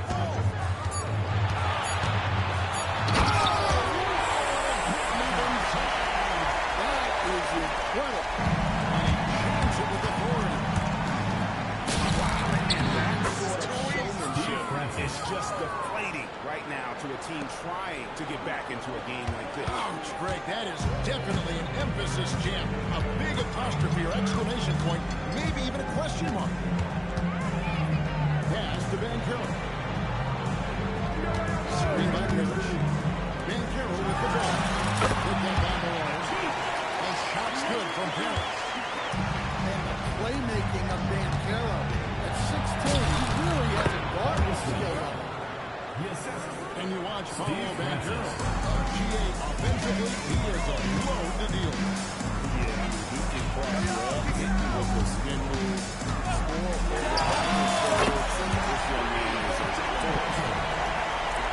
Speaker 4: That is incredible. And he shoots it with authority.
Speaker 5: It's just deflating right now to a team trying to get back into a game like this.
Speaker 4: Ouch, Greg, that is definitely an emphasis jam. A big apostrophe or exclamation point, maybe even a question mark. Pass to Banchero. Screen by Parrish. Banchero with the ball. Picked up by Malone. And shots good from Parrish.
Speaker 7: And the playmaking of Banchero. At 6'10", he really has a guard skill.
Speaker 4: And you watch Paulo Banchero. GA offensively, he is a load to deal with.
Speaker 5: Yeah, he can cross well, hit you with the spin move, score, this young man is a force.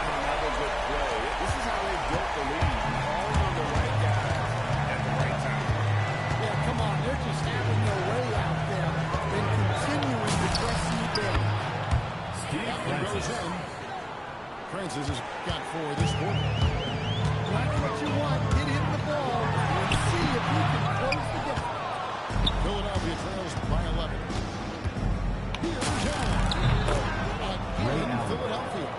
Speaker 5: Another good play. This is how they built the lead. All on the right guy at the right time.
Speaker 7: Yeah, come on, they're just having their way out there and continuing to press you down.
Speaker 4: That one goes in. Francis has got 4 this quarter.
Speaker 7: That's what you want. Get him the ball and see if you can close the gap.
Speaker 4: Philadelphia trails by 11. Here's Allen. Again, Philadelphia.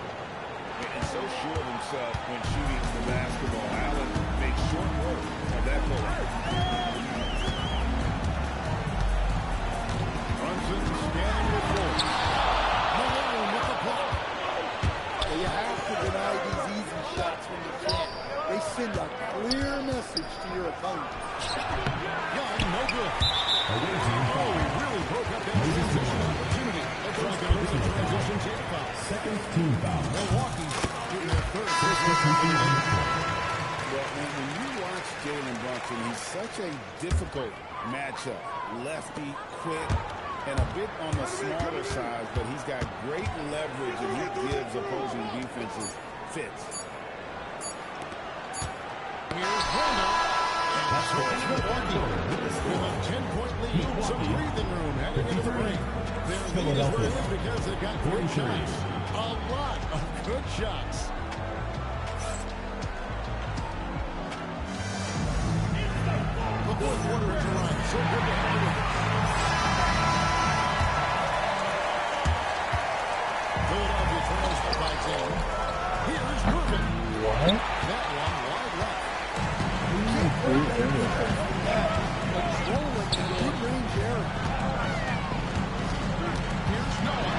Speaker 5: And so sure of himself when shooting the basketball. Allen makes short work of that pull.
Speaker 7: send a clear message to your opponent.
Speaker 4: Young, no good. Oh, he really broke up that transition opportunity. That's not going to be a transition team foul.
Speaker 8: Second team foul.
Speaker 4: Milwaukee getting their third.
Speaker 5: Well, when you watch Jalen Brunson, he's such a difficult matchup. Lefty, quick, and a bit on the smaller side, but he's got great leverage and he gives opposing defenses fits.
Speaker 4: Here's Rondo. And so it's Milwaukee with a 10-point lead. Some breathing room heading into the break. Their lead is where it is because they've got great shots. A lot of good shots. The fourth quarter is run. So good to have it. Philadelphia trails by 10. Here's Irvin.
Speaker 1: What?
Speaker 4: That one wide left.
Speaker 7: Controlling the mid-range area.
Speaker 4: Here's Noah.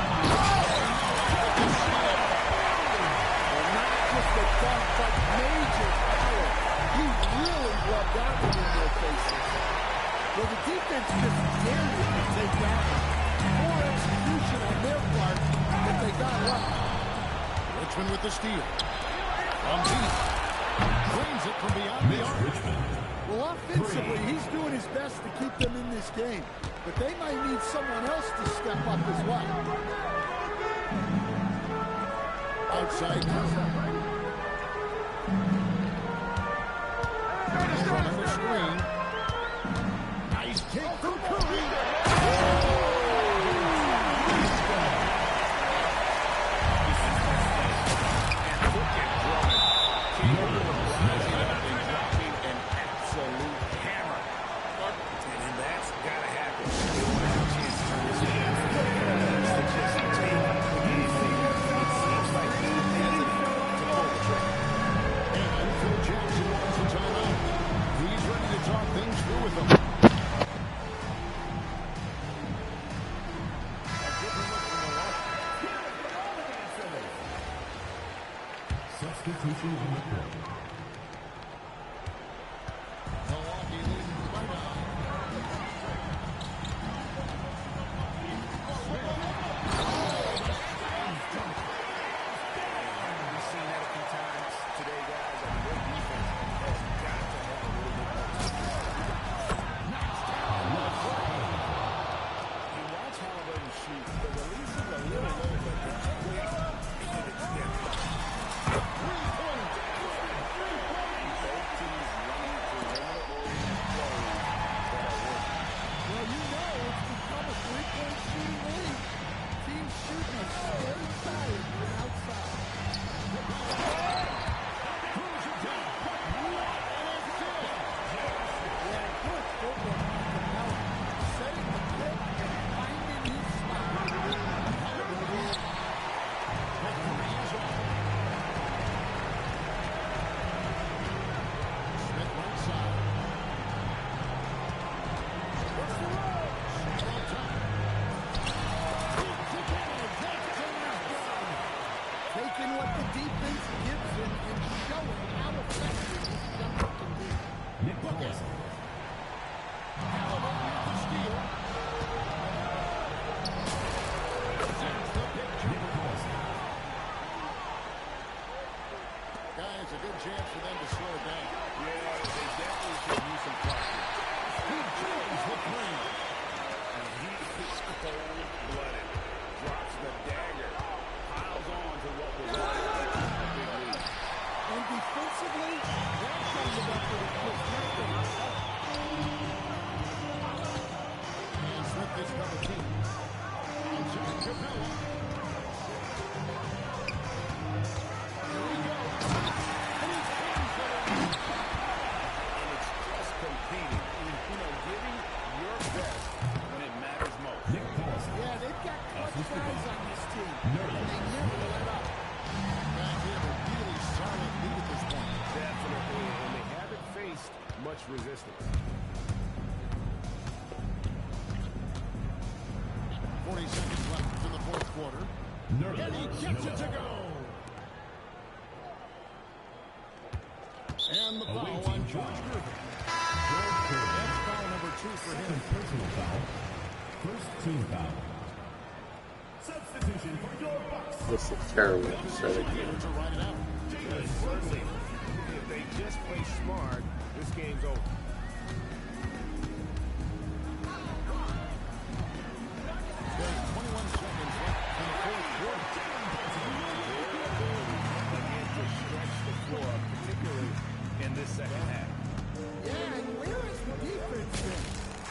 Speaker 7: And not just a dunk, but major power. He really rubbed that one in their faces. Well, the defense just dared him to take that one. Poor execution on their part, but they got lucky.
Speaker 4: Richmond with the steal. From deep. Drains it from beyond the arc.
Speaker 7: Well, offensively, he's doing his best to keep them in this game, but they might need someone else to step up as well.
Speaker 4: Outside. From the screen. Nice kick from Curry.
Speaker 8: Substitution on the court.
Speaker 4: Milwaukee leading by 9. We've seen that a few times today, guys. I mean, their defense has got to have a little bit more you watch Halliburton shoot. The release is a little low, but it's quick and it's different.
Speaker 7: Well, you know it's become a three-point shooting league. Teams shooting a scary side from outside. Yeah, good football from Melo. Setting the pick and finding his spot.
Speaker 4: Smith right side.
Speaker 7: Taking what the defense gives him and showing how effective this jumper can be.
Speaker 8: Nick Paulson.
Speaker 4: Guys, a good chance for them to slow it down. Yeah, they definitely should use some practice. Steve Jones with three. And he is cold-blooded. Drops the dagger. Piles on to what was already a big lead.
Speaker 7: And defensively, that kind of effort is just nothing.
Speaker 4: And Smith is number 2. Outside Capella. Here we go. And he turns it around. And it's just competing. Giving your best when it matters most.
Speaker 8: Nick Paulson.
Speaker 7: Yeah, they've got clutch guys on this team.
Speaker 8: Nerlens.
Speaker 7: And they never let up.
Speaker 4: Guys, they have a really solid lead at this point.
Speaker 5: Definitely, and they haven't faced much resistance.
Speaker 4: 40 seconds left in the fourth quarter. And he gets it to go. And the foul on George Gervin. That's foul number 2 for him.
Speaker 8: Second personal foul. First team foul. Substitution for your Bucks.
Speaker 2: This is terrible. So,
Speaker 4: To ride it out.
Speaker 5: Certainly, if they just play smart, this game's over.
Speaker 4: There's 21 seconds left in the fourth quarter.
Speaker 5: Again, to stretch the floor, particularly in this second half.
Speaker 7: Yeah, and where has the defense been?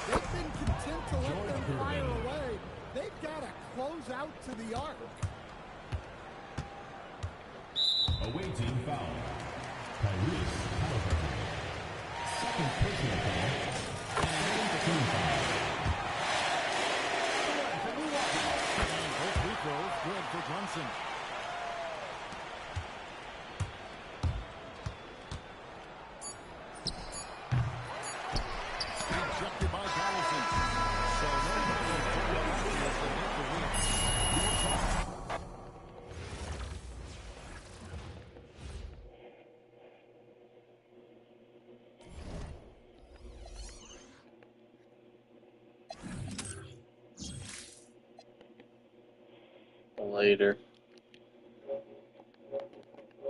Speaker 7: They've been content to let them fire away. They've got to close out to the arc.
Speaker 8: Away team foul. Tyrese Halliburton. Second personal foul. And team foul.
Speaker 4: And both free throws good for Brunson. Ejected by Collison. So no problem for the Lakers as they get the win.
Speaker 2: later.